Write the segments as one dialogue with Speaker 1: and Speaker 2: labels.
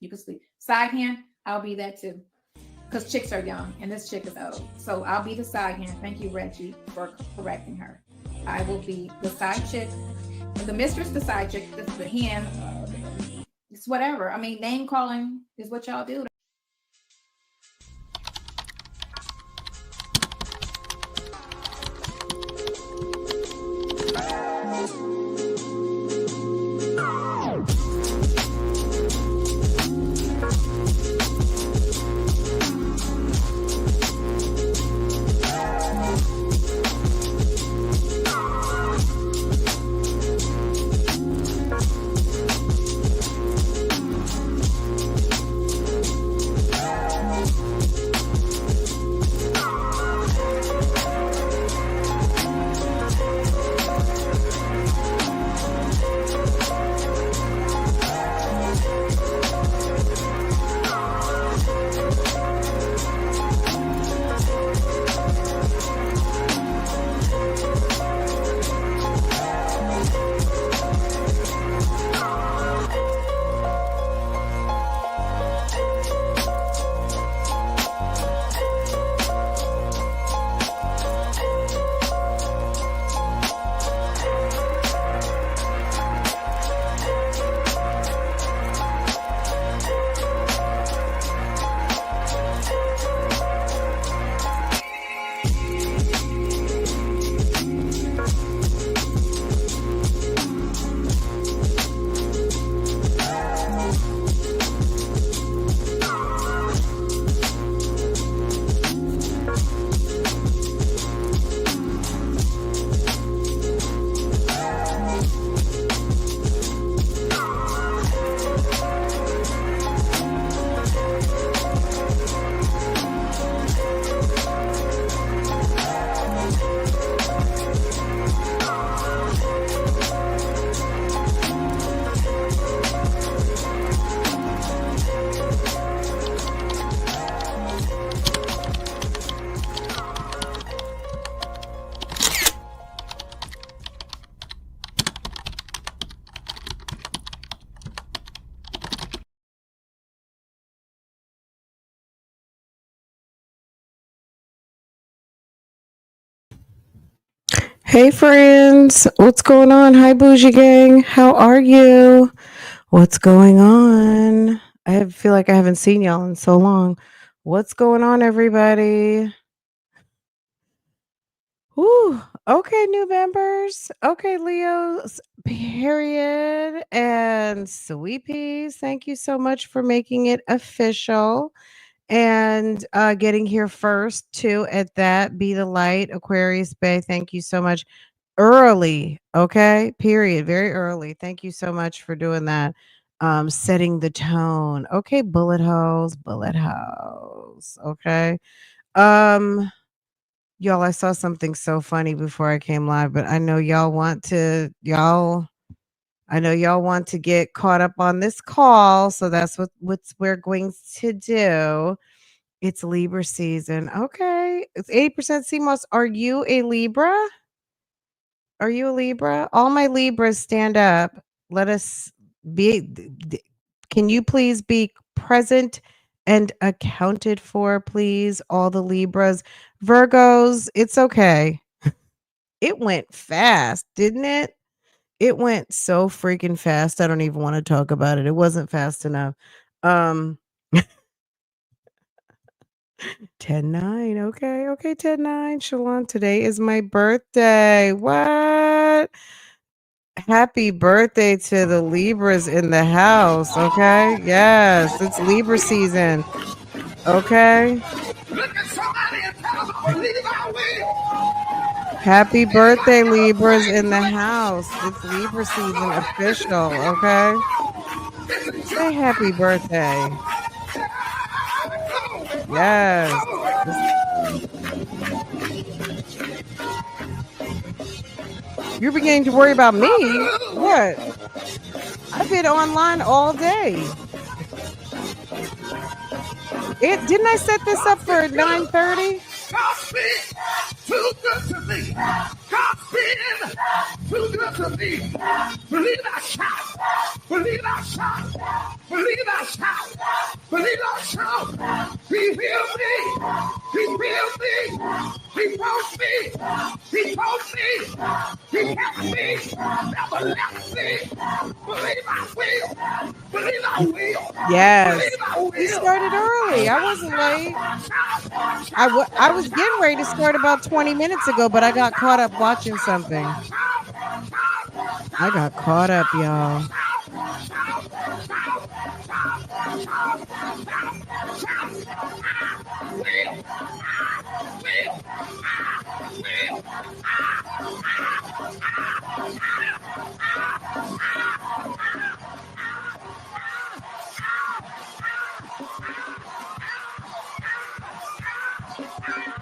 Speaker 1: You can sleep. Side hand, I'll be that too. Because chicks are young and this chick is old. So I'll be the side hand. Thank you, Reggie, for correcting her. I will be the side chick. The mistress, the side chick, the hand. It's whatever. I mean, name calling is what y'all do.
Speaker 2: Hey friends, what's going on? Hi Bougie Gang, how are you? What's going on? Feel like I haven't seen y'all in so long. What's going on, everybody? Whew. Okay, new members. Okay, Leo's period and Sweet Peas. Thank you so much for making it official and getting here first too at that. Be the light, Aquarius Bay. Thank you so much. Early, okay? Period. Very early. Thank you so much for doing that. Setting the tone. Okay, bullet holes, bullet holes. Okay. Y'all, I saw something so funny before I came live, but I know y'all want to get caught up on this call, so that's what we're going to do. It's Libra season. Okay. It's 80% CMOS. Are you a Libra? Are you a Libra? All my Libras stand up. Let us be. Can you please be present and accounted for, please? All the Libras. Virgos, it's okay. It went fast, didn't it? It went so freaking fast. I don't even want to talk about it. It wasn't fast enough. 10-9. Okay. 10-9. Shalom. Today is my birthday. What? Happy birthday to the Libras in the house. Okay. Yes. It's Libra season. Okay. Happy birthday, Libras in the house. It's Libra season official. Okay. Say happy birthday. Yes. You're beginning to worry about me? What? I've been online all day. Didn't I set this up for 9:30?
Speaker 3: God's been too good to me. God's been too good to me. Believe I shout. Believe I shout. Believe I shout. Believe I shout. He healed me. He healed me. He broke me. He told me. He kept me. Never left me. Believe I will. Believe I will.
Speaker 2: Yes.
Speaker 3: Believe I will.
Speaker 2: We started early. I wasn't late. I was getting ready to start about 20 minutes ago, but I got caught up watching something. I got caught up, y'all.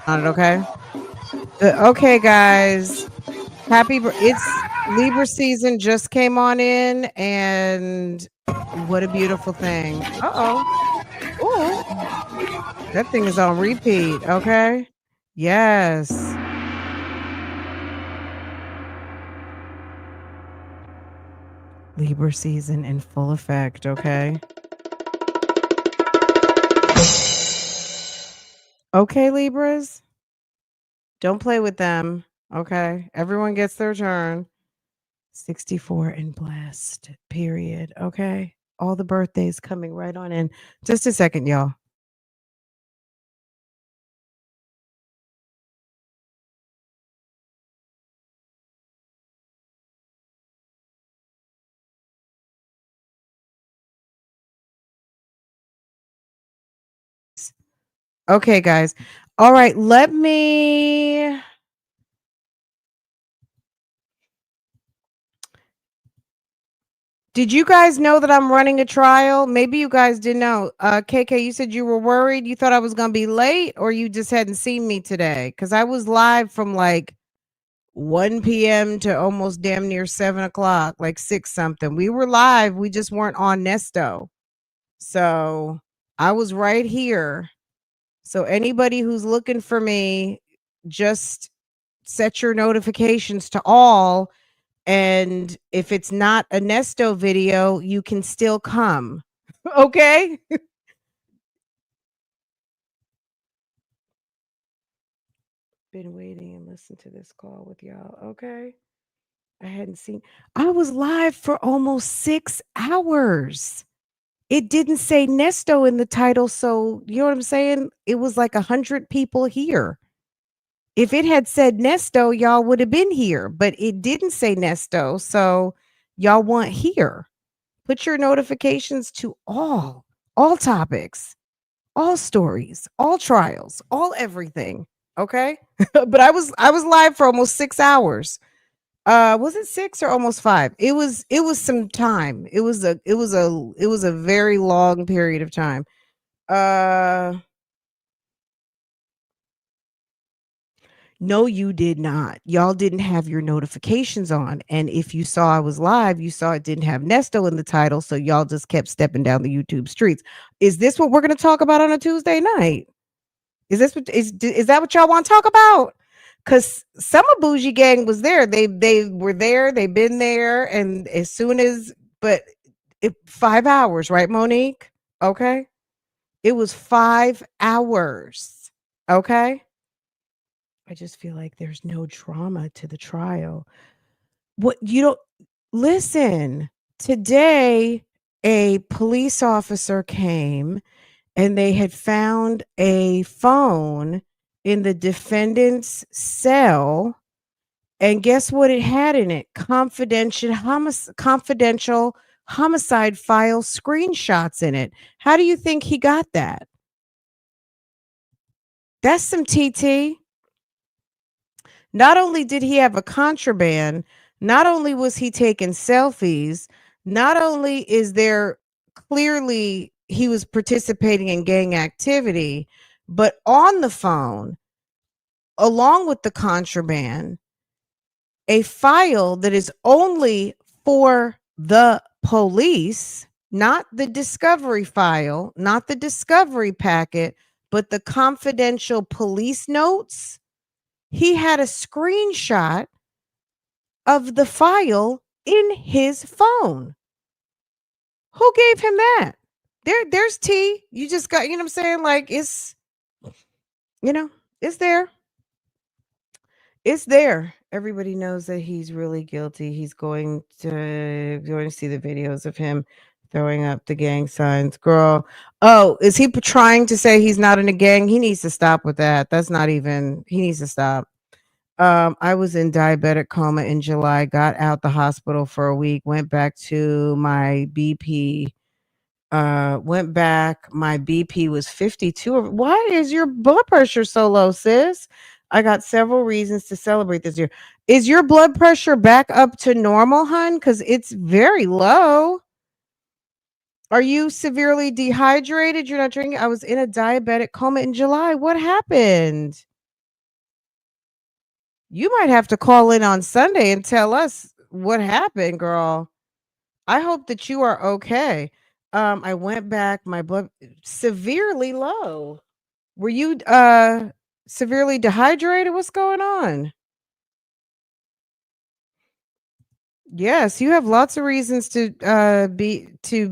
Speaker 2: On it, okay? Okay, guys. It's Libra season just came on in, and what a beautiful thing. Uh-oh. Ooh. That thing is on repeat, okay? Yes. Libra season in full effect, okay? Okay, Libras. Don't play with them, okay? Everyone gets their turn. 64 and blessed, period, okay? All the birthdays coming right on in. Just a second, y'all. Okay, guys. All right, let me Did you guys know that I'm running a trial? Maybe you guys didn't know. KK, you said you were worried. You thought I was going to be late, or you just hadn't seen me today? Because I was live from like 1 p.m. to almost damn near 7 o'clock, like 6 something. We were live. We just weren't on Nesto. So I was right here. So anybody who's looking for me, just set your notifications to all. And if it's not a Nesto video, you can still come. Okay? Been waiting and listen to this call with y'all. Okay? I hadn't seen. I was live for almost 6 hours. It didn't say Nesto in the title, so you know what I'm saying? It was like 100 people here. If it had said Nesto, y'all would have been here, but it didn't say Nesto, so y'all weren't here. Put your notifications to all topics, all stories, all trials, all everything. Okay? But I was live for almost 6 hours. Was it 6 or almost 5? It was some time. It was a very long period of time. No, you did not. Y'all didn't have your notifications on. And if you saw I was live, you saw it didn't have Nesto in the title. So y'all just kept stepping down the YouTube streets. Is this what we're going to talk about on a Tuesday night? Is that what y'all want to talk about? Because Summer Bougie Gang was there. They were there. They've been there. And as soon as, but 5 hours, right, Monique? Okay. It was 5 hours. Okay. I just feel like there's no drama to the trial. What you don't listen. Today, a police officer came and they had found a phone in the defendant's cell. And guess what it had in it? Confidential homicide file screenshots in it. How do you think he got that? That's some TT. Not only did he have a contraband, not only was he taking selfies, not only is there clearly he was participating in gang activity, but on the phone, along with the contraband, a file that is only for the police, not the discovery file, not the discovery packet, but the confidential police notes. He had a screenshot of the file in his phone. Who gave him that? There's tea. You just got, you know what I'm saying? Like it's, you know, it's there. It's there. Everybody knows that he's really guilty. He's going to see the videos of him throwing up the gang signs. Girl, oh, is he trying to say he's not in a gang? He needs to stop with that. That's not even. He needs to stop. I was in diabetic coma in July. Got out the hospital for a week. Went back to my BP. Went back. My BP was 52. Why is your blood pressure so low, sis? I got several reasons to celebrate this year. Is your blood pressure back up to normal, hun? Because it's very low. Are you severely dehydrated? You're not drinking? I was in a diabetic coma in July. What happened? You might have to call in on Sunday and tell us what happened, girl. I hope that you are okay. I went back, my blood severely low. Were you severely dehydrated? What's going on? Yes, you have lots of reasons to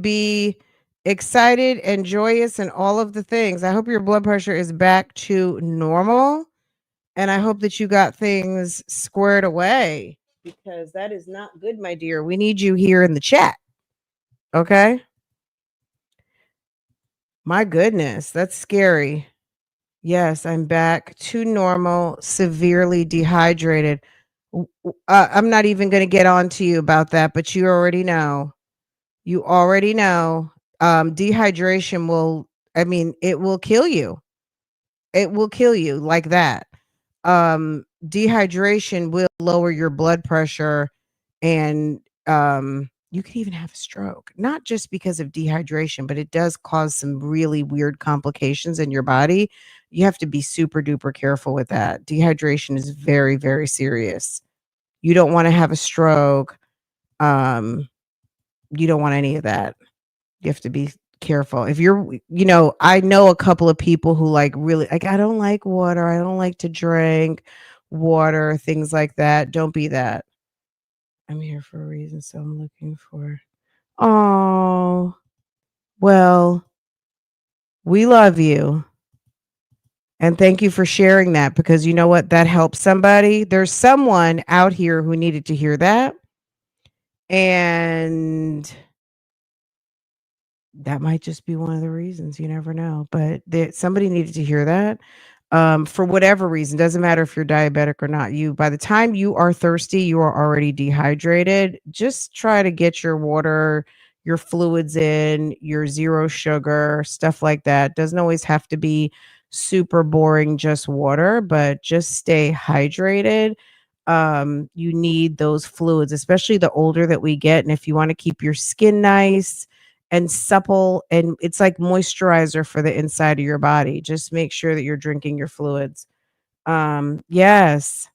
Speaker 2: be excited and joyous and all of the things. I hope your blood pressure is back to normal, and I hope that you got things squared away, because that is not good, my dear. We need you here in the chat. Okay? My goodness, that's scary. Yes, I'm back to normal, severely dehydrated. I'm not even going to get on to you about that, but you already know. You already know. Dehydration will, I mean, it will kill you. It will kill you like that. Dehydration will lower your blood pressure, and you can even have a stroke, not just because of dehydration, but it does cause some really weird complications in your body. You have to be super duper careful with that. Dehydration is very, very serious. You don't want to have a stroke. You don't want any of that. You have to be careful. If you're, I know a couple of people who like really like, I don't like water. I don't like to drink water, things like that. Don't be that. I'm here for a reason, so I'm looking for. Oh, well, we love you. And thank you for sharing that, because you know what? That helps somebody. There's someone out here who needed to hear that. And that might just be one of the reasons. You never know. But somebody needed to hear that. For whatever reason, doesn't matter if you're diabetic or not. By the time you are thirsty, you are already dehydrated. Just try to get your water, your fluids in, your zero sugar, stuff like that. Doesn't always have to be super boring, just water, but just stay hydrated. You need those fluids, especially the older that we get. And if you want to keep your skin nice and supple, and it's like moisturizer for the inside of your body, just make sure that you're drinking your fluids. Yes.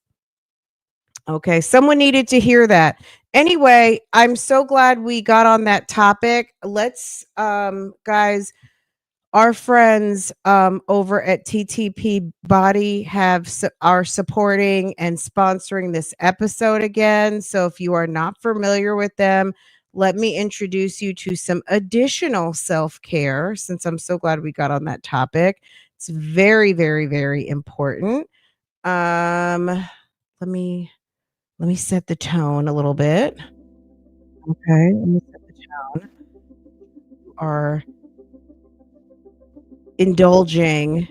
Speaker 2: Okay, someone needed to hear that. Anyway, I'm so glad we got on that topic. Let's guys, our friends over at TTP Body are supporting and sponsoring this episode again. So if you are not familiar with them, let me introduce you to some additional self-care, since I'm so glad we got on that topic. It's very, very, very important. Let me set the tone a little bit. Okay, let me set the tone. You are indulging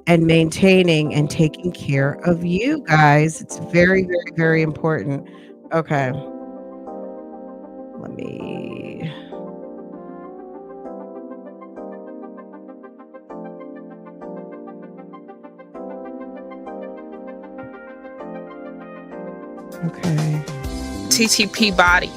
Speaker 2: and maintaining and taking care of you guys. It's very, very, very important. Okay. Let me. Okay.
Speaker 4: TTP Body.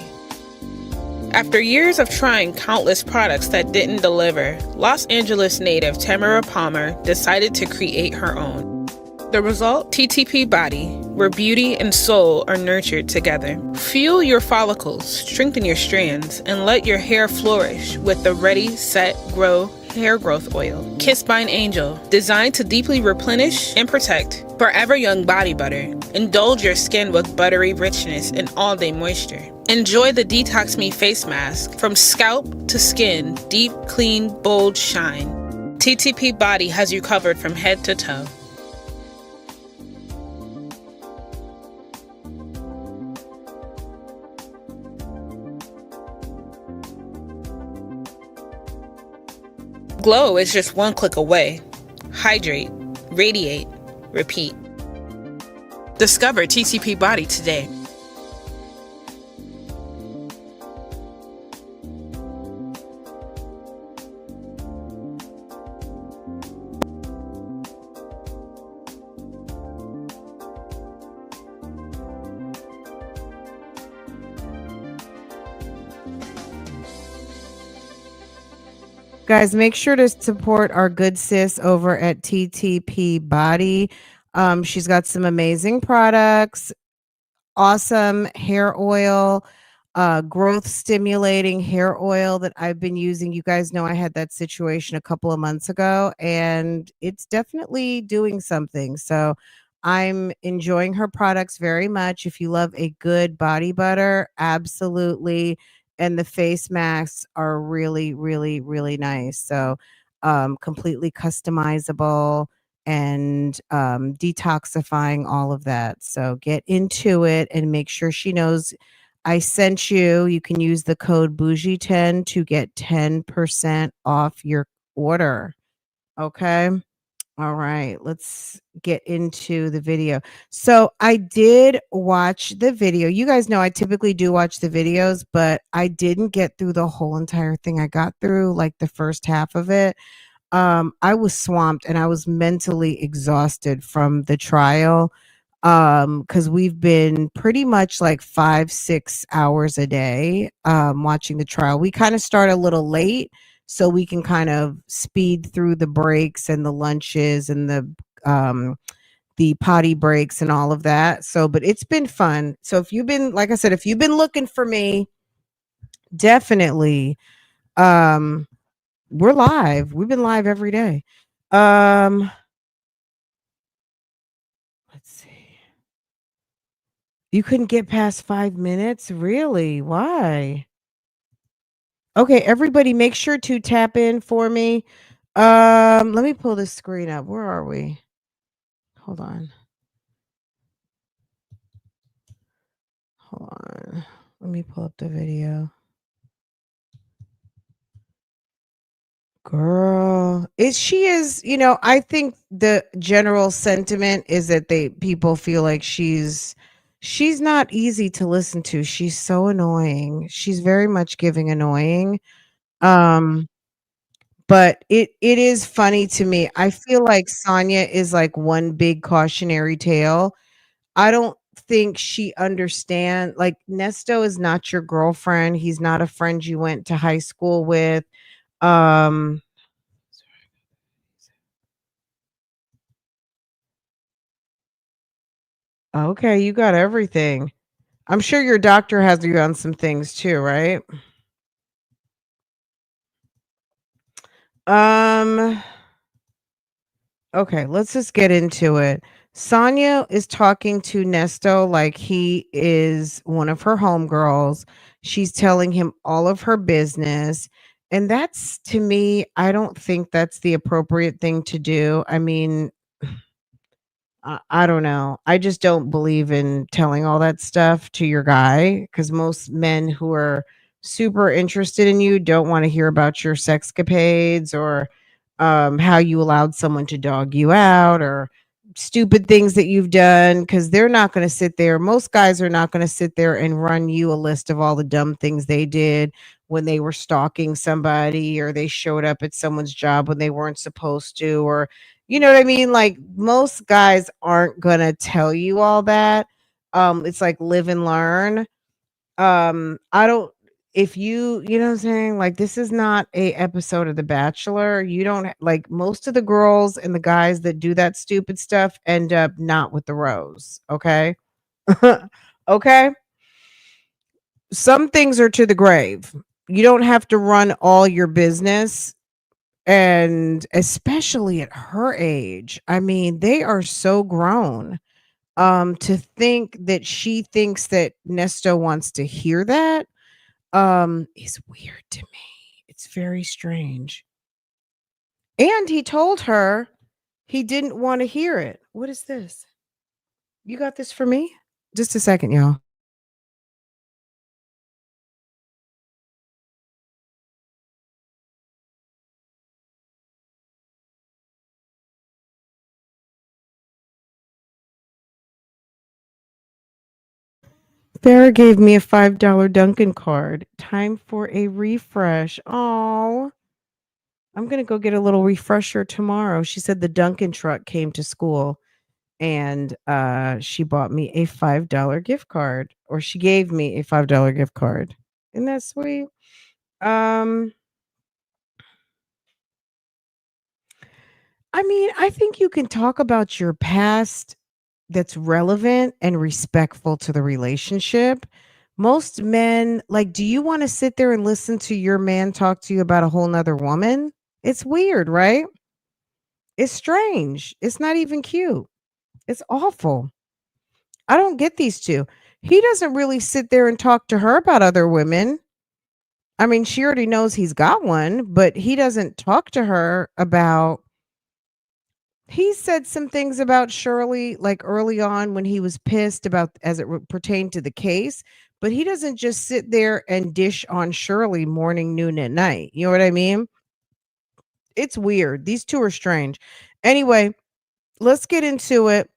Speaker 4: After years of trying countless products that didn't deliver, Los Angeles native Tamara Palmer decided to create her own. The result? TTP Body, where beauty and soul are nurtured together. Fuel your follicles, strengthen your strands, and let your hair flourish with the Ready, Set, Grow hair growth oil. Kissed by an Angel, designed to deeply replenish and protect. Forever Young Body Butter. Indulge your skin with buttery richness and all-day moisture. Enjoy the Detox Me face mask. From scalp to skin, deep, clean, bold shine. TTP Body has you covered from head to toe. Glow is just one click away. Hydrate, radiate, repeat. Discover TTP Body today.
Speaker 2: Guys, make sure to support our good sis over at TTP Body. She's got some amazing products, awesome hair oil, growth stimulating hair oil that I've been using. You guys know I had that situation a couple of months ago, and it's definitely doing something. So I'm enjoying her products very much. If you love a good body butter, absolutely. And the face masks are really, really, really nice. So completely customizable and detoxifying, all of that. So get into it and make sure she knows I sent you. You can use the code bougie10 to get 10% off your order. Okay. All right, let's get into the video. So I did watch the video. You guys know I typically do watch the videos, but I didn't get through the whole entire thing. I got through like the first half of it. I was swamped and I was mentally exhausted from the trial. Because we've been pretty much like 5-6 hours a day watching the trial. We kind of start a little late so we can kind of speed through the breaks and the lunches and the potty breaks and all of that. So, but it's been fun. So if you've been, like I said, if you've been looking for me, definitely we're live. We've been live every day. Let's see. You couldn't get past 5 minutes? Really? Why? Okay, everybody make sure to tap in for me. Let me pull this screen up. Where are we? Hold on. Hold on. Let me pull up the video. Girl, she is, I think the general sentiment is that people feel like she's not easy to listen to. She's so annoying. She's very much giving annoying. But it is funny to me. I feel like Sonya is like one big cautionary tale. I don't think she understand, like, Nesto is not your girlfriend. He's not a friend you went to high school with. Um okay, you got everything. I'm sure your doctor has you on some things too, right? Um Okay, let's just get into it. Sonya is talking to Nesto like he is one of her homegirls. She's telling him all of her business. And that's, to me, I don't think that's the appropriate thing to do. I mean, I don't know. I just don't believe in telling all that stuff to your guy because most men who are super interested in you don't want to hear about your sexcapades or how you allowed someone to dog you out or stupid things that you've done because they're not going to sit there. Most guys are not going to sit there and run you a list of all the dumb things they did when they were stalking somebody or they showed up at someone's job when they weren't supposed to, or you know what I mean? Like most guys aren't going to tell you all that. It's like live and learn. I don't, if you know what I'm saying? Like this is not a episode of The Bachelor. You don't like most of the girls and the guys that do that stupid stuff end up not with the rose. Okay. Okay. Some things are to the grave. You don't have to run all your business. And especially at her age, I mean, they are so grown. To think that she thinks that Nesto wants to hear that is weird to me. It's very strange. And he told her he didn't want to hear it. What is this? You got this for me? Just a second, y'all. Farrah gave me a $5 Dunkin' card. Time for a refresh. Oh, I'm going to go get a little refresher tomorrow. She said the Dunkin' truck came to school and she bought me a $5 gift card, or she gave me a $5 gift card. Isn't that sweet? I mean, I think you can talk about your past that's relevant and respectful to the relationship. Most men, like, do you want to sit there and listen to your man talk to you about a whole nother woman? It's weird, right? It's strange. It's not even cute. It's awful. I don't get these two. He doesn't really sit there and talk to her about other women. I mean, she already knows he's got one, but he doesn't talk to her about. He said some things about Shirley, like early on when he was pissed about as it pertained to the case, but he doesn't just sit there and dish on Shirley morning, noon, and night. You know what I mean? It's weird. These two are strange. Anyway, let's get into it.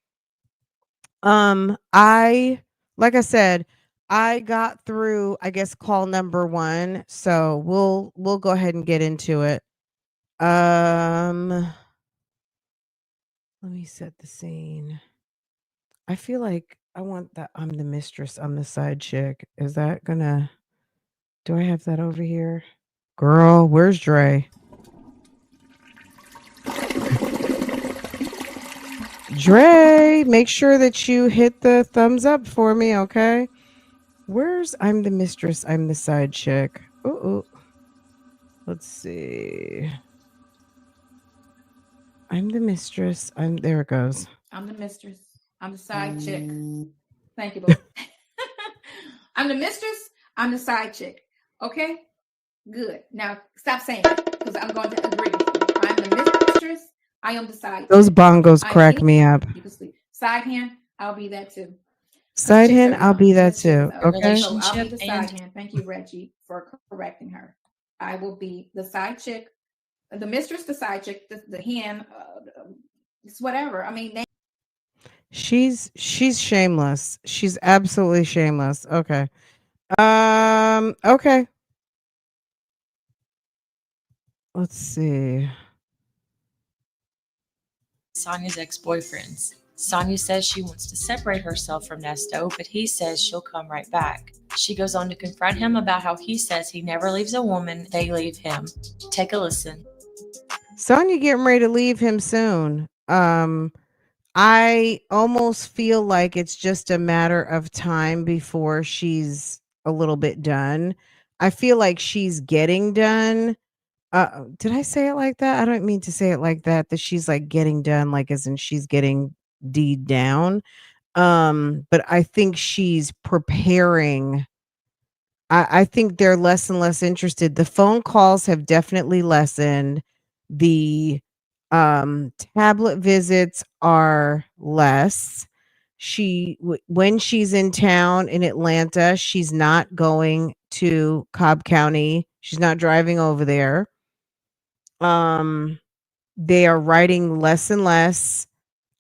Speaker 2: I like I said, I got through, I guess, call number 1, so we'll go ahead and get into it. Let me set the scene. I feel like I want that I'm the mistress, I'm the side chick. Is that gonna do I have that over here? Girl, where's Dre? Dre, make sure that you hit the thumbs up for me, okay? Where's I'm the mistress, I'm the side chick. Ooh. Let's see. I'm the mistress. There it goes.
Speaker 1: I'm the mistress. I'm the side chick. Thank you, boo. I'm the mistress. I'm the side chick. Okay? Good. Now stop saying it because I'm going to agree with you. I'm the mistress. I am the side
Speaker 2: Those
Speaker 1: chick.
Speaker 2: bongos
Speaker 1: I'm
Speaker 2: crack me up.
Speaker 1: You can sleep. Side hand, I'll be that too.
Speaker 2: Side hand, I'll be that
Speaker 1: This chick
Speaker 2: too.
Speaker 1: is old.
Speaker 2: Okay.
Speaker 1: So I'll be the side hand. Thank you, Reggie, for correcting her. I will be the side chick, the mistress, the side chick, the hen, it's whatever. I mean,
Speaker 2: She's shameless. She's absolutely shameless. Okay. Okay. Let's see.
Speaker 5: Sonya's ex-boyfriends. Sonya says she wants to separate herself from Nesto, but he says she'll come right back. She goes on to confront him about how he says he never leaves a woman, they leave him. Take a listen.
Speaker 2: Sonya getting ready to leave him soon. I almost feel like it's just a matter of time before she's a little bit done. I feel like she's getting done. Did I say it like that? I don't mean to say it like that, that she's like getting done, like as in she's getting deed down. But I think she's preparing. I think they're less and less interested. The phone calls have definitely lessened. The tablet visits are less. When she's in town in Atlanta, she's not going to Cobb County. She's not driving over there. They are writing less and less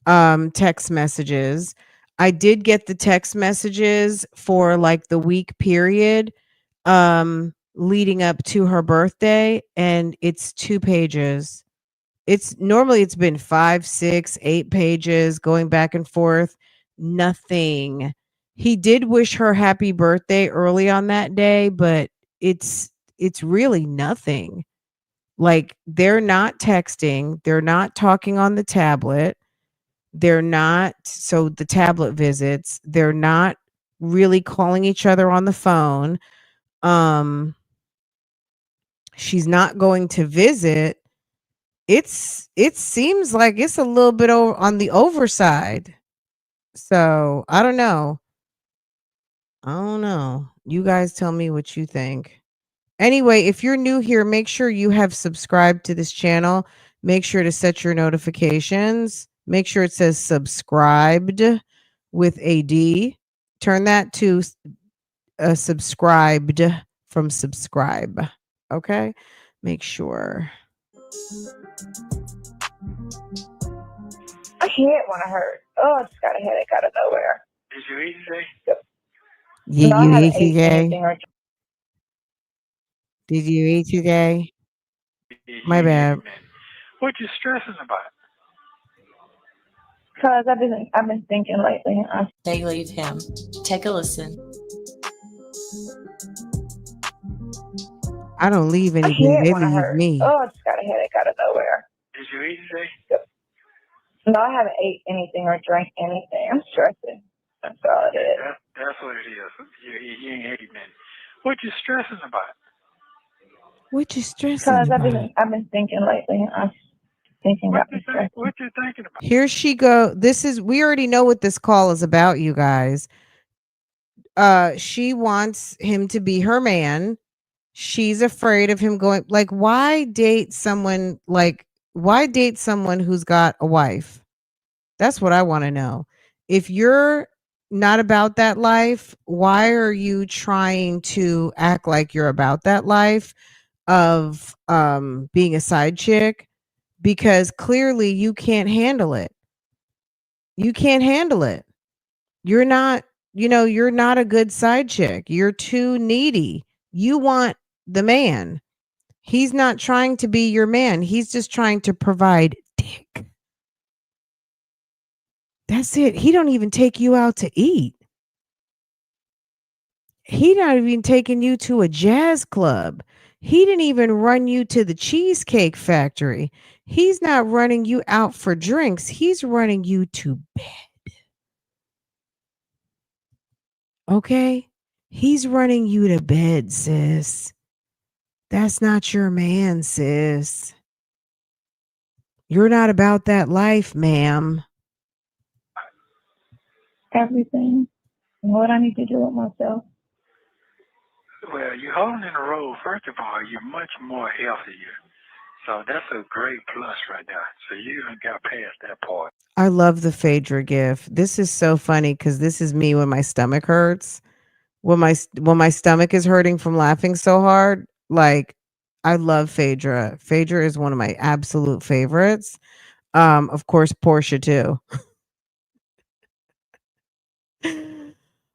Speaker 2: text messages. I did get the text messages for like the week period leading up to her birthday, and it's 2 pages. It's been 5, 6, 8 pages going back and forth. Nothing. He did wish her happy birthday early on that day, but it's really nothing. Like, they're not texting, they're not talking on the tablet. They're not, so the tablet visits, they're not really calling each other on the phone. She's not going to visit. It seems like it's a little bit on the overside. So I don't know. I don't know. You guys tell me what you think. Anyway, if you're new here, make sure you have subscribed to this channel. Make sure to set your notifications. Make sure it says subscribed with a D. Turn that to subscribed from subscribe. Okay? Make sure.
Speaker 6: I hate when I hurt. Oh, I just got a headache out of nowhere.
Speaker 3: Did you eat today?
Speaker 2: Did
Speaker 6: No, I
Speaker 2: you
Speaker 6: haven't
Speaker 2: eat
Speaker 6: ate
Speaker 2: today?
Speaker 6: anything or
Speaker 2: Did you eat today?
Speaker 3: You
Speaker 2: My
Speaker 3: ain't
Speaker 2: bad.
Speaker 3: eating nothing. What you stressing about?
Speaker 6: because I've been thinking lately.
Speaker 5: They leave him. Take a listen.
Speaker 2: I don't leave
Speaker 6: I
Speaker 2: anybody.
Speaker 6: hate
Speaker 2: They
Speaker 6: when I
Speaker 2: leave
Speaker 6: hurt.
Speaker 2: me.
Speaker 6: Oh, I just got a headache out of nowhere.
Speaker 3: Did you eat today?
Speaker 6: No, I haven't ate anything or drank anything. I'm stressing. That's all it is.
Speaker 3: That's what it is. You ain't eating nothing. What you stressing about?
Speaker 2: What you stressing
Speaker 6: Because
Speaker 2: about?
Speaker 6: I've been thinking lately. I'm thinking about me stressing.
Speaker 3: What you thinking about?
Speaker 2: Here she go. We already know what this call is about, you guys. She wants him to be her man. She's afraid of him going, like, why date someone who's got a wife? That's what I want to know. If you're not about that life, why are you trying to act like you're about that life of being a side chick? Because clearly you can't handle it. You can't handle it. You're not, you're not a good side chick. You're too needy. You want the man. He's not trying to be your man. He's just trying to provide dick. That's it. He don't even take you out to eat. He not even taking you to a jazz club. He didn't even run you to the Cheesecake Factory. He's not running you out for drinks. He's running you to bed. Okay? He's running you to bed, sis. That's not your man, sis. You're not about that life, ma'am.
Speaker 6: Everything. And what I need to do with myself.
Speaker 3: Well, you're holding in the road. First of all, you're much more healthier. So that's a great plus right there. So you even got past that part.
Speaker 2: I love the Phaedra gif. This is so funny because this is me when my stomach hurts. When my stomach is hurting from laughing so hard, like I love Phaedra. Phaedra is one of my absolute favorites. Of course, Portia too.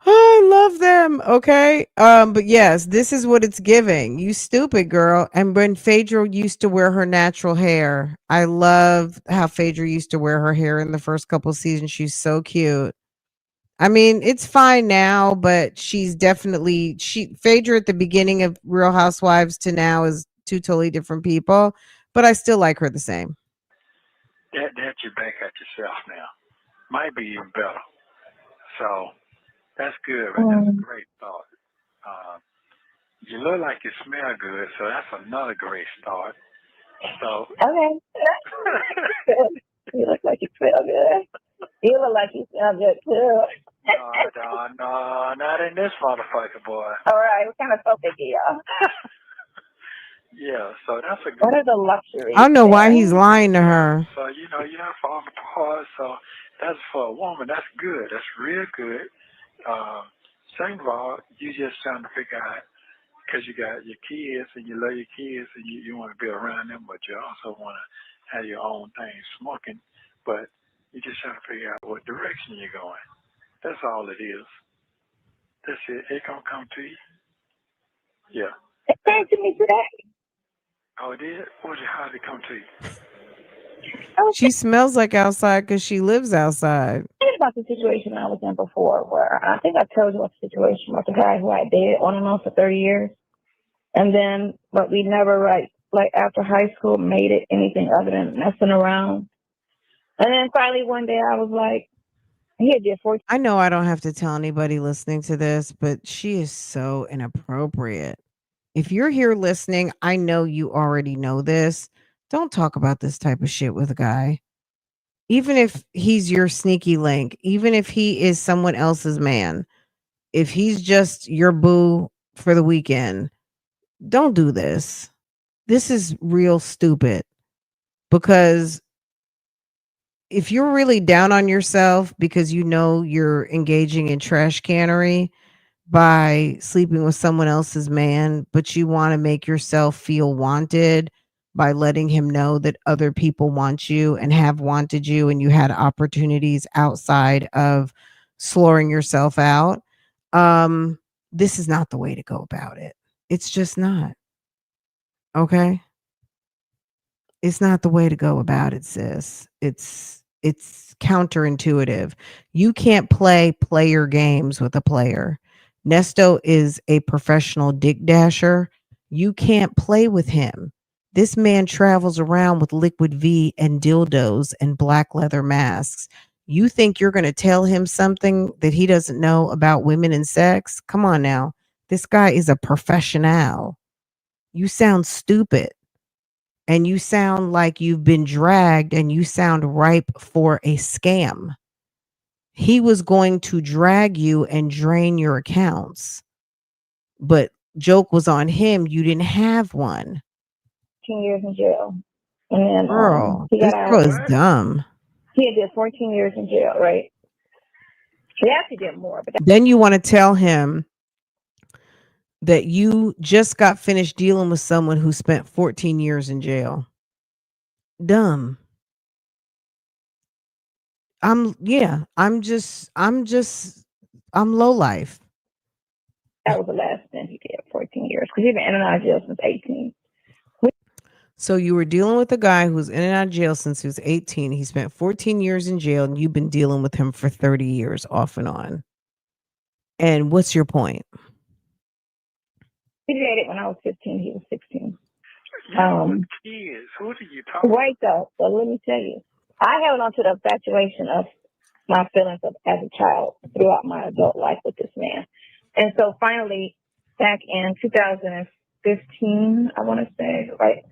Speaker 2: I love them. Okay. But yes, this is what it's giving. You stupid girl. And when Phaedra used to wear her natural hair, I love how Phaedra used to wear her hair in the first couple seasons. She's so cute. I mean, it's fine now, but she's definitely Phaedra at the beginning of Real Housewives to now is two totally different people, but I still like her the same.
Speaker 3: That you're back at yourself now. Might be even better. So that's good, right? That's a great thought. You look like you smell good, so that's another great start. So
Speaker 6: Okay. You look like you smell good. You look like you smell good too.
Speaker 3: no, not in this motherfucker, boy.
Speaker 6: All right, what kind of soap they give y'all?
Speaker 3: Yeah, so that's a good.
Speaker 6: What are the luxuries?
Speaker 2: I don't know why
Speaker 6: there?
Speaker 2: he's lying to her.
Speaker 3: So you're not falling apart. So that's for a woman. That's good. That's real good. Second of all, you just trying to figure out because you got your kids and you love your kids and you want to be around them, but you also want to have your own thing smoking. But you just trying to figure out what direction you're going. That's all it is. That's it. It gonna come to you. Yeah.
Speaker 6: It came to me today.
Speaker 3: Oh, it did? How did it come to you?
Speaker 2: She smells like outside because she lives outside.
Speaker 6: Think about the situation I was in before, where I think I told you about the situation with the guy who I dated on and off for 30 years, and then but we never like after high school made it anything other than messing around. And then finally one day I was like, he had did 14.
Speaker 2: I know I don't have to tell anybody listening to this, but she is so inappropriate. If you're here listening, I know you already know this. Don't talk about this type of shit with a guy. even if he's your sneaky link, even if he is someone else's man, if he's just your boo for the weekend, don't do this. This is real stupid because if you're really down on yourself because you know you're engaging in trash cannery by sleeping with someone else's man, but you want to make yourself feel wanted by letting him know that other people want you and have wanted you and you had opportunities outside of slurring yourself out. Um, this is not the way to go about it. It's just not. Okay? It's not the way to go about it, sis. It's counterintuitive. You can't play player games with a player. Nesto is a professional dick dasher. You can't play with him. This man travels around with liquid V and dildos and black leather masks. You think you're going to tell him something that he doesn't know about women and sex? Come on now. This guy is a professional. You sound stupid and you sound like you've been dragged and you sound ripe for a scam. He was going to drag you and drain your accounts, but joke was on him. You didn't have one.
Speaker 6: 14 years in jail. And then
Speaker 2: Girl,
Speaker 6: he
Speaker 2: this
Speaker 6: got
Speaker 2: girl
Speaker 6: out.
Speaker 2: is dumb.
Speaker 6: He had did 14 years in jail, right? He actually did more, but
Speaker 2: Then you want to tell him that you just got finished dealing with someone who spent 14 years in jail. Dumb. I'm low life.
Speaker 6: that was the last thing he did, 14 years. Because he's been in and out of jail since 18.
Speaker 2: So you were dealing with a guy who's in and out of jail since he was 18. He spent 14 years in jail and you've been dealing with him for 30 years off and on. And what's your point?
Speaker 6: He dated when I was 15. He was 16.
Speaker 3: Kids, what are you talking
Speaker 6: Right, though. So let me tell you. I held on to the infatuation of my feelings as a child throughout my adult life with this man. And so finally, back in 2015, I want to say, right,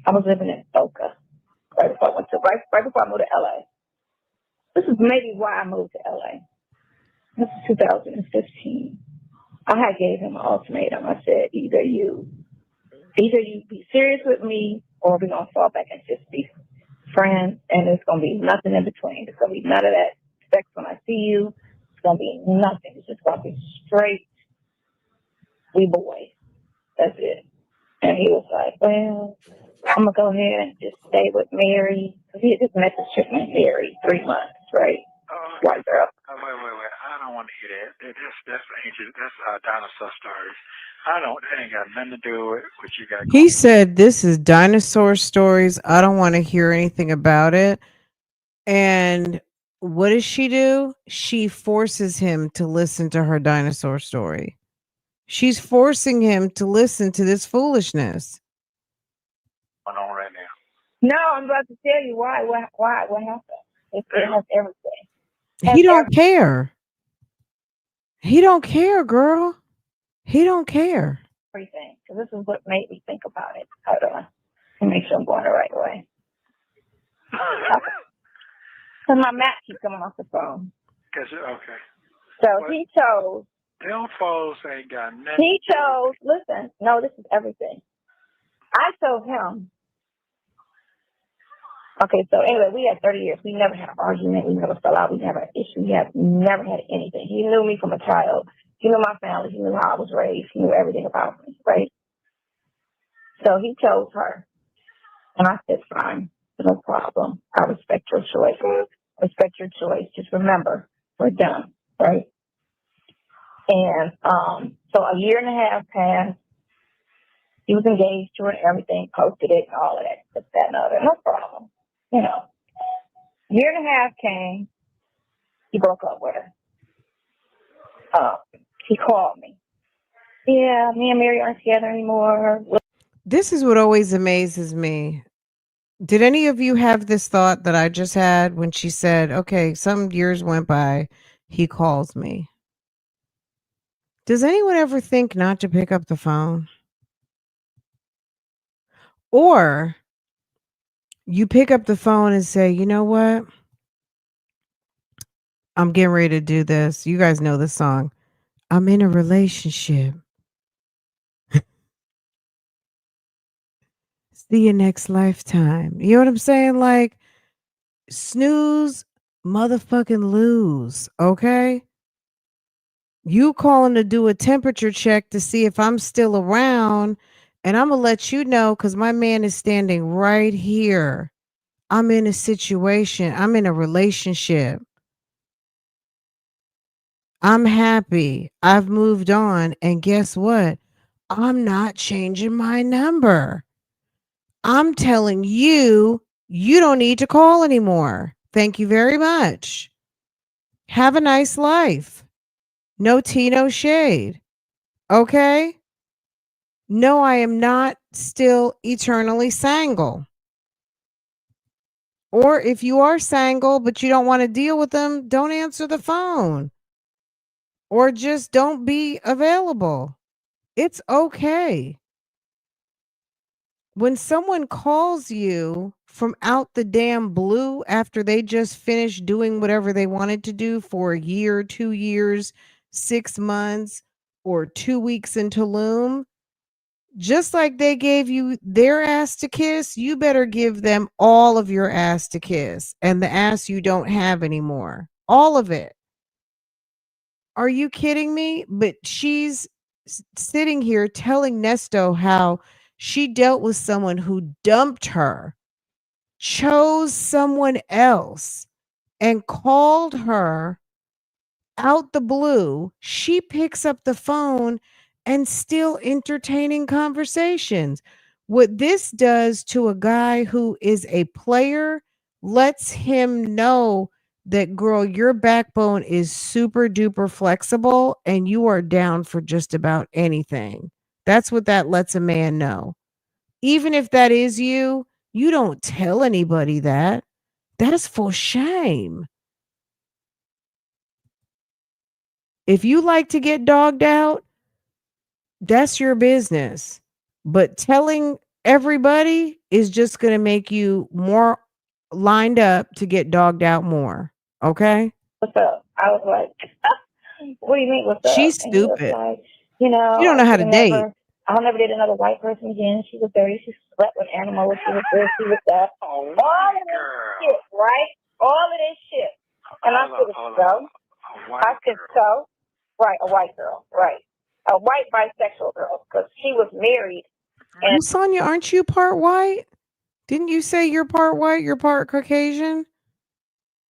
Speaker 6: I was living in Boca right before I moved to LA. This is maybe why I moved to LA. This is 2015. I had gave him an ultimatum. I said, either you be serious with me or we're going to fall back and just be friends, and there's going to be nothing in between. There's going to be none of that sex when I see you. It's going to be nothing. It's just going to be straight, we boys. That's it. And he was like, well, I'm going to go ahead and just stay with Mary. Because he had just met this chick named Mary 3 months, right? White girl.
Speaker 3: Wait. I don't want to hear that. That's ancient. That's dinosaur stories. That ain't got nothing to do with what you got going.
Speaker 2: He said, this is dinosaur stories. I don't want to hear anything about it. And what does she do? She forces him to listen to her dinosaur story. She's forcing him to listen to this foolishness.
Speaker 3: Going on right now.
Speaker 6: No, I'm about to tell you why. What happened? It has everything.
Speaker 2: He don't care. He don't care, girl. He don't care.
Speaker 6: Everything. Because this is what made me think about it. Hold on. To make sure I'm going the right way. Because my map keeps coming off the phone.
Speaker 3: Okay.
Speaker 6: So he chose.
Speaker 3: Them folks ain't got nothing.
Speaker 6: He chose. Listen. No, this is everything. I told him. Okay, so anyway, we had 30 years. We never had an argument. We never fell out. We never had an issue. We never had anything. He knew me from a child. He knew my family. He knew how I was raised. He knew everything about me, right? So he chose her. And I said, fine, no problem. I respect your choice. Respect your choice. Just remember, we're done, right? And so a year and a half passed. He was engaged to her and everything, posted it and all of that, and other. No problem. You know, year and a half came. He broke up with her. He called me. Yeah, me and Mary aren't together anymore.
Speaker 2: This is what always amazes me. Did any of you have this thought that I just had when she said, okay, some years went by, he calls me? Does anyone ever think not to pick up the phone? Or you pick up the phone and say, you know what? I'm getting ready to do this. You guys know this song. I'm in a relationship. See you next lifetime. You know what I'm saying? Like, snooze, motherfucking lose. Okay? You calling to do a temperature check to see if I'm still around, and I'm gonna let you know because my man is standing right here. I'm in a situation. I'm in a relationship. I'm happy. I've moved on. And guess what? I'm not changing my number. I'm telling you, you don't need to call anymore. Thank you very much. Have a nice life. No tea, no shade. Okay? No, I am not still eternally single. Or if you are single, but you don't want to deal with them, don't answer the phone. Or just don't be available. It's okay. When someone calls you from out the damn blue after they just finished doing whatever they wanted to do for a year, 2 years, 6 months, or 2 weeks in Tulum, just like they gave you their ass to kiss, you better give them all of your ass to kiss and the ass you don't have anymore. All of it. Are you kidding me? But she's sitting here telling Nesto how she dealt with someone who dumped her, chose someone else, and called her out the blue. She picks up the phone and still entertaining conversations. What this does to a guy who is a player lets him know that, girl, your backbone is super duper flexible and you are down for just about anything. That's what that lets a man know. Even if that is you, you don't tell anybody that. That's for shame. If you like to get dogged out, that's your business. But telling everybody is just going to make you more lined up to get dogged out more. Okay?
Speaker 6: What's up? I was like, what do you mean, what's up?
Speaker 2: She's
Speaker 6: And he was
Speaker 2: stupid.
Speaker 6: like,
Speaker 2: She don't know how to date.
Speaker 6: I'll never date another white person again. She was dirty. She slept with animals. She was this, she was that. All of this shit, right? All of this shit. And I said, so? I said, so? Right, a white girl, right. A white bisexual girl, because she was married.
Speaker 2: Well, Sonya, aren't you part white? Didn't you say you're part white? You're part Caucasian?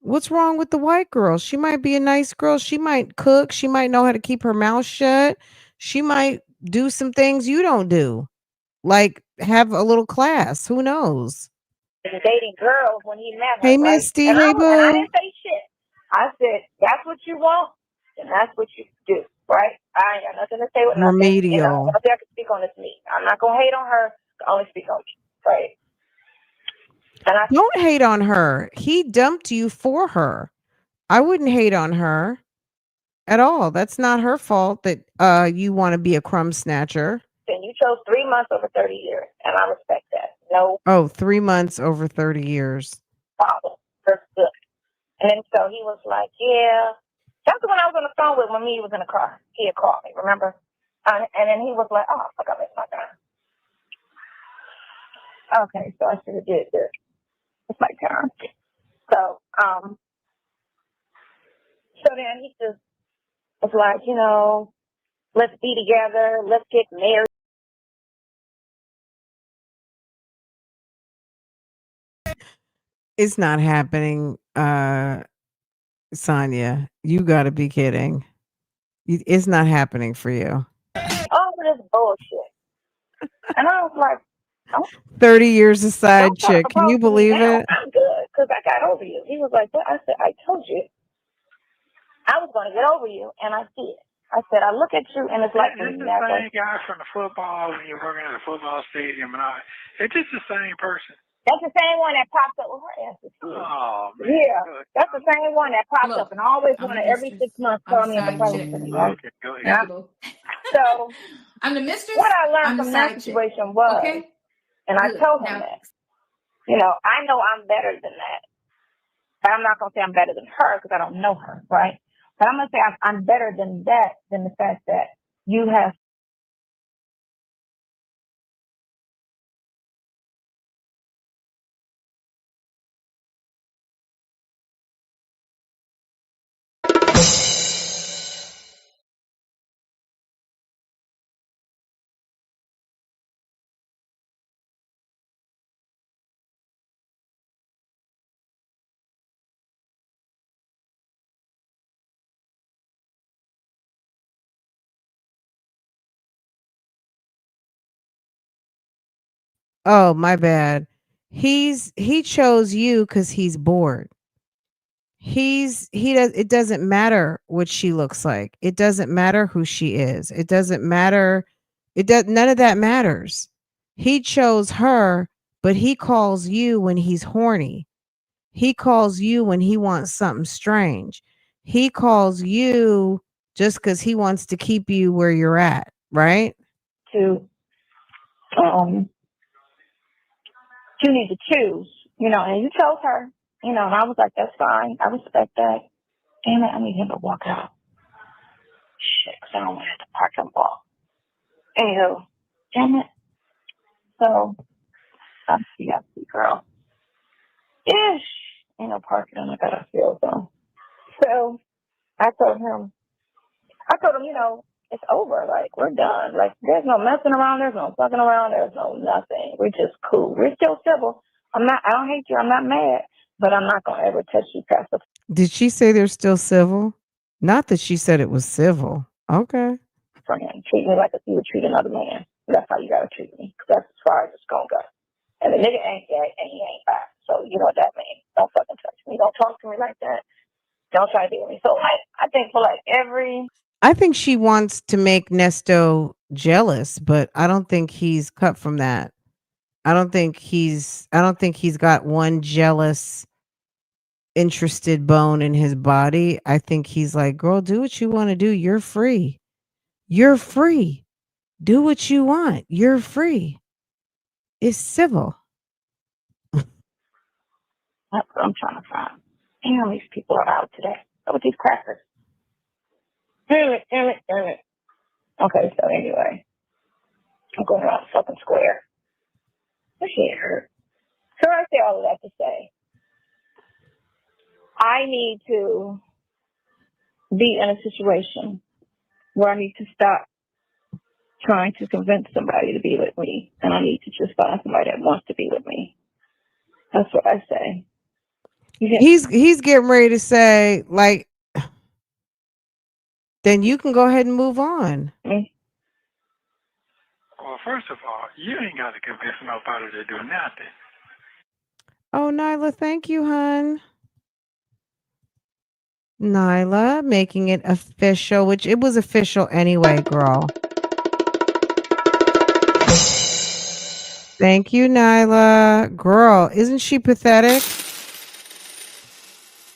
Speaker 2: What's wrong with the white girl? She might be a nice girl. She might cook. She might know how to keep her mouth shut. She might do some things you don't do, like have a little class. Who knows?
Speaker 6: Dating girls when he met her,
Speaker 2: Hey,
Speaker 6: right?
Speaker 2: Misty.
Speaker 6: And
Speaker 2: Hey,
Speaker 6: I
Speaker 2: boo.
Speaker 6: didn't say shit. I said, that's what you want, and that's what you do, right? I ain't got nothing to say with nothing.
Speaker 2: Remedial.
Speaker 6: Nothing I can speak on is me. I'm not going to hate on her. I only speak on me, right? And
Speaker 2: Don't hate on her. He dumped you for her. I wouldn't hate on her at all. That's not her fault that you want to be a crumb snatcher.
Speaker 6: and you chose 3 months over 30 years, and I respect that. No
Speaker 2: Oh, 3 months over 30 years.
Speaker 6: problem. That's good. And then so he was like, yeah. That's the one I was on the phone with when me was in the car. He had called me, remember? And then he was like, oh, fuck, I missed my time. Okay, so I should have did this. It's my turn. So then he just was like, let's be together, let's get married.
Speaker 2: It's not happening, Sonya. You got to be kidding. It's not happening for you.
Speaker 6: All of this bullshit. And I was like,
Speaker 2: 30 years a side
Speaker 6: don't
Speaker 2: chick. Can you believe it?
Speaker 6: I'm good, because I got over you. He was like, what? I said, I told you I was going to get over you, and I did. I said, I look at you, and it's like
Speaker 3: It's the same guy from the football when you're working at a football stadium, and it's just the same person.
Speaker 6: That's the same one that pops up with her ass.
Speaker 3: Oh, man.
Speaker 6: Yeah, that's the same one that pops
Speaker 1: Look,
Speaker 6: up and always
Speaker 1: I'm
Speaker 6: want to
Speaker 1: the
Speaker 6: every
Speaker 1: mistress.
Speaker 6: 6 months
Speaker 1: I'm
Speaker 6: call
Speaker 1: the
Speaker 6: me and
Speaker 1: side
Speaker 6: complain
Speaker 1: chick.
Speaker 6: to me. Right?
Speaker 3: Okay, go ahead.
Speaker 1: Thank you, boo.
Speaker 6: So
Speaker 1: I'm the mistress.
Speaker 6: what I learned
Speaker 1: I'm the
Speaker 6: from that
Speaker 1: side chick.
Speaker 6: situation was,
Speaker 1: Okay.
Speaker 6: and I
Speaker 1: Good.
Speaker 6: told him
Speaker 1: Now,
Speaker 6: that, I know I'm better than that. And I'm not gonna say I'm better than her because I don't know her, right? But I'm gonna say I'm better than that, than the fact that you have.
Speaker 2: Oh, my bad. He chose you because he's bored. He does it doesn't matter what she looks like. It doesn't matter who she is. It doesn't matter. It does none of that matters. He chose her, but he calls you when he's horny. He calls you when he wants something strange. He calls you just because he wants to keep you where you're at, right?
Speaker 6: To you need to choose, and you chose her, and I was like, that's fine. I respect that. Damn it, I need him to walk out. Shit, 'cause I don't want to have to park and walk. Anywho, damn it. So, I see, girl. Ish. Ain't no parking on the battlefield, though. So, I told him, it's over. Like, we're done. Like, there's no messing around. There's no fucking around. There's no nothing. We're just cool. We're still civil. I don't hate you. I'm not mad. But I'm not going to ever touch you past the
Speaker 2: Did she say they're still civil? Not that she said it was civil. Okay.
Speaker 6: friend. Treat me like you would treat another man. That's how you got to treat me. 'Cause that's as far as it's going to go. And the nigga ain't gay and he ain't back. So, you know what that means. Don't fucking touch me. Don't talk to me like that. Don't try to be with me. So, I think for every.
Speaker 2: I think she wants to make Nesto jealous, but I don't think he's cut from that. I don't think he's got one jealous interested bone in his body. I think he's like, "Girl, do what you want to do. You're free. You're free. Do what you want. You're free. It's civil."
Speaker 6: That's what I'm trying to find. Damn, these people are out today. What with these crackers? Damn it. Okay, so anyway, I'm going around the fucking square. This shit hurt. So I say all of that to say, I need to be in a situation where I need to stop trying to convince somebody to be with me, and I need to just find somebody that wants to be with me. That's what I say.
Speaker 2: He's getting ready to say, like, then you can go ahead and move on.
Speaker 3: Well, first of all, you ain't got to convince nobody to do nothing.
Speaker 2: Oh, Nyla, thank you, hun. Nyla making it official, which it was official anyway, girl. Thank you, Nyla. Girl, isn't she pathetic?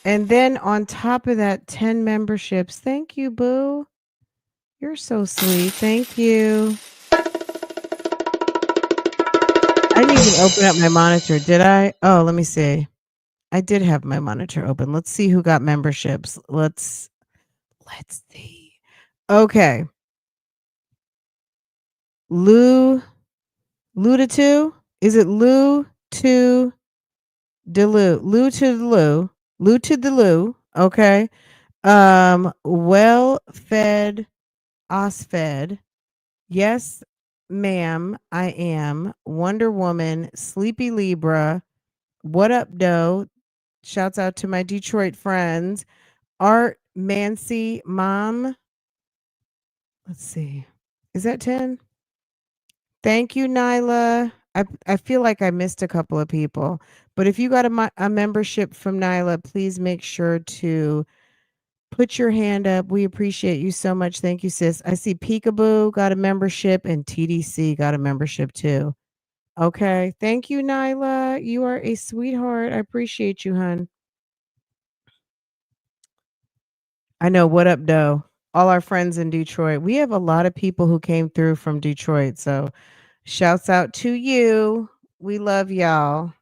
Speaker 2: And then on top of that, 10 memberships. Thank you, boo. You're so sweet. Thank you. I didn't even open up my monitor, did I? Oh, let me see. I did have my monitor open. Let's see who got memberships. Let's see. Okay. Luda 2? Is it Lou to Delu? Lou to the Lou. Lou to the Lou. Okay. Well fed Osfed. Yes, ma'am, I am. Wonder Woman, Sleepy Libra. What up, Doe? Shouts out to my Detroit friends. Art Mancy Mom. Let's see. Is that 10? Thank you, Nyla. I feel like I missed a couple of people. But if you got a membership from Nyla, please make sure to put your hand up. We appreciate you so much. Thank you, sis. I see Peekaboo got a membership and TDC got a membership too. Okay. Thank you, Nyla. You are a sweetheart. I appreciate you, hun. I know. What up, Doe? All our friends in Detroit. We have a lot of people who came through from Detroit. So shouts out to you. We love y'all.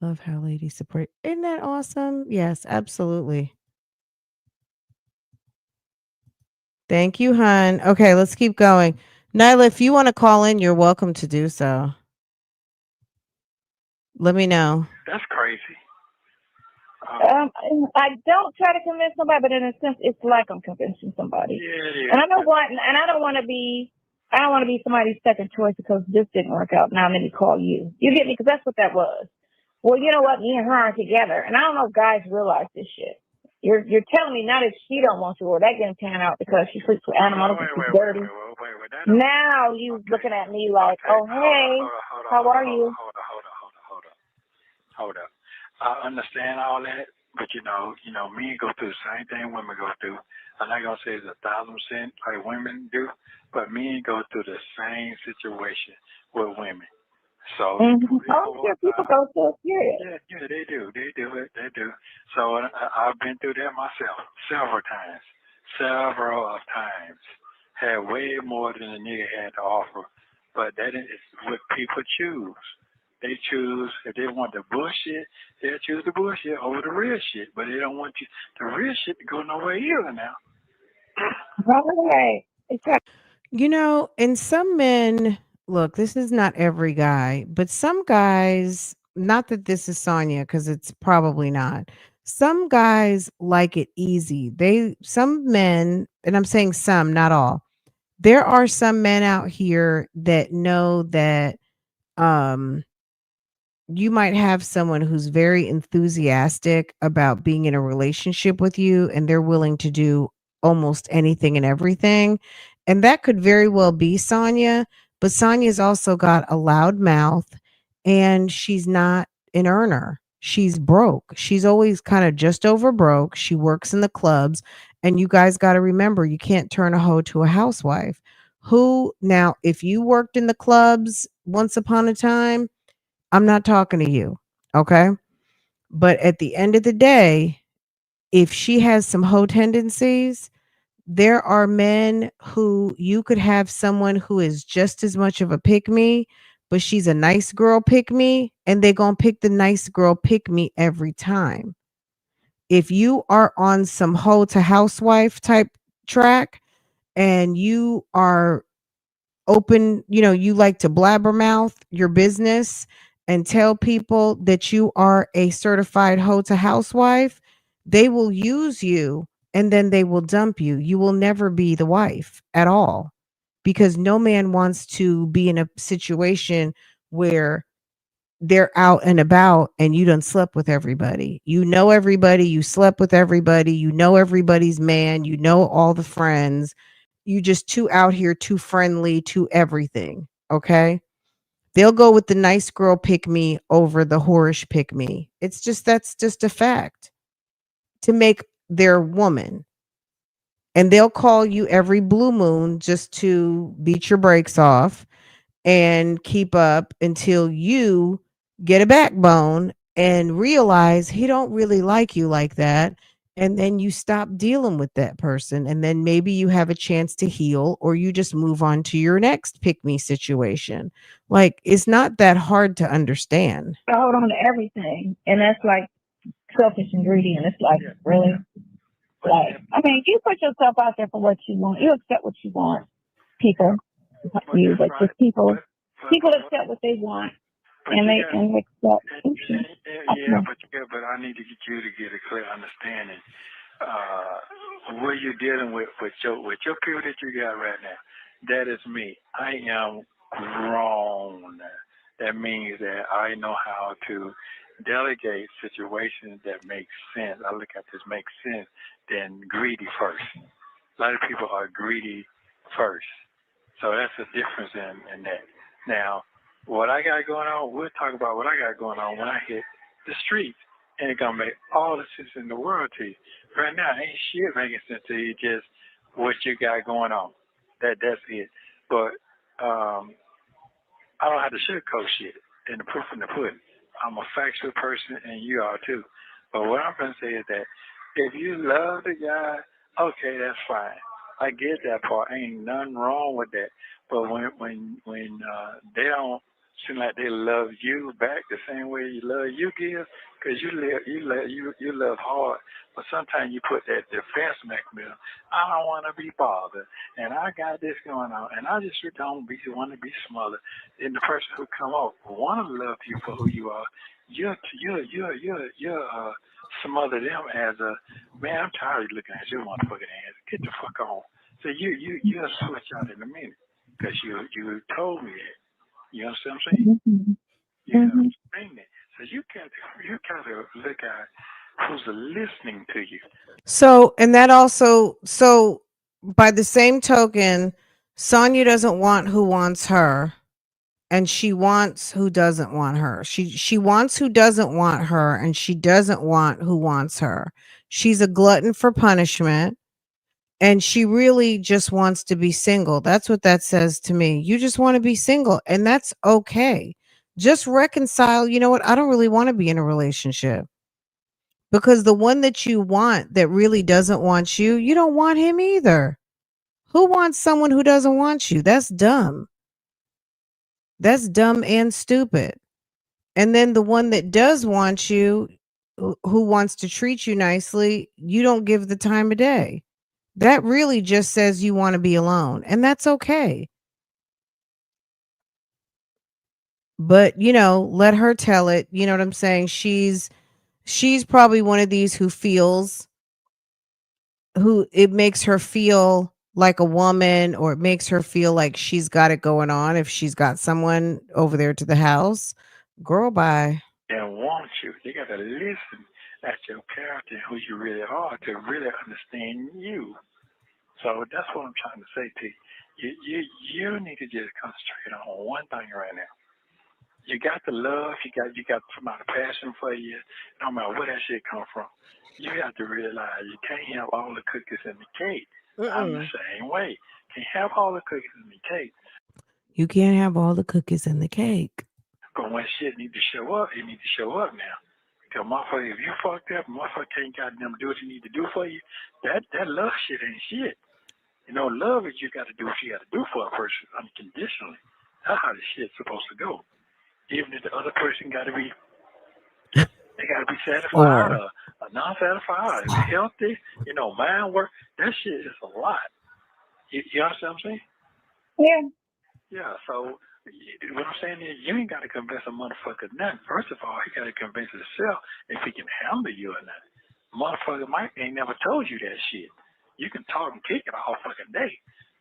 Speaker 2: Love how ladies support. Isn't that awesome? Yes, absolutely. Thank you, hon. Okay, let's keep going. Nyla, if you want to call in, you're welcome to do so. Let me know.
Speaker 3: That's crazy.
Speaker 6: I don't try to convince somebody, but in a sense, it's like I'm convincing somebody.
Speaker 3: Yeah, it is.
Speaker 6: And I don't want to be somebody's second choice because this didn't work out. Now let me call you. You get me? Because that's what that was. Well, you know what? Me and her are together, and I don't know if guys realize this shit. You're telling me now that she don't want you, or that didn't pan out because she sleeps with animals and she's dirty. Now you looking at me like, oh hey, how are you?
Speaker 3: Hold up. I understand all that, but men go through the same thing women go through. I'm not gonna say it's 1,000% like women do, but men go through the same situation with women. So
Speaker 6: People go through it, period.
Speaker 3: yeah, they do. They do. So I've been through that myself several times. Had way more than a nigga had to offer, but that is what people choose. They choose, if they want the bullshit, they'll choose the bullshit over the real shit. But they don't want the real shit to go nowhere either now.
Speaker 6: Right. Exactly.
Speaker 2: And some men, look, this is not every guy, but some guys, not that this is Sonya, because it's probably not. Some guys like it easy. Some men, and I'm saying some, not all. There are some men out here that know that um you might have someone who's very enthusiastic about being in a relationship with you and they're willing to do almost anything and everything. And that could very well be Sonya, but Sonya's also got a loud mouth and she's not an earner. She's broke. She's always kind of just over broke. She works in the clubs. And you guys got to remember, you can't turn a hoe to a housewife. Who now, if you worked in the clubs once upon a time, I'm not talking to you. Okay. But at the end of the day, if she has some hoe tendencies, there are men who you could have someone who is just as much of a pick me, but she's a nice girl pick me, and they're going to pick the nice girl pick me every time. If you are on some hoe to housewife type track and you are open, you like to blabbermouth your business and tell people that you are a certified hoe to housewife, they will use you and then they will dump you. You will never be the wife at all because no man wants to be in a situation where they're out and about and you done slept with everybody. You know everybody, you slept with everybody, you know everybody's man, you know all the friends. You just too out here, too friendly, too everything. Okay. They'll go with the nice girl pick me over the whorish pick me. That's just a fact to make their woman. And they'll call you every blue moon just to beat your brakes off and keep up until you get a backbone and realize he don't really like you like that, and then you stop dealing with that person, and then maybe you have a chance to heal or you just move on to your next pick me situation. Like, it's not that hard to understand.
Speaker 6: I hold on to everything, and that's like selfish and greedy, and it's like really. Like, I mean, you put yourself out there for what you want. You accept what you want. People, not you, but just people accept what they want, and they accept.
Speaker 3: But I need to get you to get a clear understanding. What you're dealing with your people that you got right now. That is me. I am grown. That means that I know how to delegate situations that make sense. I look at this makes sense than greedy first. A lot of people are greedy first. So that's the difference in that. Now, what I got going on, we'll talk about what I got going on when I hit the streets. And it's going to make all the sense in the world to you. Right now, ain't shit making sense to you, just what you got going on. That's it. But I don't have to sugarcoat shit in the proof in the pudding. I'm a factual person, and you are too. But what I'm going to say is that if you love the guy, okay, that's fine. I get that part. Ain't nothing wrong with that. But when they don't seem like they love you back the same way you love you, give, because you love hard. But sometimes you put that defense mechanism. I don't want to be bothered, and I got this going on, and I just don't want to be smothered. And the person who come up want to love you for who you are. You're smother them as a man. I'm tired of looking at your motherfucking ass. Get the fuck on. So you'll switch out in a minute because you told me that. You understand what I'm saying?
Speaker 6: Mhm.
Speaker 3: You
Speaker 6: Mhm.
Speaker 3: explain that. So you gotta look at who's listening to you.
Speaker 2: So, and that also, so by the same token, Sonya doesn't want who wants her, and she wants who doesn't want her. She wants who doesn't want her, and she doesn't want who wants her. She's a glutton for punishment, and she really just wants to be single. That's what that says to me. You just want to be single, and that's okay. Just reconcile. You know what? I don't really want to be in a relationship, because the one that you want that really doesn't want you, you don't want him either. Who wants someone who doesn't want you? That's dumb. That's dumb and stupid. And then the one that does want you, who wants to treat you nicely, you don't give the time of day. That really just says you want to be alone, and that's okay. But, let her tell it. You know what I'm saying? She's probably one of these who it makes her feel like a woman, or it makes her feel like she's got it going on if she's got someone over there to the house. Girl, bye.
Speaker 3: And want you. You gotta listen at your character, who you really are, to really understand you. So that's what I'm trying to say to you. You need to just concentrate on one thing right now. You got the love, you got somebody passion for you, no matter where that shit come from. You have to realize you can't have all the cookies in the cake. I'm the
Speaker 2: Mm-mm.
Speaker 3: same way. Can't have all the cookies in the cake.
Speaker 2: You can't have all the cookies in the cake.
Speaker 3: But when shit need to show up, it need to show up now. Because motherfucker, if you fucked up, motherfucker can't goddamn do what you need to do for you. That love shit ain't shit. Love is you got to do what you got to do for a person unconditionally. That's how this shit's supposed to go. Even if the other person got to be, they got to be satisfied
Speaker 2: Or
Speaker 3: or non-satisfied, or healthy, mind work. That shit is a lot. You understand what I'm saying?
Speaker 6: Yeah.
Speaker 3: Yeah, so what I'm saying is you ain't got to convince a motherfucker nothing. First of all, he got to convince himself if he can handle you or not. Motherfucker Mike ain't never told you that shit. You can talk and kick it all fucking day.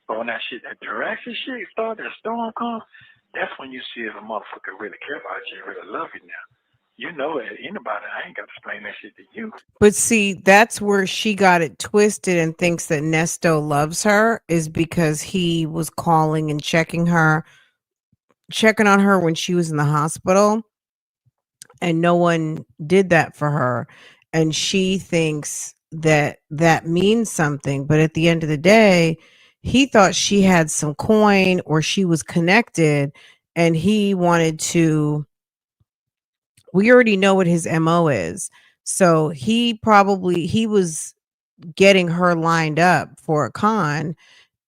Speaker 3: But when that shit, that direction shit start, that storm comes, that's when you see if a motherfucker really care about you, really love you now. You know it. Anybody, I ain't got to explain that shit to you.
Speaker 2: But see, that's where she got it twisted and thinks that Nesto loves her, is because he was calling and checking on her when she was in the hospital, and no one did that for her. And she thinks that that means something. But at the end of the day, he thought she had some coin, or she was connected, and he wanted to. We already know what his MO is. So he was getting her lined up for a con,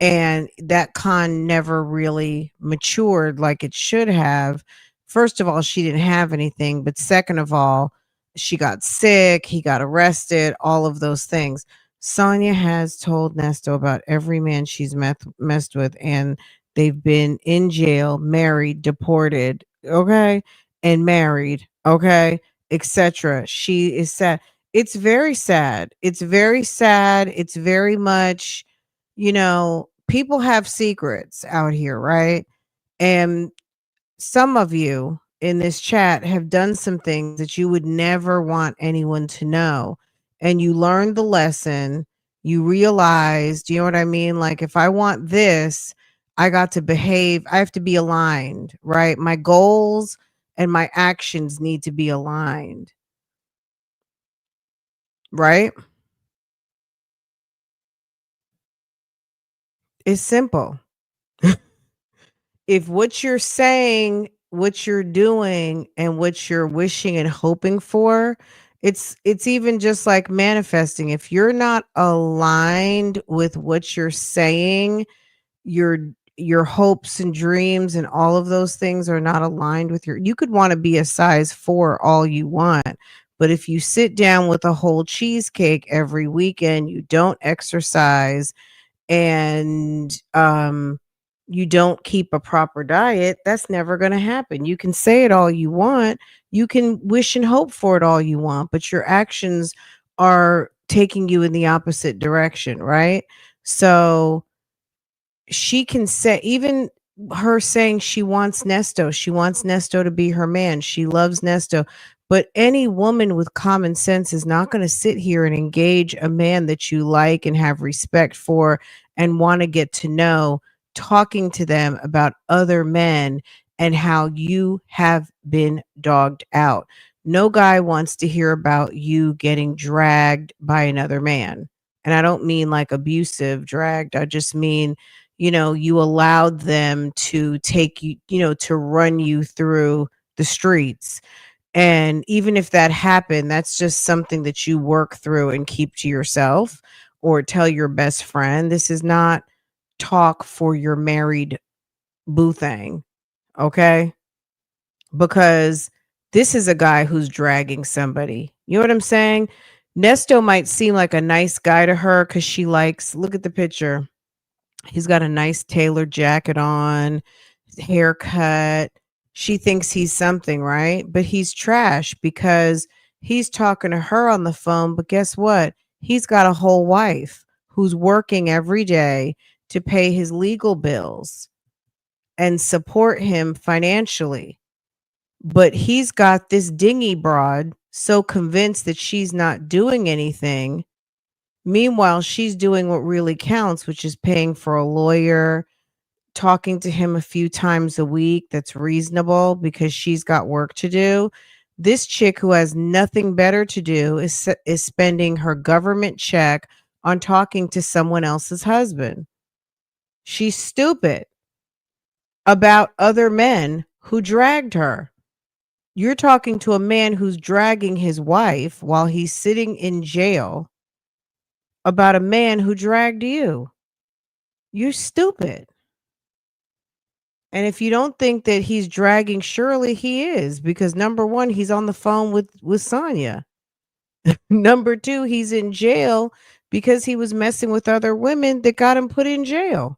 Speaker 2: and that con never really matured like it should have. First of all, she didn't have anything, but second of all, she got sick, he got arrested, all of those things. Sonya has told Nesto about every man she's messed with, and they've been in jail, married, deported, okay, and married, okay, etc. She is sad. It's very sad. It's very sad. It's very much, people have secrets out here, right? And some of you in this chat have done some things that you would never want anyone to know. And you learned the lesson. You realized, you know what I mean? Like, if I want this, I got to behave. I have to be aligned, right? My goals and my actions need to be aligned, right? It's simple. If what you're saying, what you're doing, and what you're wishing and hoping for, it's even just like manifesting. If you're not aligned with what you're saying, you're your hopes and dreams and all of those things are not aligned with you could want to be a size 4 all you want, but if you sit down with a whole cheesecake every weekend, you don't exercise, and you don't keep a proper diet, that's never going to happen. You can say it all you want, you can wish and hope for it all you want, but your actions are taking you in the opposite direction, right? So she can say, even her saying she wants Nesto to be her man, she loves Nesto, but any woman with common sense is not going to sit here and engage a man that you like and have respect for and want to get to know, talking to them about other men and how you have been dogged out. No guy wants to hear about you getting dragged by another man, and I don't mean like abusive dragged, I just mean, you allowed them to take you, to run you through the streets. And even if that happened, that's just something that you work through and keep to yourself or tell your best friend. This is not talk for your married boo thing. Okay. Because this is a guy who's dragging somebody. You know what I'm saying? Nesto might seem like a nice guy to her because she likes, look at the picture. He's got a nice tailored jacket on, haircut. She thinks he's something, right? But he's trash because he's talking to her on the phone. But guess what? He's got a whole wife who's working every day to pay his legal bills and support him financially. But he's got this dingy broad so convinced that she's not doing anything. Meanwhile, she's doing what really counts, which is paying for a lawyer, talking to him a few times a week. That's reasonable because she's got work to do. This chick who has nothing better to do is spending her government check on talking to someone else's husband. She's stupid about other men who dragged her. You're talking to a man who's dragging his wife while he's sitting in jail about a man who dragged you. You're stupid. And if you don't think that he's dragging Shirley, he is, because number one, he's on the phone with Sonya. Number two, he's in jail because he was messing with other women that got him put in jail.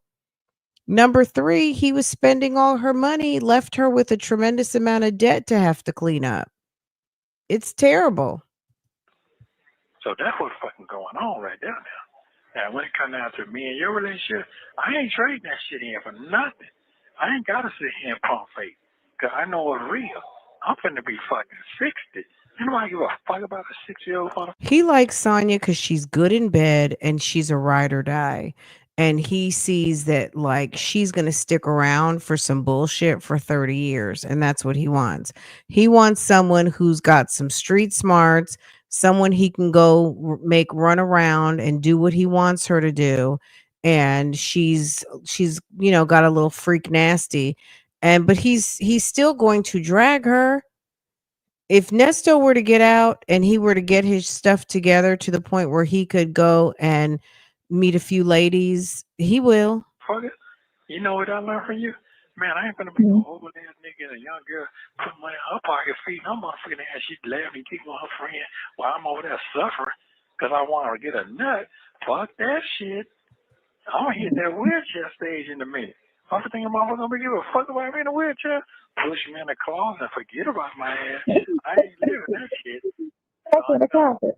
Speaker 2: Number three, he was spending all her money, left her with a tremendous amount of debt to have to clean up. It's terrible.
Speaker 3: So that's what's fucking going on right there now. And when it comes down to me and your relationship, I ain't trading that shit in for nothing. I ain't got to sit here and pump fake because I know it's real. I'm finna be fucking 60. Anybody give a fuck about a 6-year-old motherfucker?
Speaker 2: He likes Sonya because she's good in bed and she's a ride or die. And he sees that like she's going to stick around for some bullshit for 30 years. And that's what he wants. He wants someone who's got some street smarts, someone he can go make run around and do what he wants her to do. And she's got a little freak nasty. But he's still going to drag her. If Nesto were to get out and he were to get his stuff together to the point where he could go and meet a few ladies, he will.
Speaker 3: Fuck it. You know what I learned from you? Man, I ain't finna be no old ass nigga and a young girl put money in her pocket feeding her motherfucking ass. She laughing, kicking on her friend while I'm over there suffering because I want her to get a nut. Fuck that shit. I'm gonna hit that wheelchair stage in a minute. I'm thinking motherfucker gonna give a fuck about me in a wheelchair. Push me in the closet and forget about my ass. I ain't living that shit.
Speaker 6: That's in the closet.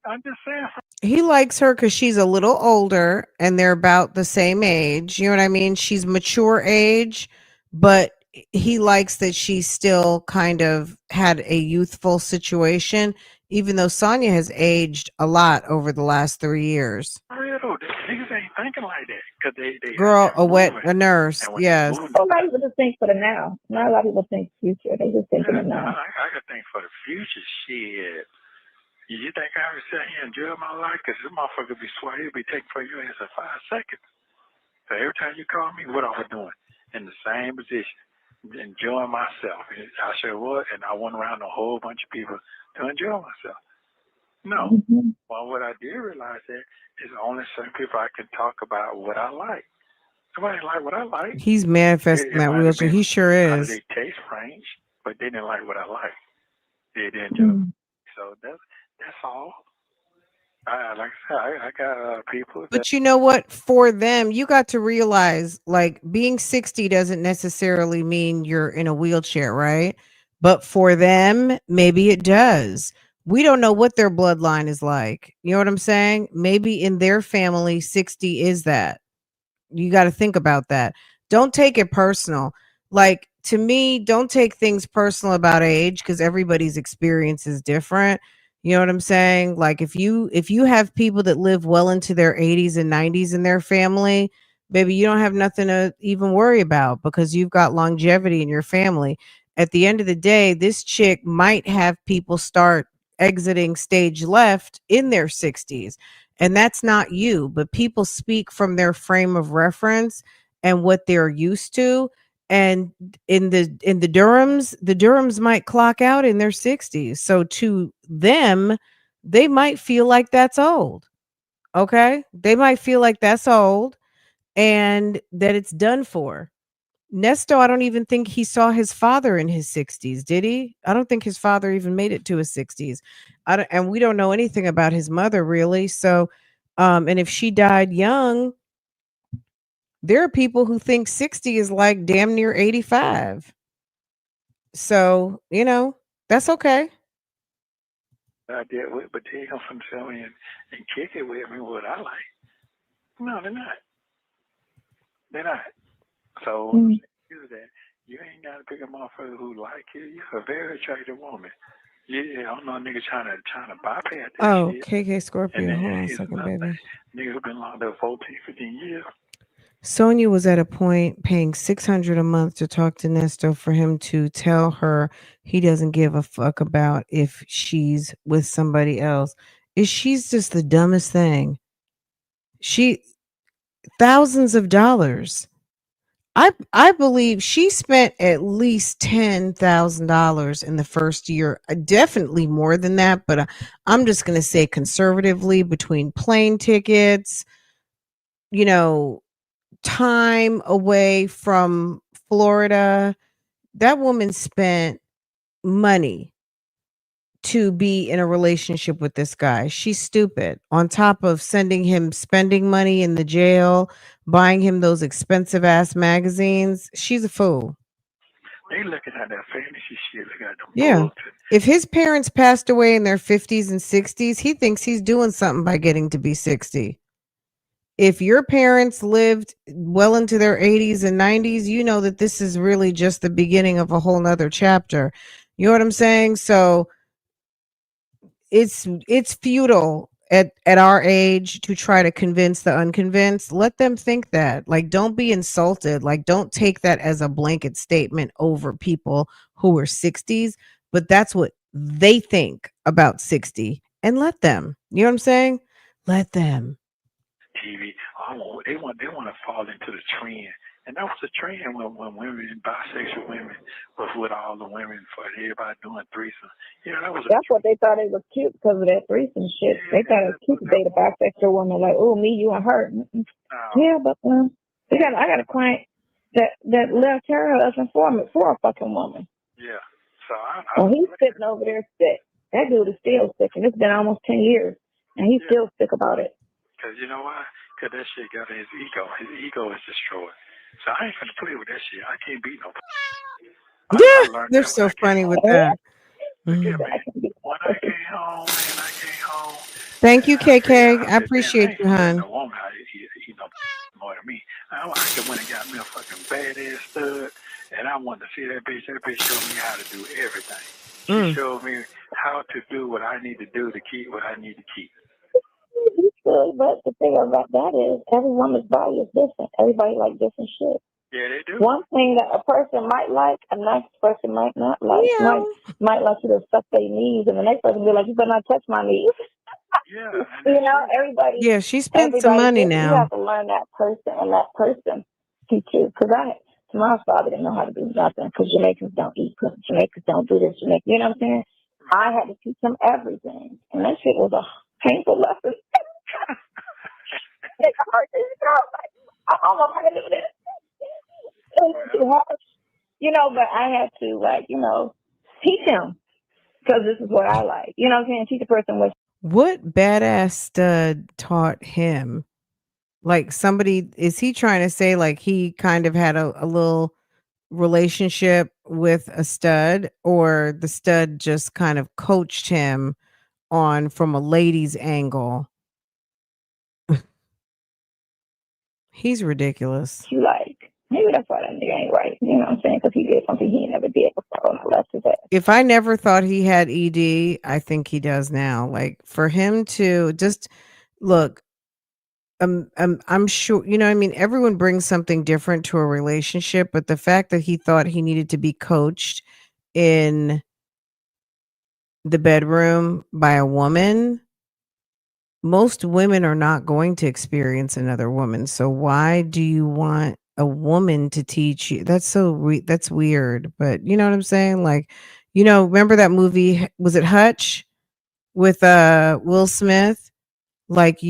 Speaker 3: I'm just saying.
Speaker 2: He likes her because she's a little older and they're about the same age. You know what I mean? She's mature age, but he likes that she's still kind of had a youthful situation, even though Sonya has aged a lot over the last 3 years.
Speaker 3: Real though, niggas ain't thinking like that because they
Speaker 2: Girl,
Speaker 3: moving.
Speaker 2: a nurse,
Speaker 3: And when
Speaker 2: yes.
Speaker 3: you move,
Speaker 6: A lot of people just think for the now. Not a lot of people think future. They just think for the now.
Speaker 3: I got to think for the future. Shit. You think I would sit here and enjoy my life? Because this motherfucker be swear he'll be taking for your ass in 5 seconds. So every time you call me, what I was doing? In the same position, enjoying myself. And I said, what? And I went around a whole bunch of people to enjoy myself. No.
Speaker 6: Mm-hmm.
Speaker 3: Well, what I did realize that is only certain people I can talk about what I like. Somebody like what I like.
Speaker 2: He's manifesting
Speaker 3: It
Speaker 2: that
Speaker 3: might have
Speaker 2: wheelchair.
Speaker 3: been
Speaker 2: He sure
Speaker 3: out of
Speaker 2: is.
Speaker 3: their taste range, but they didn't like what I like. They didn't do.
Speaker 6: Mm.
Speaker 3: So that's all. Like I said, I got people that
Speaker 2: But you know what? For them, you got to realize like being 60 doesn't necessarily mean you're in a wheelchair, right? But for them, maybe it does. We don't know what their bloodline is like. You know what I'm saying? Maybe in their family, 60 is that. You got to think about that. Don't take it personal. Like to me, don't take things personal about age because everybody's experience is different. You know what I'm saying? Like if you have people that live well into their 80s and 90s in their family, baby, you don't have nothing to even worry about because you've got longevity in your family. At the end of the day, this chick might have people start exiting stage left in their 60s, and that's not you, but people speak from their frame of reference and what they're used to. And in the Durhams might clock out in their 60s, so to them they might feel like that's old. Okay, they might feel like that's old and that it's done for. Nesto, I don't even think he saw his father in his 60s, did he? I don't think his father even made it to his 60s. And we don't know anything about his mother really. So, and if she died young, there are people who think 60 is like damn near 85. So, that's okay.
Speaker 3: I deal with, but they come from tell me and kick it with me what I like. No, they're not. They're not. So what I'm
Speaker 6: Mm.
Speaker 3: saying is that you ain't got to pick a motherfucker who like you. You're a very attractive woman. Yeah, I don't know nigga trying to bypass that
Speaker 2: Oh,
Speaker 3: shit.
Speaker 2: KK
Speaker 3: And
Speaker 2: Scorpio.
Speaker 3: then
Speaker 2: Hold on a
Speaker 3: here's
Speaker 2: second,
Speaker 3: another thing.
Speaker 2: baby.
Speaker 3: Nigga who been locked up 14, 15 years.
Speaker 2: Sonya was at a point paying 600 a month to talk to Nesto for him to tell her he doesn't give a fuck about if she's with somebody else. She's just the dumbest thing. She thousands of dollars. I believe she spent at least $10,000 in the first year. Definitely more than that, but I'm just going to say conservatively between plane tickets, you know, time away from Florida. That woman spent money to be in a relationship with this guy. She's stupid. On top of sending him spending money in the jail, buying him those expensive ass magazines, she's a fool.
Speaker 3: They looking at that fantasy shit. Look at them
Speaker 2: Yeah.
Speaker 3: bullshit.
Speaker 2: If his parents passed away in their 50s and 60s, he thinks he's doing something by getting to be 60. If your parents lived well into their 80s and 90s, you know that this is really just the beginning of a whole nother chapter. You know what I'm saying? So it's futile at our age to try to convince the unconvinced. Let them think that. Like, don't be insulted. Like, don't take that as a blanket statement over people who are 60s, but that's what they think about 60, and let them. You know what I'm saying? Let them.
Speaker 3: TV. They want to fall into the trend, and that was a trend when women, bisexual women, was with all the women for everybody doing threesome. That was a
Speaker 6: That's what they thought it was cute because of that threesome shit. They thought it was cute to date a bisexual woman, like, oh, me, you, and her. Mm-mm. Yeah, but I got a client that left her husband for a fucking woman.
Speaker 3: yeah. So
Speaker 6: And he's sitting over there sick. That dude is still sick, and it's been almost 10 years, and he's still sick about it.
Speaker 3: Because you know why? Because that shit got his ego. His ego is destroyed. So I ain't finna play with that shit. I can't beat no. I learned
Speaker 2: They're
Speaker 3: that when
Speaker 2: so
Speaker 3: I came
Speaker 2: funny with
Speaker 3: home.
Speaker 2: that.
Speaker 3: Look
Speaker 2: Mhm.
Speaker 3: at me. When I came home, man, I came home.
Speaker 2: Thank you,
Speaker 3: And I
Speaker 2: KK. I
Speaker 3: said, damn, I
Speaker 2: appreciate
Speaker 3: ain't
Speaker 2: you,
Speaker 3: finna let
Speaker 2: hon.
Speaker 3: no woman out here eat no more than me. I just went and got me a fucking badass stud, and I wanted to see that bitch. That bitch showed me how to do everything. She showed me how to do what I need to do to keep what I need to keep.
Speaker 6: He's good, but the thing about that is every woman's body is different. Everybody like different shit.
Speaker 3: Yeah, they do.
Speaker 6: One thing that a person might like, a next person might not like.
Speaker 2: Yeah.
Speaker 6: Might like you to suck their knees, and the next person be like, "You better not touch my knees."
Speaker 3: Yeah.
Speaker 6: Everybody.
Speaker 2: Yeah, she spent some money
Speaker 6: You
Speaker 2: now.
Speaker 6: have to learn that person, and that person teach you. Because my father didn't know how to do nothing. Because Jamaicans don't eat. Because Jamaicans don't do this. You know what I'm saying? I had to teach him everything, and that shit was a painful lesson. It's hard to don't know how to do this. It's too hard, but I had to, like, teach him because this is what I like. You know what I'm saying? Teach a person
Speaker 2: What badass stud taught him? Like somebody, is he trying to say like he kind of had a little relationship with a stud, or the stud just kind of coached him on from a lady's angle? He's ridiculous.
Speaker 6: you like. Maybe that's why that nigga ain't right. You know what I'm saying? Because he did something he never did before, and I left his ass.
Speaker 2: If I never thought he had ED, I think he does now. Like for him to just look, I'm sure, you know what I mean? Everyone brings something different to a relationship, but the fact that he thought he needed to be coached in the bedroom by a woman, most women are not going to experience another woman. So why do you want a woman to teach you? That's that's weird, but you know what I'm saying? Like, remember that movie, was it Hutch with Will Smith? Like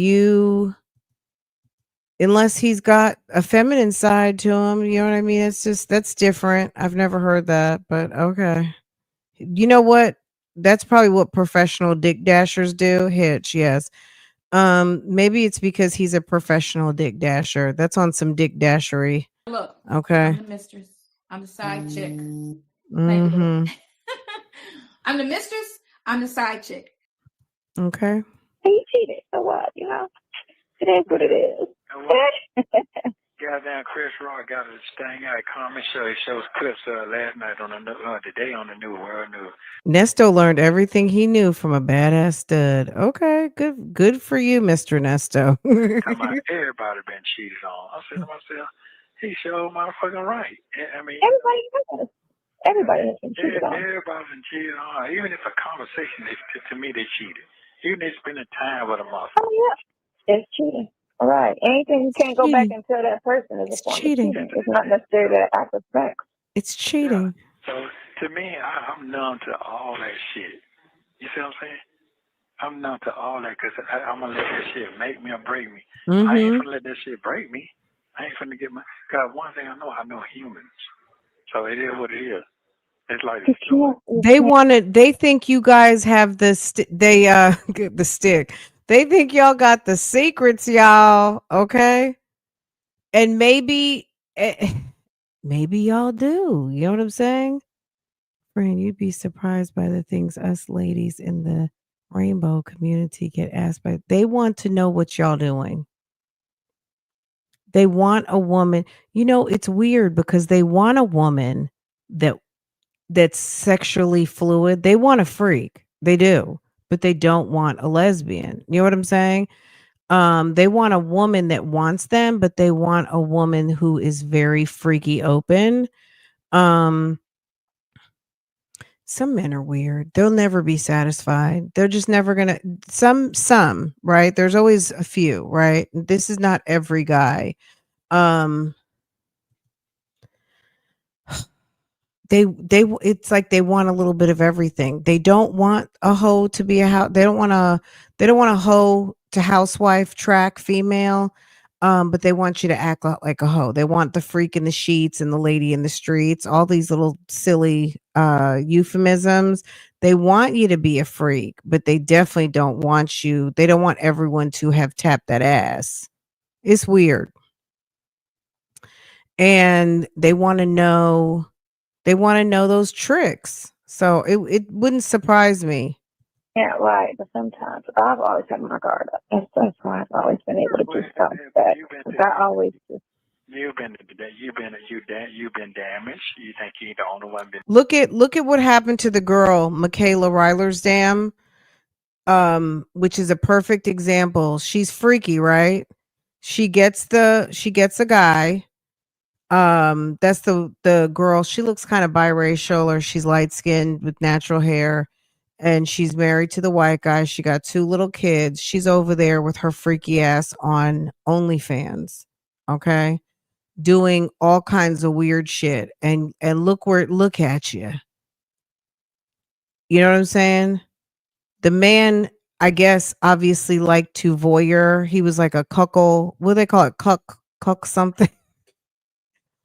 Speaker 2: unless he's got a feminine side to him, you know what I mean? That's different. I've never heard that, but okay. You know what? That's probably what professional dick dashers do. Hitch, yes. Maybe it's because he's a professional dick dasher. That's on some dick dashery.
Speaker 1: Look,
Speaker 2: Okay.
Speaker 1: I'm the mistress. I'm the side chick. Thank you,
Speaker 2: Mm-hmm.
Speaker 1: Lord. I'm the mistress. I'm the side chick.
Speaker 2: Okay.
Speaker 6: He cheated. So what? It is what it is.
Speaker 3: Goddamn, Chris Rock got his thing out. Comment show. He shows clips last night on today on the new World News.
Speaker 2: Nesto learned everything he knew from a badass stud. Okay, good for you, Mr. Nesto.
Speaker 3: Come on, everybody been cheated on. I said to myself, he sure motherfucking right. I mean,
Speaker 6: everybody has been cheated on.
Speaker 3: Everybody's been cheated on. Even if a conversation, to me, they cheated. Even if they spending time with a motherfucker.
Speaker 6: Oh, yeah. It's cheating. All right. Anything you can't go back and tell that person is a form of cheating. It's not necessarily that act of sex.
Speaker 2: It's cheating.
Speaker 3: Yeah. So to me, I'm numb to all that shit. You see what I'm saying? I'm numb to all that because I'm going to let that shit make me or break me.
Speaker 2: Mm-hmm.
Speaker 3: I ain't going to let that shit break me. I ain't going to get my... Because one thing I know humans. So it is what it is. It's like
Speaker 2: they think you guys have the the stick. They think y'all got the secrets, y'all. Okay. And maybe y'all do. You know what I'm saying? Friend, you'd be surprised by the things us ladies in the rainbow community get asked by. They want to know what y'all doing. They want a woman. It's weird because they want a woman that's sexually fluid. They want a freak. They do, but they don't want a lesbian. You know what I'm saying? They want a woman that wants them, but they want a woman who is very freaky open. Some men are weird. They'll never be satisfied. They're just never gonna. Some, right? There's always a few, right? This is not every guy. They it's like they want a little bit of everything. They don't want a hoe to be a house. They don't want a hoe to housewife track female. But they want you to act like a hoe. They want the freak in the sheets and the lady in the streets, all these little silly euphemisms. They want you to be a freak, but they definitely don't want you. They don't want everyone to have tapped that ass. It's weird. And they want to know those tricks. So it wouldn't surprise me.
Speaker 6: Yeah, right. But sometimes I've always had my guard up. That's why I've always been able to do stuff that I always do.
Speaker 3: You've been damaged. You think you're the only one been.
Speaker 2: Look at what happened to the girl, Michaela Rylersdam, which is a perfect example. She's freaky, right? She gets a guy. That's the girl. She looks kind of biracial, or she's light skinned with natural hair, and she's married to the white guy. She got 2 little kids. She's over there with her freaky ass on OnlyFans. Okay. Doing all kinds of weird shit. And look at you. You know what I'm saying? The man, I guess, obviously liked to voyeur. He was like a cuckold. What do they call it? cook something.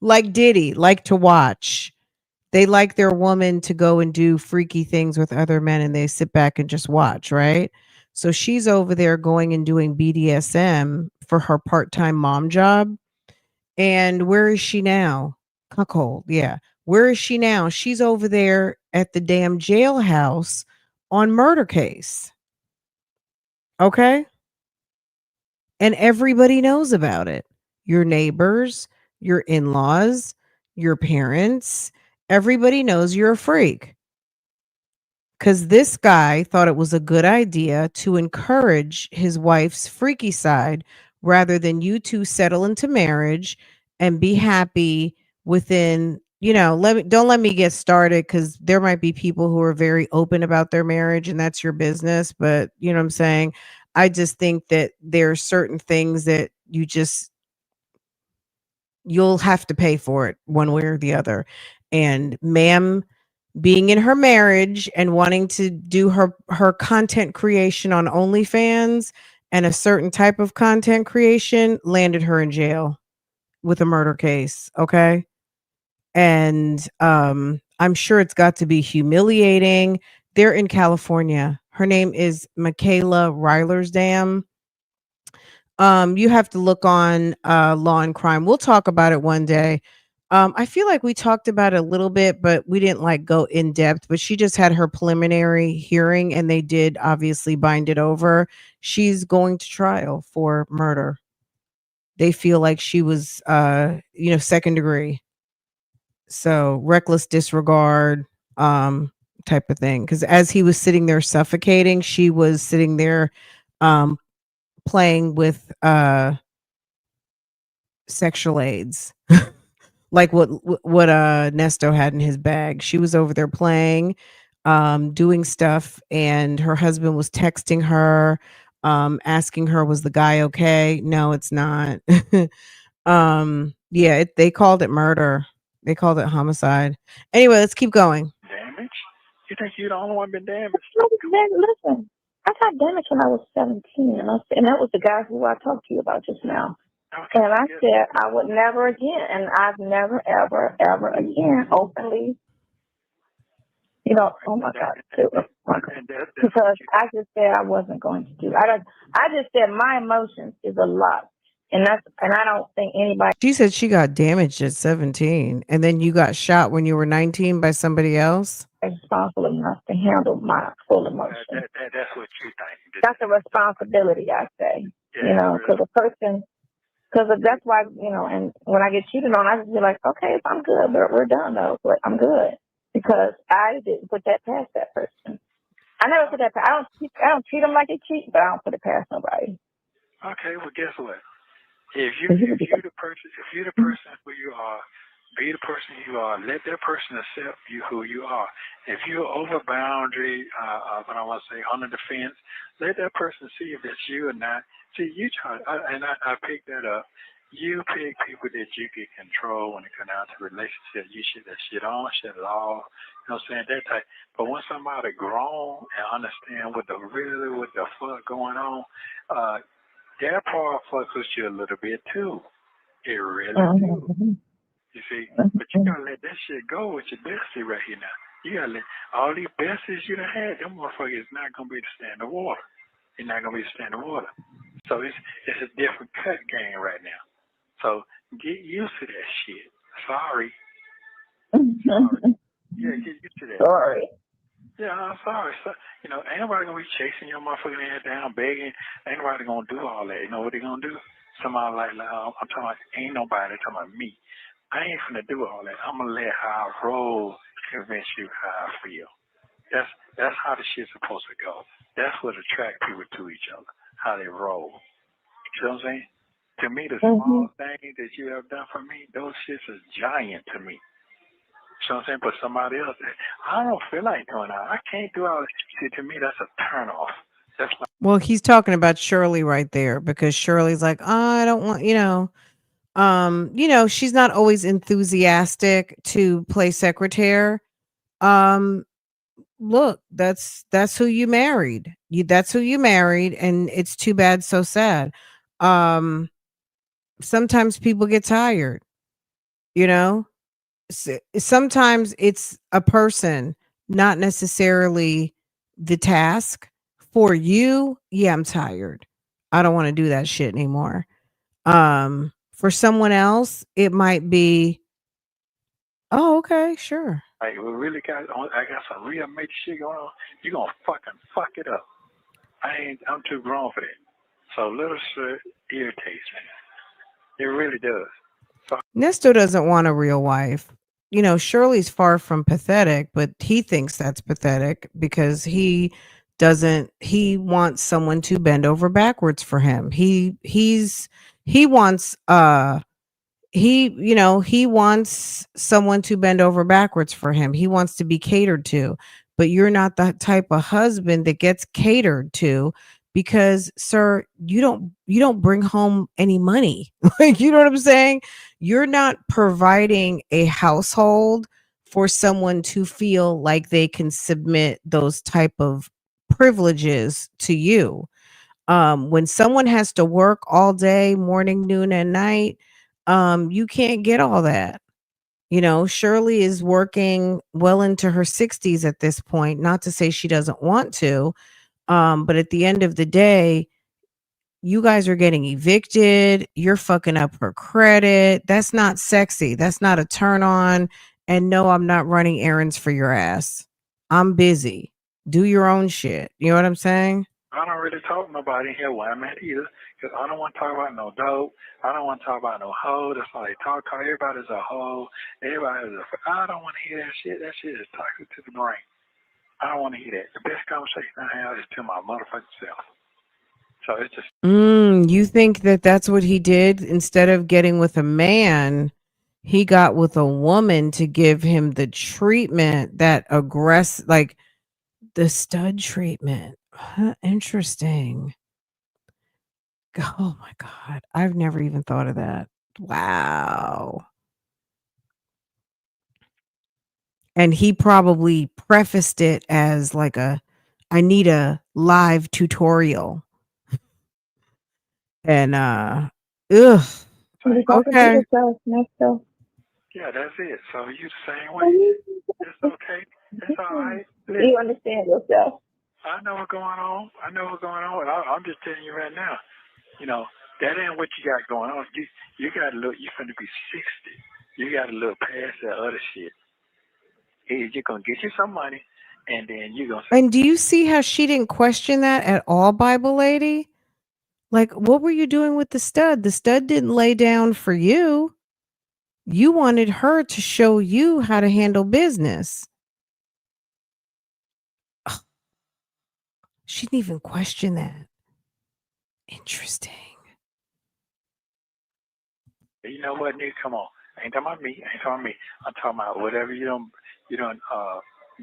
Speaker 2: Like Diddy, like to watch. They like their woman to go and do freaky things with other men and they sit back and just watch, right? So she's over there going and doing BDSM for her part-time mom job. And where is she now? Cuckold, yeah. Where is she now? She's over there at the damn jailhouse on murder case. Okay? And everybody knows about it. Your neighbors, your in-laws, your parents, everybody knows you're a freak. Because this guy thought it was a good idea to encourage his wife's freaky side rather than you two settle into marriage and be happy within, don't let me get started because there might be people who are very open about their marriage and that's your business. But you know what I'm saying? I just think that there are certain things that you'll have to pay for it one way or the other. And ma'am, being in her marriage and wanting to do her content creation on OnlyFans and a certain type of content creation landed her in jail with a murder case. Okay. And I'm sure it's got to be humiliating. They're in California. Her name is Michaela Rylersdam. You have to look on Law and Crime. We'll talk about it one day. I feel like we talked about it a little bit, but we didn't like go in depth. But she just had her preliminary hearing and they did obviously bind it over. She's going to trial for murder. They feel like she was second degree. So reckless disregard type of thing. Because as he was sitting there suffocating, she was sitting there playing with sexual aids. Like what Nesto had in his bag. She was over there playing, doing stuff, and her husband was texting her, asking her, was the guy okay? No, it's not. They called it murder. They called it homicide. Anyway, let's keep going.
Speaker 3: Damage? You think you're the only one been damaged?
Speaker 6: Listen, I got damaged when I was 17, and that was the guy who I talked to you about just now.
Speaker 3: Okay,
Speaker 6: And I said I would never again, and I've never, ever, ever again openly, oh my God, because I just said I wasn't going to do. I just said my emotions is a lot, and I don't think anybody.
Speaker 2: She said she got damaged at 17, and then you got shot when you were 19 by somebody else.
Speaker 6: Responsible enough to handle my full emotions.
Speaker 3: That's what you think.
Speaker 6: That's a responsibility, I say. Because a person. Because that's why, and when I get cheated on, I just be like, okay, if I'm good, we're done though, but I'm good. Because I didn't put that past that person. I never put that past. I don't treat them like they cheat, but I don't put it past nobody.
Speaker 3: Okay, well, guess what? If you're the person who you are, be the person you are. Let that person accept you who you are. If you're over boundary, what I want to say, under the fence, let that person see if it's you or not. See, you try, I picked that up. You pick people that you can control when it comes down to relationships. You shut that shit on, shut it off. You know what I'm saying? That type. But when somebody grown and understand what the fuck going on, that part fucks with you a little bit too. It really do. You see? But you gotta let that shit go with your bestie right here now. You gotta let all these besties you done had, them motherfuckers not gonna be to stand the water. You're not gonna be to stand the water. So it's a different cut game right now. So get used to that shit. Sorry. Yeah, get used to that.
Speaker 6: Sorry.
Speaker 3: Yeah, I'm sorry. So, ain't nobody gonna be chasing your motherfucking ass down, begging. Ain't nobody gonna do all that. You know what they gonna do? Somebody like I'm talking about, ain't nobody talking about me. I ain't finna do all that. I'm gonna let how I roll convince you how I feel. That's how the shit's supposed to go. That's what attract people to each other, how they roll. You know what I'm saying? To me, the small things that you have done for me, those shits is giant to me. You know what I'm saying? But somebody else, I don't feel like doing that. I can't do all that. See, to me, that's a turn off. That's like,
Speaker 2: well, he's talking about Shirley right there because Shirley's like, I don't want, she's not always enthusiastic to play secretary. Look, that's who you married. That's who you married, and it's too bad, so sad. sometimes people get tired, you know? Sometimes it's a person, not necessarily the task. For you, yeah, I'm tired. I don't want to do that shit anymore. For someone else, it might be, oh, okay, sure.
Speaker 3: Like, we really got, I got some real major shit going on. You gonna fucking fuck it up. I'm too grown for that. So little shit irritates me. It really does.
Speaker 2: Nesto doesn't want a real wife. You know, Shirley's far from pathetic, but he thinks that's pathetic because he wants someone to bend over backwards for him. He wants he wants someone to bend over backwards for him. He wants to be catered to. But you're not the type of husband that gets catered to because, sir, you don't bring home any money. Like, you know what I'm saying? You're not providing a household for someone to feel like they can submit those type of privileges to you. When someone has to work all day, morning, noon, and night, you can't get all that. You know, Shirley is working well into her 60s at this point. Not to say she doesn't want to, but at the end of the day, you guys are getting evicted. You're fucking up her credit. That's not sexy. That's not a turn on. And no, I'm not running errands for your ass. I'm busy. Do your own shit. You know what I'm saying?
Speaker 3: I don't really talk to nobody here where I'm at either, because I don't want to talk about no dope. I don't want to talk about no hoe. That's why they talk. Everybody's a hoe. Everybody's a. I don't want to hear that shit. That shit is toxic to the brain. I don't want to hear that. The best conversation I have is to my motherfucking self. So it's just.
Speaker 2: You think that that's what he did? Instead of getting with a man, he got with a woman to give him the treatment, that aggressive, like the stud treatment. Huh, interesting. Oh my God. I've never even thought of that. Wow. And he probably prefaced it as like I need a live tutorial. And ugh.
Speaker 6: You got to be
Speaker 2: Okay.
Speaker 6: yourself, Nesto.
Speaker 3: Yeah, that's it. So you the same way. It's okay. It's all right. Listen,
Speaker 6: You understand yourself.
Speaker 3: I know what's going on. I'm just telling you right now. You know, that ain't what you got going on. You got to look. You finna be 60. You got to look past that other shit. You're gonna get you some money, and then you're gonna.
Speaker 2: And do you see how she didn't question that at all, Bible lady? Like, what were you doing with the stud? The stud didn't lay down for you. You wanted her to show you how to handle business. Ugh, she didn't even question that. Interesting.
Speaker 3: You know what, nigga? Come on. I ain't talking about me. I'm talking about whatever you don't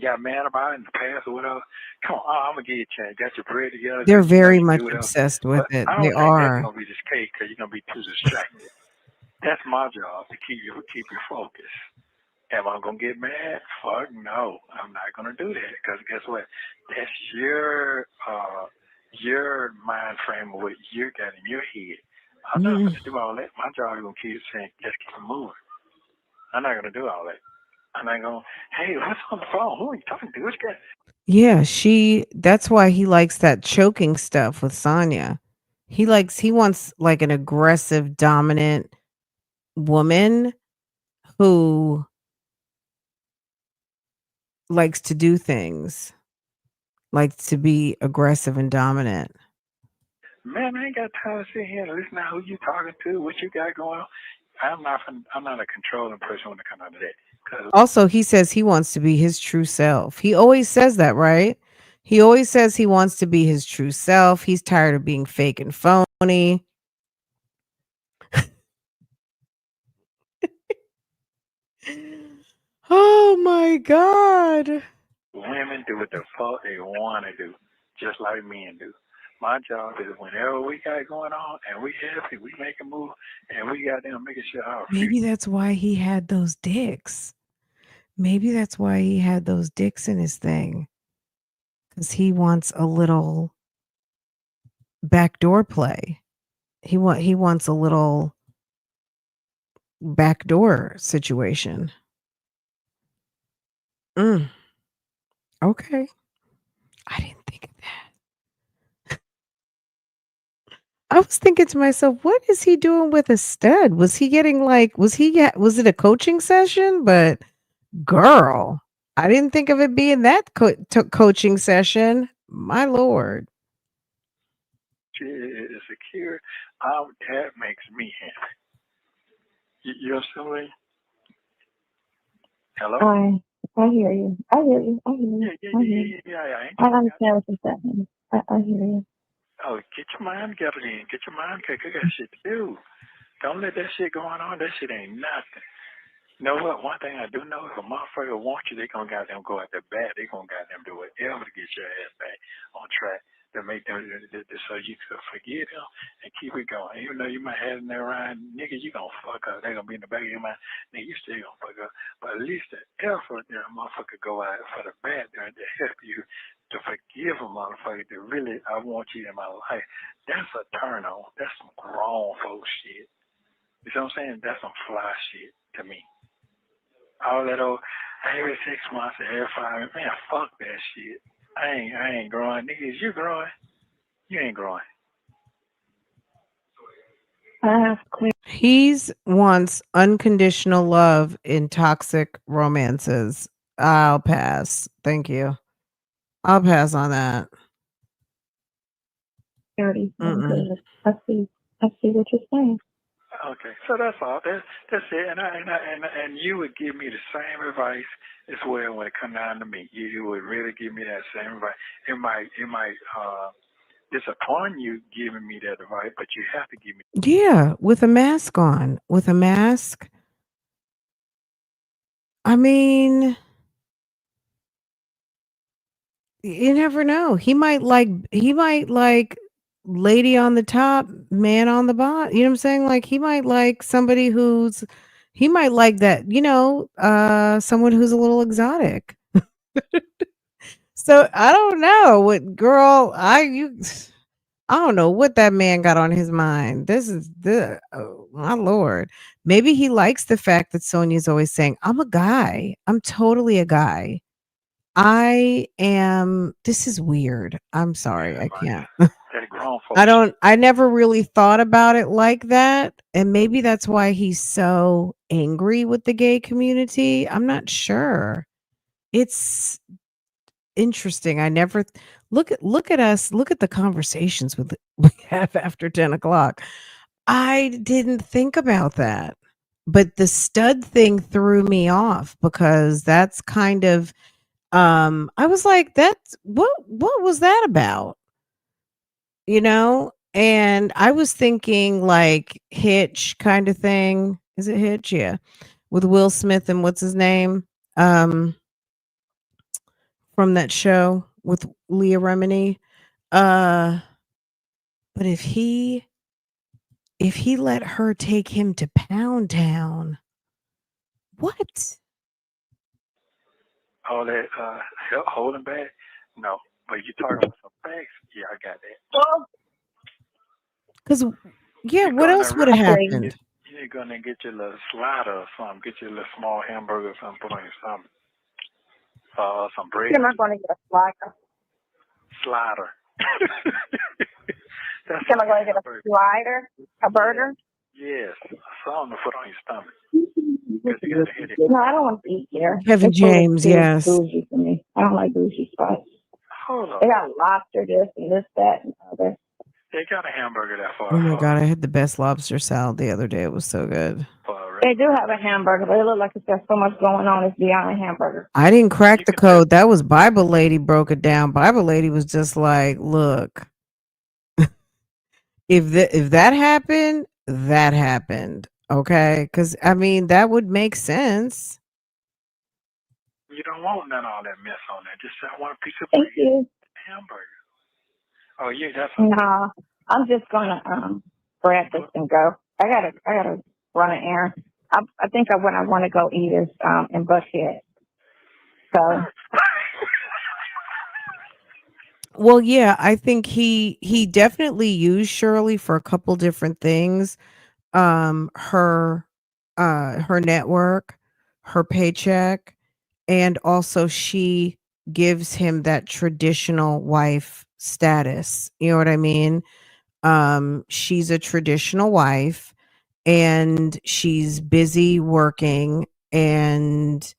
Speaker 3: got mad about in the past or whatever. Come on, I'm gonna give you a chance. Got your bread together.
Speaker 2: They're very
Speaker 3: you
Speaker 2: much
Speaker 3: do whatever.
Speaker 2: obsessed with
Speaker 3: But
Speaker 2: it.
Speaker 3: I
Speaker 2: They
Speaker 3: don't think that's
Speaker 2: are.
Speaker 3: gonna be this case because you're gonna be too distracted. That's my job, to keep you focused. Am I gonna get mad? Fuck no, I'm not gonna do that. Because guess what? That's your mind frame of what you got in your head. I'm not gonna do all that. My job is gonna keep saying, just keep moving. I'm not gonna do all that. I'm not gonna. Hey, what's on the phone? Who are you talking to? Which guy?
Speaker 2: Yeah, that's why he likes that choking stuff with Sonya. He wants like an aggressive, dominant woman who likes to do things, likes to be aggressive and dominant.
Speaker 3: Man, I ain't got time to sit here and listen to who you talking to, what you got going on. I'm not a controlling person when it comes to that.
Speaker 2: Also, he says he wants to be his true self. He always says that, right? He always says he wants to be his true self. He's tired of being fake and phony. Oh my God.
Speaker 3: Women do what the fuck they want to do, just like men do. My job is whenever we got going on and we happy, we make a move and we got them making sure our
Speaker 2: Maybe that's why he had those dicks. Maybe that's why he had those dicks in his thing. Because he wants a little backdoor play. He wants a little backdoor situation. Mm, okay. I didn't think of that. I was thinking to myself, what is he doing with a stud? Was he getting like, was it a coaching session? But girl, I didn't think of it being that coaching session. My Lord.
Speaker 3: She is secure. That makes me happy. You're silly. Hello?
Speaker 6: I hear you. I hear you. I hear you.
Speaker 3: Yeah,
Speaker 6: I hear you.
Speaker 3: yeah.
Speaker 6: I understand what you're saying. I hear you.
Speaker 3: Oh, get your mind together then. Get your mind together. You got shit to do. Don't let that shit going on. That shit ain't nothing. You know what? One thing I do know, if a motherfucker wants you, they gonna goddamn go at the bat. They gonna goddamn do whatever to get your ass back on track to make them so you can forget them and keep it going. Even though you might have in there around, nigga, you gonna fuck up. They gonna be in the back of your mind, nigga, you still gonna fuck up. But at least the effort that a motherfucker go out for the bat there to help you to forgive a motherfucker that really I want you in my life. That's a turn on. That's some grown folks shit. You know what I'm saying? That's some fly shit to me. All that old every 6 months, every 5 man, fuck that shit. I ain't growing. Niggas, you growing. You ain't growing.
Speaker 6: I have clear.
Speaker 2: He's wants unconditional love in toxic romances. I'll pass. Thank you. I'll pass on that.
Speaker 6: Clarity. I'm
Speaker 2: Mm-mm.
Speaker 6: good. I see what you're saying.
Speaker 3: Okay, so that's all. That's it. And you would give me the same advice as well when it comes down to me. You would really give me that same advice. It might disappoint you giving me that advice, but you have to give me.
Speaker 2: Yeah, with a mask on. With a mask. I mean, you never know. He might like lady on the top, man on the bottom. You know what I'm saying? Like he might like somebody he might like that, someone who's a little exotic. So I don't know what girl I don't know what that man got on his mind. This is oh, my Lord. Maybe he likes the fact that Sonya's always saying, I'm a guy. I'm totally a guy. This is weird. I'm sorry. I can't.
Speaker 3: That grown folks.
Speaker 2: I never really thought about it like that. And maybe that's why he's so angry with the gay community. I'm not sure. It's interesting. I never look at us, look at the conversations we have after 10 o'clock. I didn't think about that. But the stud thing threw me off because that's kind of I was like, that's what was that about? You know? And I was thinking like Hitch kind of thing. Is it Hitch? Yeah. With Will Smith and what's his name? Um from that show with Leah Remini. Uh but if he let her take him to Pound Town, what?
Speaker 3: All that holding back? No. But you talking about some facts? Yeah, I got that.
Speaker 6: Well,
Speaker 2: Because yeah,
Speaker 3: You're
Speaker 2: what else would have happened?
Speaker 3: You're gonna get your little slider or something. Get your little small hamburger or something. Put on your stomach. Some bread.
Speaker 6: you're not going to get a slider.
Speaker 3: Slider. That's
Speaker 6: Am I going to get a slider? A burger?
Speaker 3: Yes, something to put on your stomach. 'Cause you got a headache.
Speaker 6: No, I don't want to eat here.
Speaker 2: Kevin
Speaker 6: It's full of
Speaker 2: James, yes.
Speaker 6: bougie for me. I don't like bougie spots.
Speaker 3: Hold
Speaker 6: They
Speaker 3: on.
Speaker 6: got lobster, this and this, that, and other.
Speaker 3: They got a hamburger that far.
Speaker 2: Oh my God, I had the best lobster salad the other day. It was so good.
Speaker 6: They do have a hamburger, but it looks like it's got so much going on. It's beyond a hamburger.
Speaker 2: I didn't crack the code. That was Bible Lady broke it down. Bible Lady was just like, look, if that happened, that happened. Okay? Because I mean, that would make sense.
Speaker 3: You don't want none of all that mess on there. Just I want a piece of
Speaker 6: Thank you.
Speaker 3: hamburger. Oh yeah, that's
Speaker 6: No, I'm just gonna grab this and go. I gotta run an errand. I think what I want to go eat is in Buckhead. So
Speaker 2: Well, yeah, I think he definitely used Shirley for a couple different things. Her her network, her paycheck, and also she gives him that traditional wife status. You know what I mean? She's a traditional wife and she's busy working, and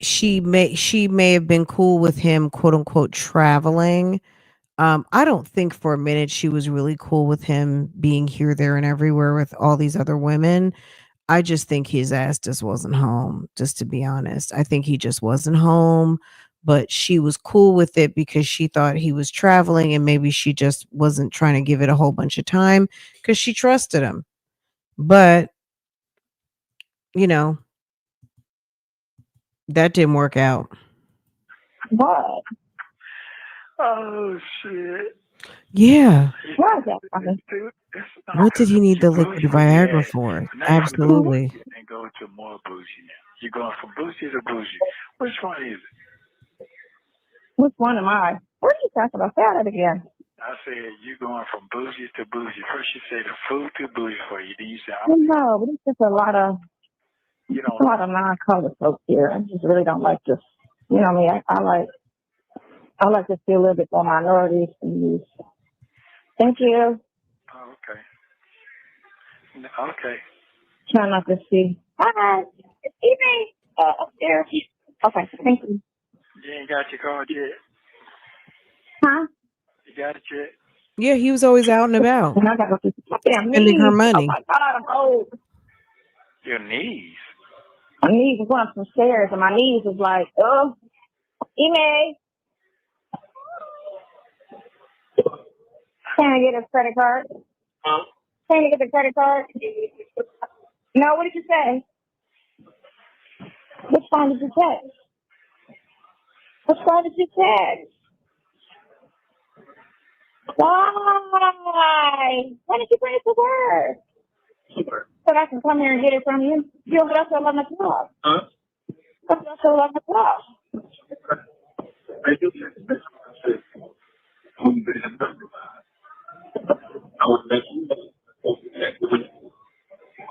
Speaker 2: she may have been cool with him, quote unquote, traveling. I don't think for a minute she was really cool with him being here, there, and everywhere with all these other women. I just think his ass just wasn't home, just to be honest. I think he just wasn't home, but she was cool with it because she thought he was traveling, and maybe she just wasn't trying to give it a whole bunch of time because she trusted him. But, you know, that didn't work out.
Speaker 6: What?
Speaker 3: Oh shit!
Speaker 2: Yeah.
Speaker 6: Why is that funny?
Speaker 2: What did he need the liquid Viagra for? Absolutely.
Speaker 3: And go to more bougie now. You're going from bougie to bougie. Which one is it?
Speaker 6: Which one am I? What are you talking about? Say that again.
Speaker 3: I said you're going from bougie to bougie. First you say the food too bougie for you. Then you say
Speaker 6: No, but it's just a lot of non-colored folks here. I just really don't like this. You know what I mean? I like to see a little bit more minorities in these. Thank you.
Speaker 3: Oh, okay. Okay.
Speaker 6: Try not to see. Hi, it's evening. Upstairs. Okay, thank you.
Speaker 3: You ain't got your card yet?
Speaker 6: Huh?
Speaker 3: You got it yet?
Speaker 2: Yeah, he was always out and about,
Speaker 6: And I got to go see my damn
Speaker 2: spending her
Speaker 6: knees.
Speaker 2: money.
Speaker 6: Oh my God, I'm old.
Speaker 3: Your knees?
Speaker 6: My knees is going up some stairs, and my knees is like, oh, Ime. Can I get a credit card? Can I get the credit card? No, what did you say? Which phone did you text? Which phone did you text? Why? Why did you bring it to work? So I can come here and get it from you. You'll get up at 11 o'clock.
Speaker 3: Huh?
Speaker 6: Up at 11 o'clock.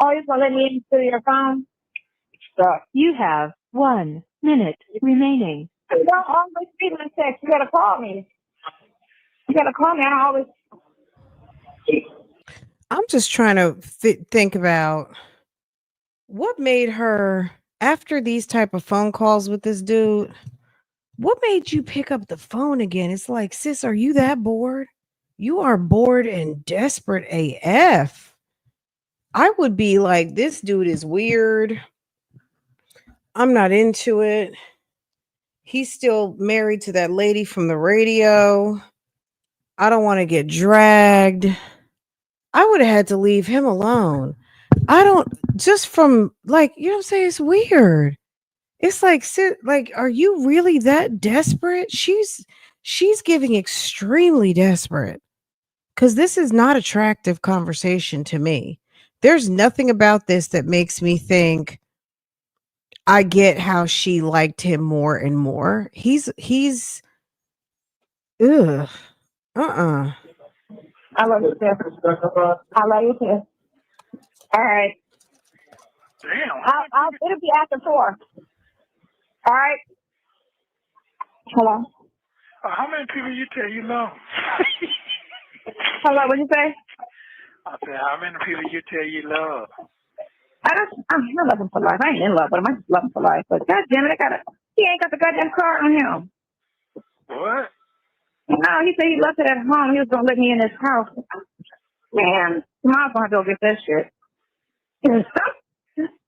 Speaker 6: Oh, you're going to let me in through your phone?
Speaker 7: You have 1 minute remaining.
Speaker 6: I don't always see my text. You got to call me. You got to call me. I don't always.
Speaker 2: I'm just trying to think about what made her, after these type of phone calls with this dude, what made you pick up the phone again? It's like, sis, are you that bored? You are bored and desperate AF. I would be like, this dude is weird. I'm not into it. He's still married to that lady from the radio. I don't want to get dragged. I would have had to leave him alone. I don't, just from like, you know what I'm saying? It's weird. It's like, like, are you really that desperate? She's giving extremely desperate, because this is not attractive conversation to me. There's nothing about this that makes me think I get how she liked him more and more. He's ugh. Uh-uh.
Speaker 6: I love you, too. I love you, too. All right.
Speaker 3: Damn.
Speaker 6: It'll be after 4. All right. Hello.
Speaker 3: How many people you tell you love?
Speaker 6: Hello. What'd you say?
Speaker 3: I said, how many people you tell you love?
Speaker 6: I'm not loving for life. I ain't in love with him. I just love him for life. But God damn it, he ain't got the goddamn card on him.
Speaker 3: What?
Speaker 6: No, he said he left it at home. He was gonna let me in his house. Man, tomorrow's gonna have to go get that shit.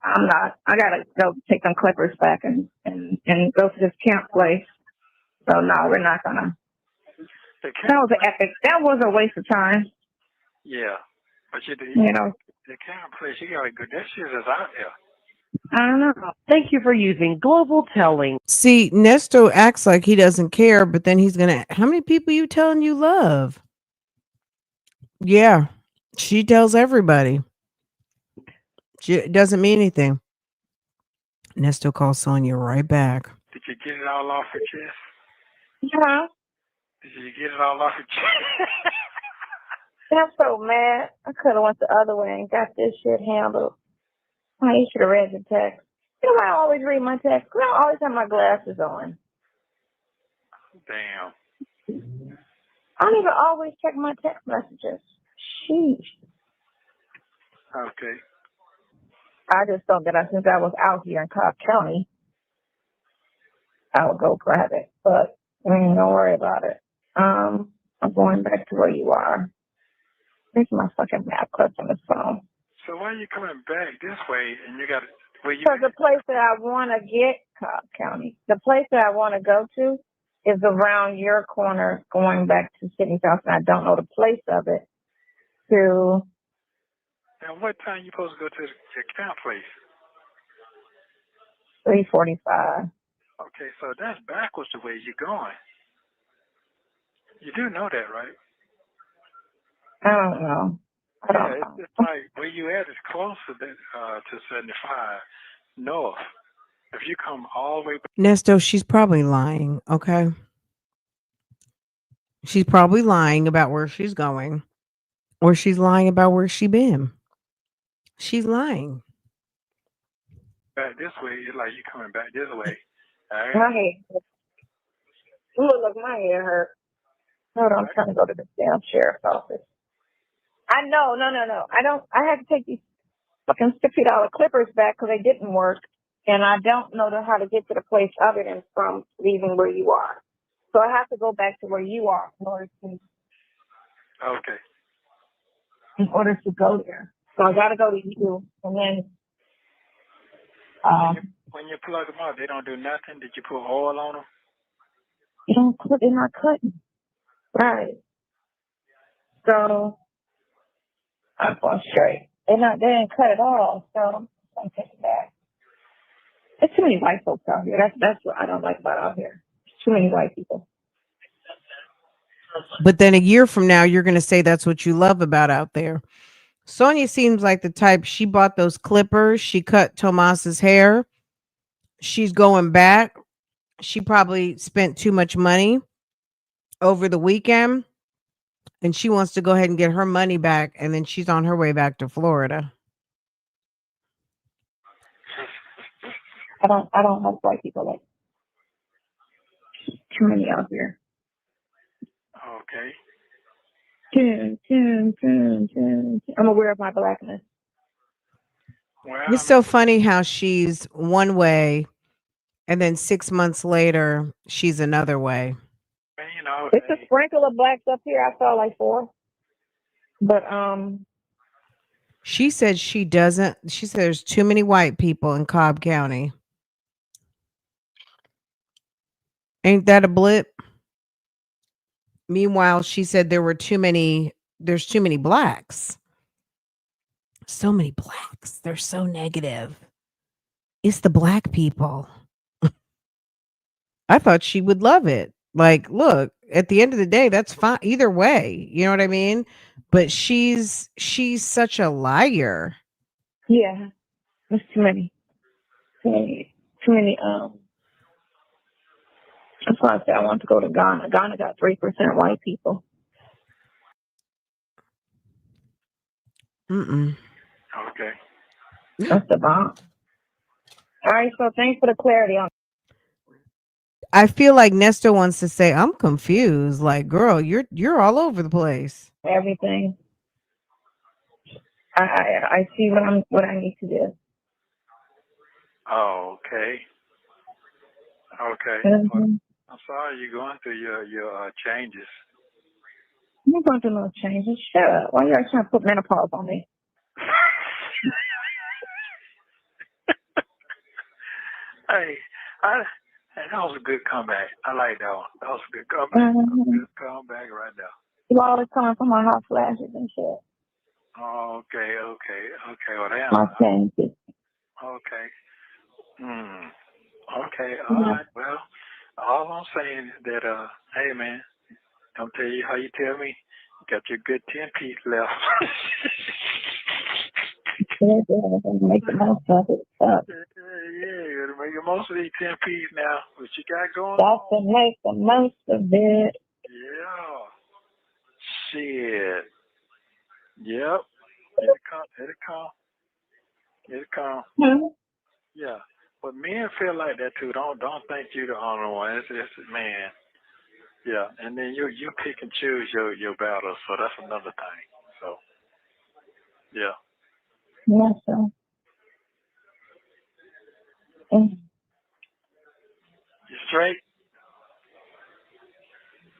Speaker 6: I'm not. I gotta go take them clippers back and go to this camp place. So no, we're not gonna. That was an epic. That was a waste of time.
Speaker 3: Yeah, but
Speaker 6: You know.
Speaker 3: the camp place, you gotta go. That shit is out there.
Speaker 6: I don't know.
Speaker 7: Thank you for using Global Telling.
Speaker 2: See, Nesto acts like he doesn't care, but then he's gonna, how many people you telling you love? Yeah, she tells everybody. It doesn't mean anything. Nesto calls Sonya right back.
Speaker 3: Did you get it all off your chest?
Speaker 6: Yeah.
Speaker 3: Did you get it all off your chest?
Speaker 6: I'm so mad. I could have went the other way and got this shit handled. I should have read the text. You know why I always read my text? Because I always have my glasses on.
Speaker 3: Damn.
Speaker 6: I don't even always check my text messages. Sheesh.
Speaker 3: Okay.
Speaker 6: I just thought that since I was out here in Cobb County, I would go grab it. But don't worry about it. I'm going back to where you are. Here's my fucking map clip on this phone.
Speaker 3: So why are you coming back this way and you got where you
Speaker 6: Because the place that I want to get, Cobb County, the place that I want to go to is around your corner going back to Sydney's house, and I don't know the place of it. To
Speaker 3: And what time you supposed to go to your camp place?
Speaker 6: 3:45.
Speaker 3: Okay, so that's backwards the way you're going. You do know that, right?
Speaker 6: I don't know. I don't know.
Speaker 3: It's like where you at is closer than to 75 north. If you come all the way back.
Speaker 2: Nesto, she's probably lying, okay? She's probably lying about where she's going, or she's lying about where she been. She's lying.
Speaker 3: Back this way, it's like you coming back this way. All right?
Speaker 6: My head. Ooh, look, my head hurt. Hold on, I'm trying to go to the damn sheriff's office. I know, no. I had to take these fucking $50 clippers back because they didn't work, and I don't know how to get to the place other than from leaving where you are. So I have to go back to where you are in order to go there. So I got to go to you, and then
Speaker 3: when you plug them out, they don't do nothing. Did you put oil on them?
Speaker 6: you don't cut. They're not cutting. Right. So I'm going straight. They didn't cut at all. So I'm taking it back. There's too many white folks out here. That's what I don't like about out here. Too many white people.
Speaker 2: But then a year from now, you're going to say that's what you love about out there. Sonya seems like the type, she bought those clippers. She cut Tomas's hair. She's going back. She probably spent too much money over the weekend, and she wants to go ahead and get her money back. And then she's on her way back to Florida.
Speaker 6: I don't like white people like too many out here.
Speaker 3: Okay.
Speaker 6: I'm aware of my blackness.
Speaker 3: Well,
Speaker 2: It's so funny how she's one way, and then 6 months later, she's another way.
Speaker 3: you know,
Speaker 6: It's a sprinkle of blacks up here. I saw like 4. But
Speaker 2: She said she doesn't. She said there's too many white people in Cobb County. Ain't that a blip? Meanwhile, she said there's too many blacks. So many blacks. They're so negative. It's the black people. I thought she would love it. Like, look, at the end of the day, that's fine either way. You know what I mean? But she's such a liar.
Speaker 6: yeah, there's too many. That's why I said I want to go to Ghana. Ghana got 3% white people.
Speaker 3: Okay.
Speaker 6: That's the bomb. All right, so thanks for the clarity on.
Speaker 2: I feel like Nesto wants to say, I'm confused. Like, girl, you're all over the place.
Speaker 6: Everything. I see what I need to do.
Speaker 3: Oh, okay. Okay.
Speaker 6: Mm-hmm.
Speaker 3: Well, I'm sorry you're going through your changes.
Speaker 6: I'm not going through no changes. Shut up. Why are you trying to put menopause on me?
Speaker 3: Hey, that was a good comeback. I like that one. That was a good comeback. That was a good comeback right there.
Speaker 6: You always coming from my hot flashes and shit.
Speaker 3: Oh, okay. Well, damn.
Speaker 6: My changes.
Speaker 3: Okay. Okay. All right. Well, all I'm saying is that, hey, man, I'm tell you how you tell me. You got your good 10 piece left.
Speaker 6: Make the most of it.
Speaker 3: Yeah, you gotta make the most of these 10 piece now. What you got going
Speaker 6: Got
Speaker 3: on?
Speaker 6: to make the most of it.
Speaker 3: Yeah. Shit. Yep. It'll come. It'll come. It'll come.
Speaker 6: Hmm?
Speaker 3: Yeah. But men feel like that too. Don't think you the only one. It's man. Yeah. And then you pick and choose your battles. So that's another thing. So yeah.
Speaker 6: Yeah, so mm,
Speaker 3: You straight?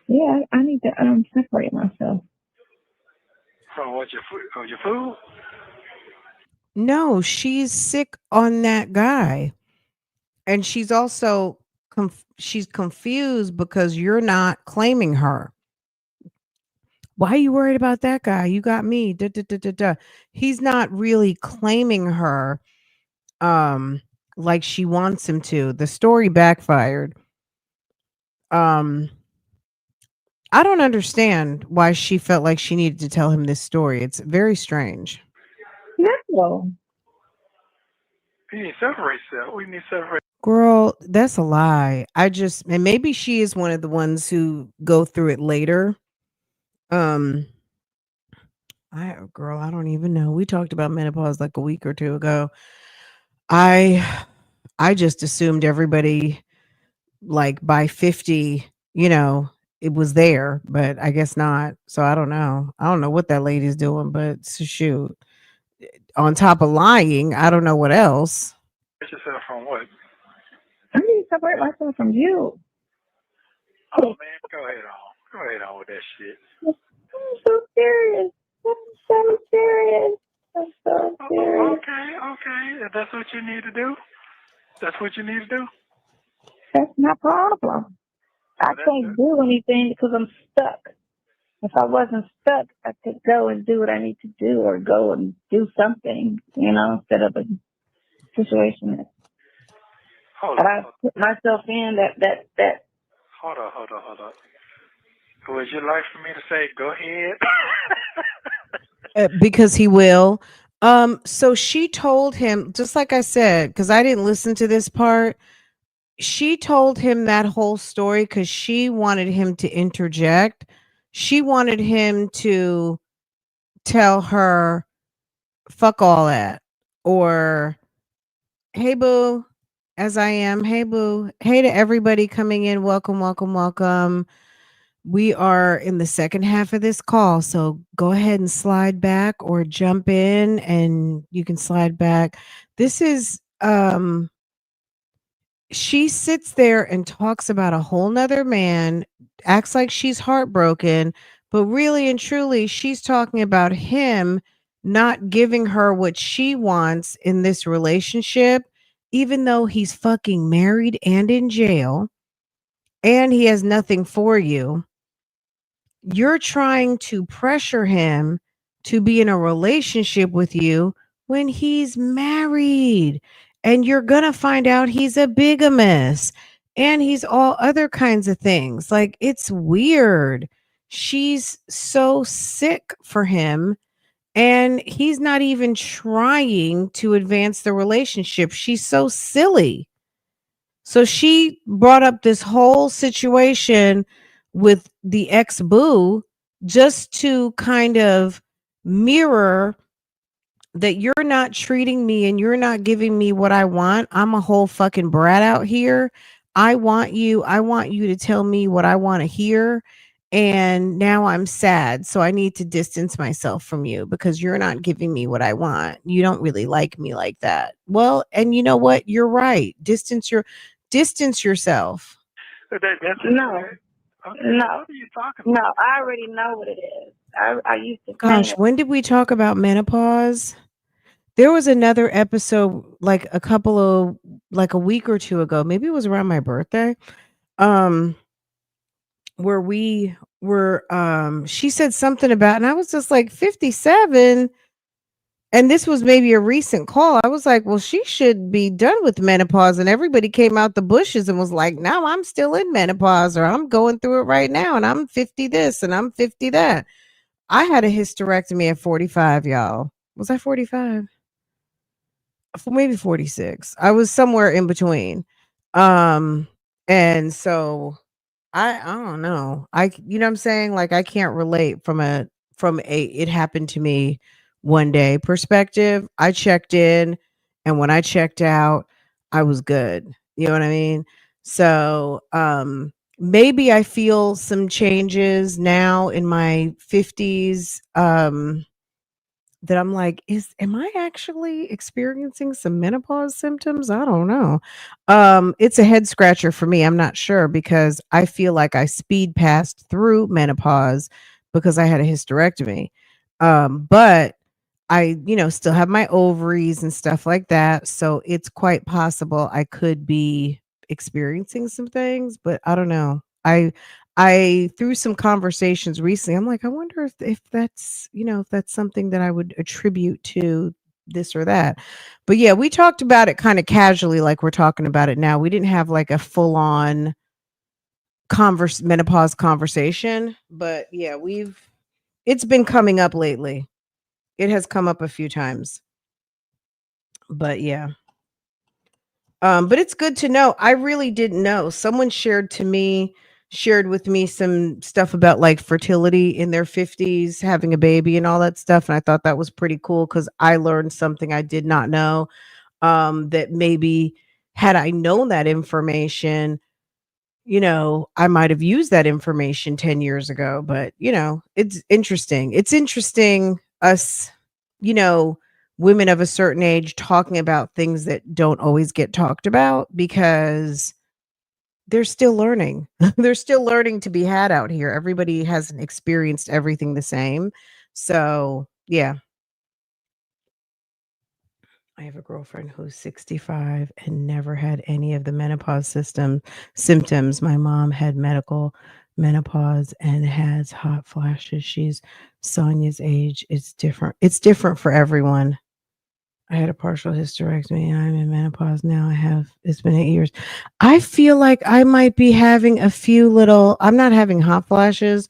Speaker 6: yeah, I need to separate myself.
Speaker 3: From what your food? Your food?
Speaker 2: No, she's sick on that guy. And she's also she's confused because you're not claiming her. Why are you worried about that guy? You got me. Da, da, da, da, da. He's not really claiming her um like she wants him to. The story backfired. Um I don't understand why she felt like she needed to tell him this story. It's very strange.
Speaker 6: No.
Speaker 3: You need to separate yourself. We need to separate.
Speaker 2: Girl, that's a lie. And maybe she is one of the ones who go through it later. Um I don't even know. We talked about menopause like a week or two ago. I I just assumed everybody like by 50, it was there, but I guess not. So I don't know. I don't know what that lady's doing, but shoot. On top of lying, I don't know what else.
Speaker 3: Yourself from what?
Speaker 6: I need to separate myself from you.
Speaker 3: Oh man, go ahead on. Go ahead on with that shit.
Speaker 6: I'm so serious. I'm so serious. I'm so serious.
Speaker 3: Okay. If that's what you need to do, that's what you need to do.
Speaker 6: That's my problem. I can't do anything because I'm stuck. If I wasn't stuck, I could go and do what I need to do or go and do something, instead of a situation that I put myself in that.
Speaker 3: Hold on. Would you like for me to say, go ahead?
Speaker 2: Because he will. So she told him, just like I said, because I didn't listen to this part. She told him that whole story because she wanted him to interject. She wanted him to tell her, fuck all that. Or, hey, boo, as I am. Hey, boo. Hey to everybody coming in. Welcome, welcome, welcome. We are in the second half of this call. So go ahead and slide back or jump in and you can slide back. This is, she sits there and talks about a whole nother man, acts like she's heartbroken, but really and truly, she's talking about him not giving her what she wants in this relationship, even though he's fucking married and in jail and he has nothing for you. You're trying to pressure him to be in a relationship with you when he's married. And you're going to find out he's a bigamist and he's all other kinds of things. Like, it's weird. She's so sick for him. And he's not even trying to advance the relationship. She's so silly. So she brought up this whole situation with the ex boo just to kind of mirror that you're not treating me and you're not giving me what I want. I'm a whole fucking brat out here. I want you to tell me what I want to hear. And now I'm sad. So I need to distance myself from you because you're not giving me what I want. You don't really like me like that. Well, and you know what? You're right. Distance yourself.
Speaker 3: That's
Speaker 6: No.
Speaker 3: okay.
Speaker 6: No.
Speaker 3: What are you talking about?
Speaker 6: No, I already know what it is. I used to
Speaker 2: Gosh, when did we talk about menopause? There was another episode like a week or two ago. Maybe it was around my birthday. Where we were she said something about, and I was just like 57, and this was maybe a recent call. I was like, well, she should be done with menopause, and everybody came out the bushes and was like, no, I'm still in menopause, or I'm going through it right now, and I'm 50 this and I'm 50 that. I had a hysterectomy at 45, y'all. Was I 45? Maybe 46. I was somewhere in between. And so I don't know. You know what I'm saying? Like, I can't relate from a it happened to me one day perspective. I checked in, and when I checked out, I was good. You know what I mean? So, maybe I feel some changes now in my 50s, that I'm like, am I actually experiencing some menopause symptoms? I don't know. It's a head scratcher for me. I'm not sure because I feel like I speed passed through menopause because I had a hysterectomy. But I, still have my ovaries and stuff like that. So it's quite possible I could be experiencing some things, but I don't know. I through some conversations recently, I'm like, I wonder if that's, if that's something that I would attribute to this or that. But yeah, we talked about it kind of casually, like we're talking about it now. We didn't have like a full on menopause conversation, but yeah, it's been coming up lately. It has come up a few times. But yeah. But it's good to know. I really didn't know. Someone shared with me some stuff about like fertility in their 50s, having a baby and all that stuff. And I thought that was pretty cool because I learned something I did not know. That maybe had I known that information, I might have used that information 10 years ago. But, it's interesting. It's interesting us, you know, women of a certain age talking about things that don't always get talked about because they're still learning. They're still learning to be had out here. Everybody hasn't experienced everything the same. So, yeah. I have a girlfriend who's 65 and never had any of the menopause system symptoms. My mom had medical menopause and has hot flashes. She's Sonya's age. It's different. It's different for everyone. I had a partial hysterectomy and I'm in menopause now. It's been 8 years. I feel like I might be having a few I'm not having hot flashes.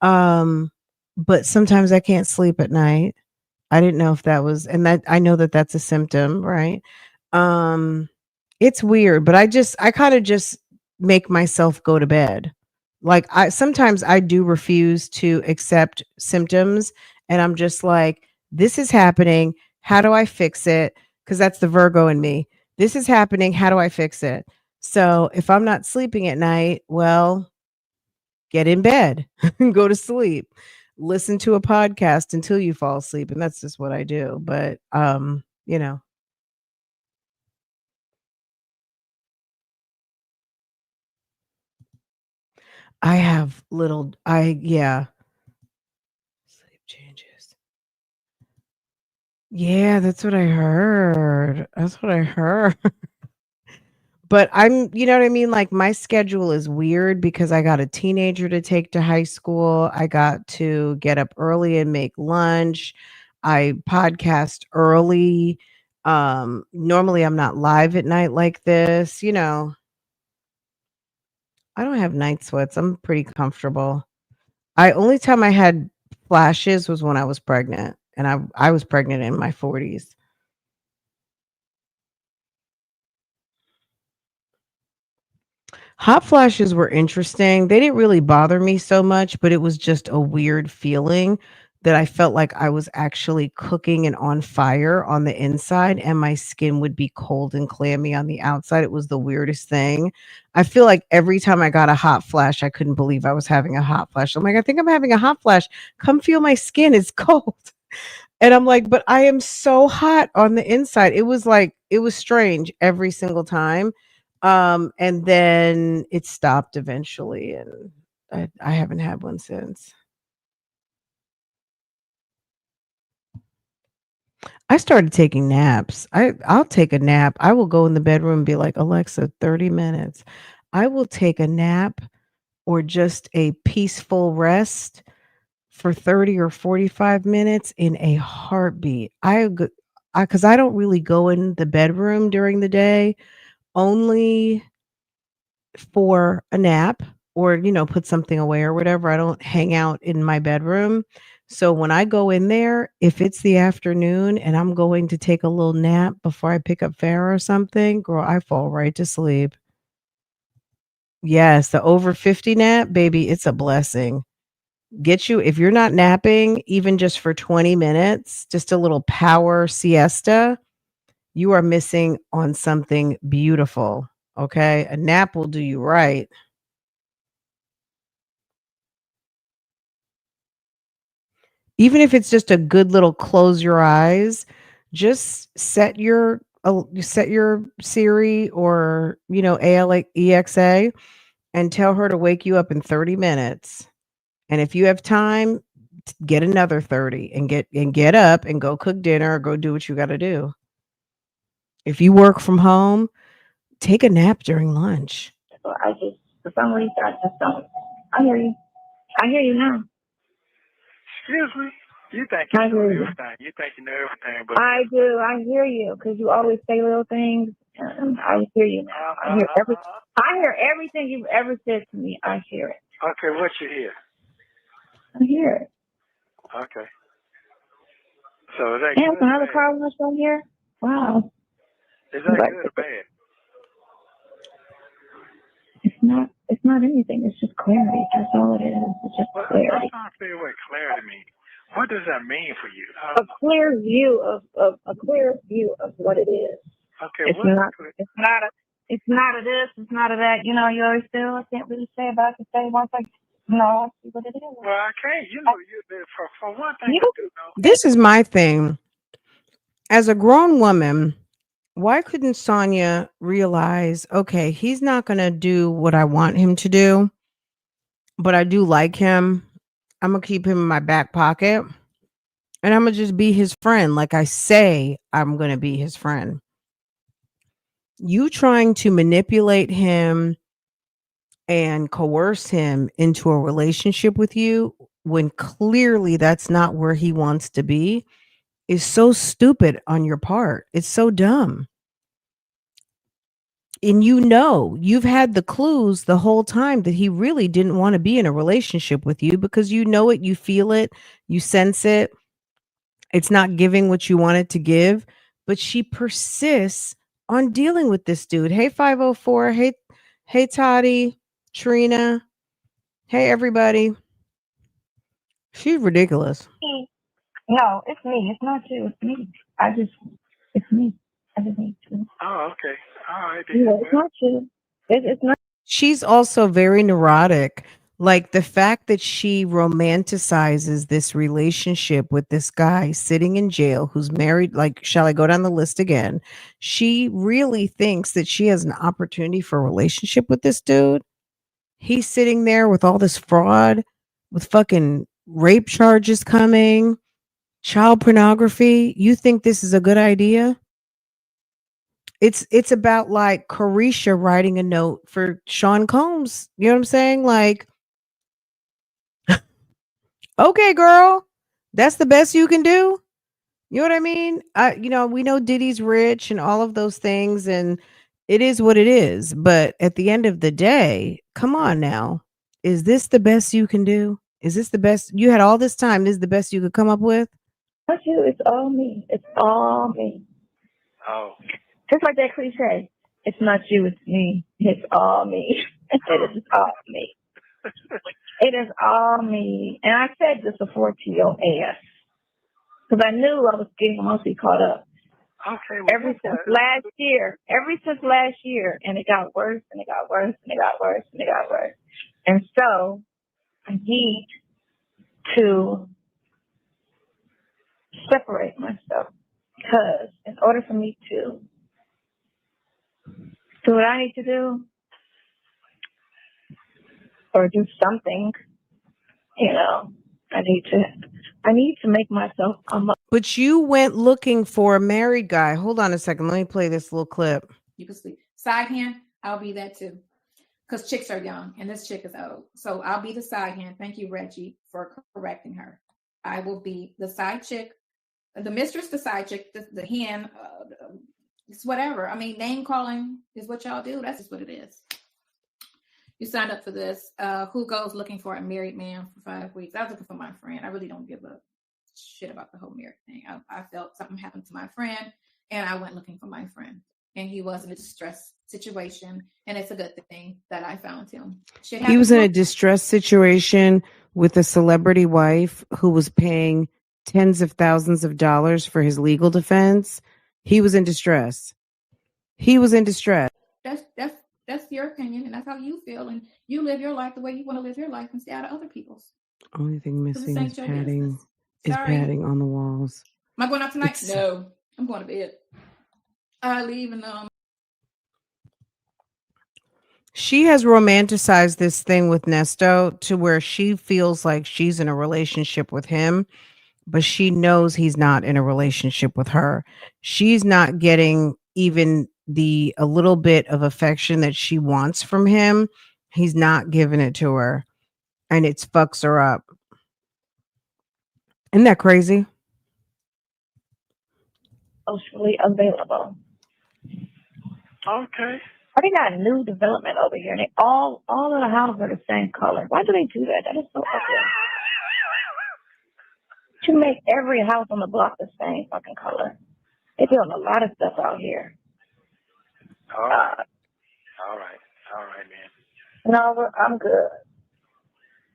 Speaker 2: But sometimes I can't sleep at night. I didn't know if that was, and that I know that that's a symptom, right? Um, it's weird, but I kind of just make myself go to bed. Like sometimes I do refuse to accept symptoms, and I'm just like, this is happening. How do I fix it? Because that's the Virgo in me. This is happening. How do I fix it? So if I'm not sleeping at night, well, get in bed and go to sleep. Listen to a podcast until you fall asleep. And that's just what I do. But I have yeah. Sleep changes. Yeah, that's what I heard. That's what I heard. But you know what I mean? Like my schedule is weird because I got a teenager to take to high school. I got to get up early and make lunch. I podcast early. Normally I'm not live at night like this. I don't have night sweats. I'm pretty comfortable. Only time I had flashes was when I was pregnant, and I was pregnant in my 40s. Hot flashes were interesting. They didn't really bother me so much, but it was just a weird feeling that I felt like I was actually cooking and on fire on the inside, and my skin would be cold and clammy on the outside. It was the weirdest thing. I feel like every time I got a hot flash, I couldn't believe I was having a hot flash. I'm like, I think I'm having a hot flash. Come feel my skin. It's cold. And I'm like, but I am so hot on the inside. It was strange every single time. And then it stopped eventually, and I haven't had one since. I started taking naps. I'll take a nap. I will go in the bedroom and be like, Alexa, 30 minutes. I will take a nap or just a peaceful rest for 30 or 45 minutes in a heartbeat. Because I don't really go in the bedroom during the day, only for a nap or, put something away or whatever. I don't hang out in my bedroom. So when I go in there, if it's the afternoon and I'm going to take a little nap before I pick up Farrah or something, girl, I fall right to sleep. Yes, the over 50 nap, baby, it's a blessing. get you, if you're not napping, even just for 20 minutes, just a little power siesta, you are missing on something beautiful. Okay. A nap will do you right. Even if it's just a good little close your eyes, just set your Siri or Alexa and tell her to wake you up in 30 minutes. And if you have time, get another 30 and get up and go cook dinner or go do what you got to do. If you work from home, take a nap during lunch.
Speaker 6: So I just, for some reason, I just don't. I hear you. I hear you now.
Speaker 3: Excuse me? You think
Speaker 6: I
Speaker 3: you know
Speaker 6: hear you.
Speaker 3: everything. You think you know everything, but
Speaker 6: I do. I hear you because you always say little things. And I hear you now. I hear everything you've ever said to me. I hear it.
Speaker 3: Okay, what you hear?
Speaker 6: I hear it.
Speaker 3: Okay. So is that
Speaker 6: And
Speaker 3: good or
Speaker 6: another
Speaker 3: bad?
Speaker 6: car wash right here. Wow.
Speaker 3: Is that
Speaker 6: But
Speaker 3: good or bad?
Speaker 6: it's not anything. It's just clarity. That's all it is. It's just
Speaker 3: Well, I'm
Speaker 6: clarity.
Speaker 3: trying to figure what clarity means. What does that mean for you?
Speaker 6: A clear view of what it is.
Speaker 3: Okay,
Speaker 6: It's not a this, it's not a that. You know, you always say, I can't really say about the same one thing. No, I see what it is.
Speaker 3: well, I can't. You know, for one thing,
Speaker 6: You
Speaker 3: I do know.
Speaker 2: This is my thing. As a grown woman, why couldn't Sonya realize, okay, he's not going to do what I want him to do, but I do like him. I'm going to keep him in my back pocket and I'm going to just be his friend. Like I say, I'm going to be his friend. You trying to manipulate him and coerce him into a relationship with you when clearly that's not where he wants to be is so stupid on your part. It's so dumb. And you've had the clues the whole time that he really didn't want to be in a relationship with you because you know it, you feel it, you sense it. It's not giving what you want it to give, but she persists on dealing with this dude. Hey 504, hey Toddy, Trina, hey everybody. She's ridiculous.
Speaker 6: No, it's me. It's not you. It's me. It's me. I just need to.
Speaker 3: Oh, okay. All right.
Speaker 6: Yeah, it's not you. It's not.
Speaker 2: She's also very neurotic. Like the fact that she romanticizes this relationship with this guy sitting in jail who's married. Like, shall I go down the list again? She really thinks that she has an opportunity for a relationship with this dude. He's sitting there with all this fraud, with fucking rape charges coming, child pornography. You think this is a good idea? It's about like Carisha writing a note for Sean Combs. You know what I'm saying? Like, okay, girl, that's the best you can do. You know what I mean? We know Diddy's rich and all of those things, and it is what it is. But at the end of the day, come on now. Is this the best you can do? Is this the best you had all this time? This is the best you could come up with?
Speaker 6: Not you. It's all me. It's all me.
Speaker 3: Oh.
Speaker 6: Just like that cliche. It's not you. It's me. It's all me. It is all me. It is all me. And I said this before to your ass. Because I knew I was getting mostly caught up.
Speaker 3: Okay. Well,
Speaker 6: Ever since last year. And it got worse and it got worse and it got worse and it got worse. And so I need to separate myself. Because in order for me to do what I need to do, or do something, I need to make myself
Speaker 2: But you went looking for a married guy. Hold on a second. Let me play this little clip.
Speaker 1: You can sleep. Side hand, I'll be that too. Because chicks are young and this chick is old. So I'll be the side hand. Thank you, Reggie, for correcting her. I will be the side chick, the mistress, the side chick, the hen. It's whatever. I mean, name calling is what y'all do. That's just what it is. You signed up for this. Who goes looking for a married man for 5 weeks? I was looking for my friend. I really don't give a shit about the whole married thing. I felt something happened to my friend and I went looking for my friend. And he was in a distress situation. And it's a good thing that I found him.
Speaker 2: He was in a distress situation with a celebrity wife who was paying tens of thousands of dollars for his legal defense, he was in distress. He was in distress.
Speaker 1: That's your opinion, and that's how you feel, and you live your life the way you want to live your life and stay out of other people's.
Speaker 2: Only thing
Speaker 1: 'Cause this
Speaker 2: missing
Speaker 1: ain't
Speaker 2: is
Speaker 1: your
Speaker 2: padding.
Speaker 1: business. Sorry.
Speaker 2: Padding on the walls.
Speaker 1: Am I going out tonight?
Speaker 2: It's-
Speaker 1: No, I'm going to bed. I leave and
Speaker 2: She has romanticized this thing with Nesto to where she feels like she's in a relationship with him, but she knows he's not in a relationship with her. She's not getting even a little bit of affection that she wants from him. He's not giving it to her, and it fucks her up. Isn't that crazy?
Speaker 6: Socially available.
Speaker 3: Okay.
Speaker 6: They got new development over here, and they all of the houses are the same color. Why do they do that? That is so ugly. To make every house on the block the same fucking color. They're doing a lot of stuff out here.
Speaker 3: All right. All right, man.
Speaker 6: No, I'm good.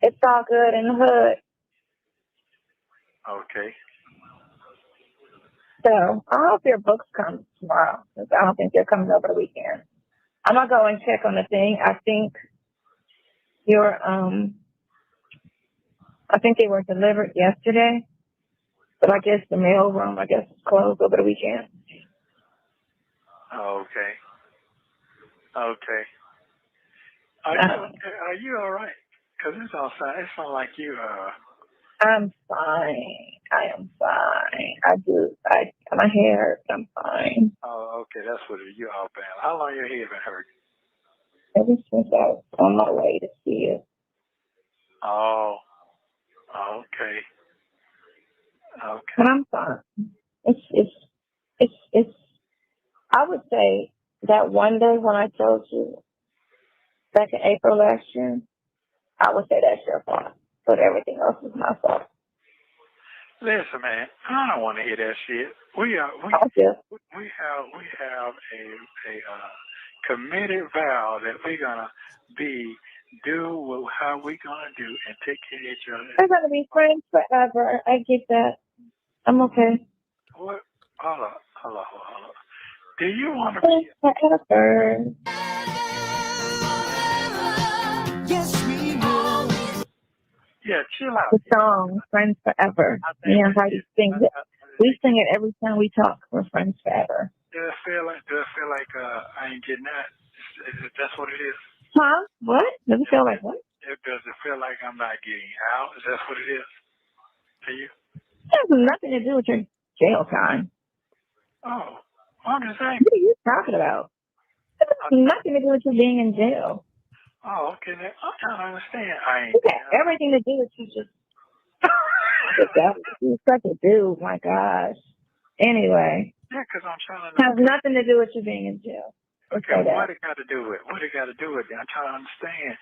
Speaker 6: It's all good in the hood.
Speaker 3: Okay.
Speaker 6: So I hope your books come tomorrow, because I don't think they're coming over the weekend. I'm gonna go and check on the thing. I think I think they were delivered yesterday, but I guess the mail room is closed over the weekend.
Speaker 3: Okay. Are you all right? Because it's outside. It sounds like you
Speaker 6: I'm fine. I am fine. My hair hurts. I'm fine.
Speaker 3: Oh, okay. That's what you all bad. How long your hair been hurting?
Speaker 6: Ever since I was on my way to see you.
Speaker 3: Oh. Okay.
Speaker 6: But I'm fine. It's I would say that one day when I told you back in April last year, I would say that's your fault. But everything else is my fault.
Speaker 3: Listen, man, I don't want to hear that shit. We have a committed vow that we're gonna do how we gonna do and take care of each other.
Speaker 6: We're gonna be friends forever. I get that. I'm okay.
Speaker 3: What? Hold on. Do you want to be
Speaker 6: forever?
Speaker 3: Yeah, chill out.
Speaker 6: The song "Friends Forever." Me and Heidi sing it. We sing it every time we talk. We're friends forever.
Speaker 3: Does it feel like I ain't getting that? That's what it is.
Speaker 6: Huh? What? Does it feel like what?
Speaker 3: Does it feel like I'm not getting out? Is that what it is to you?
Speaker 6: It has nothing to do with your jail time.
Speaker 3: Oh, I'm just saying.
Speaker 6: What are you talking about? It has nothing to do with you being in jail.
Speaker 3: Oh, okay. Then I'm trying to understand.
Speaker 6: It got everything to do with you just. You're such a dude. My gosh. Anyway.
Speaker 3: Yeah, because I'm trying to.
Speaker 6: It has nothing to do with you being in jail.
Speaker 3: Okay, what it got to do with? What it got to do with? I'm trying to understand.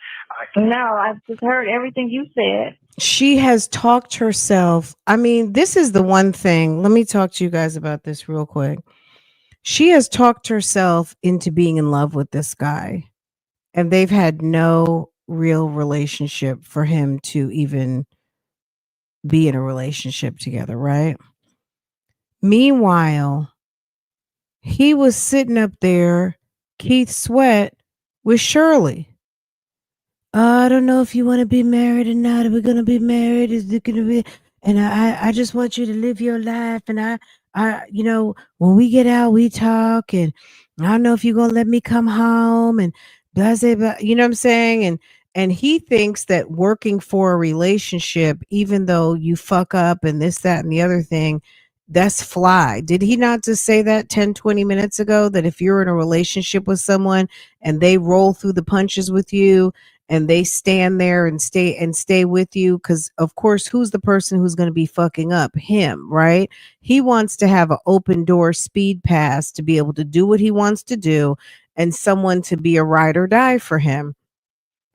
Speaker 6: No, I've just heard everything you said.
Speaker 2: She has talked herself. I mean, this is the one thing. Let me talk to you guys about this real quick. She has talked herself into being in love with this guy, and they've had no real relationship for him to even be in a relationship together, right? Meanwhile, he was sitting up there, Keith Sweat, with Shirley. I don't know if you want to be married or not. Are we going to be married? Is it going to be? And I just want you to live your life. And when we get out, we talk. And I don't know if you're going to let me come home. And blah, blah, blah, you know what I'm saying? And he thinks that working for a relationship, even though you fuck up and this, that, and the other thing, that's fly. Did he not just say that 10, 20 minutes ago, that if you're in a relationship with someone and they roll through the punches with you and they stand there and stay with you, because of course, who's the person who's going to be fucking up? Him, right? He wants to have an open door speed pass to be able to do what he wants to do and someone to be a ride or die for him.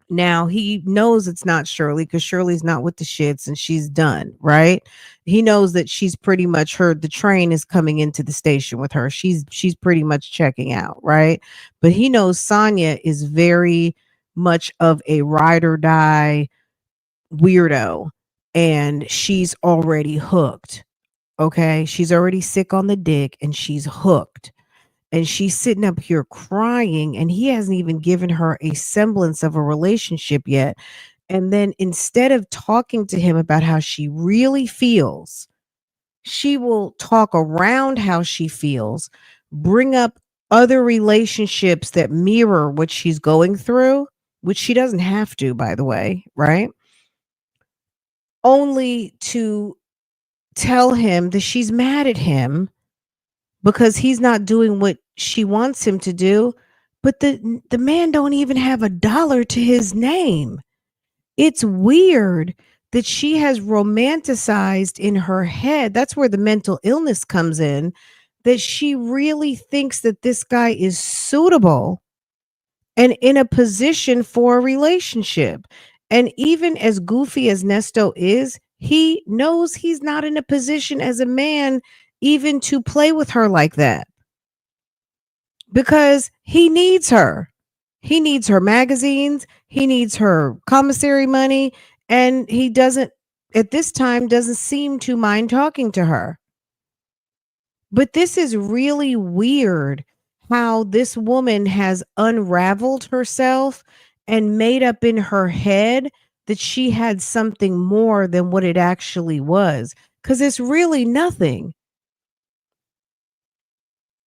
Speaker 2: Now he knows it's not Shirley, because Shirley's not with the shits and she's done, right? He knows that she's pretty much heard the train is coming into the station with her. She's pretty much checking out, right? But he knows Sonya is very much of a ride or die, weirdo and she's already hooked. Okay. She's already sick on the dick and she's hooked. And she's sitting up here crying, and he hasn't even given her a semblance of a relationship yet. And then instead of talking to him about how she really feels, she will talk around how she feels, bring up other relationships that mirror what she's going through, which she doesn't have to, by the way, right? Only to tell him that she's mad at him because he's not doing what she wants him to do. But the man don't even have a dollar to his name. It's weird that she has romanticized in her head. That's where the mental illness comes in, that she really thinks that this guy is suitable and in a position for a relationship. And even as goofy as Nesto is, he knows he's not in a position as a man even to play with her like that because he needs her. He needs her magazines, he needs her commissary money, and he doesn't, at this time, doesn't seem to mind talking to her. But this is really weird how this woman has unraveled herself and made up in her head that she had something more than what it actually was. Because it's really nothing.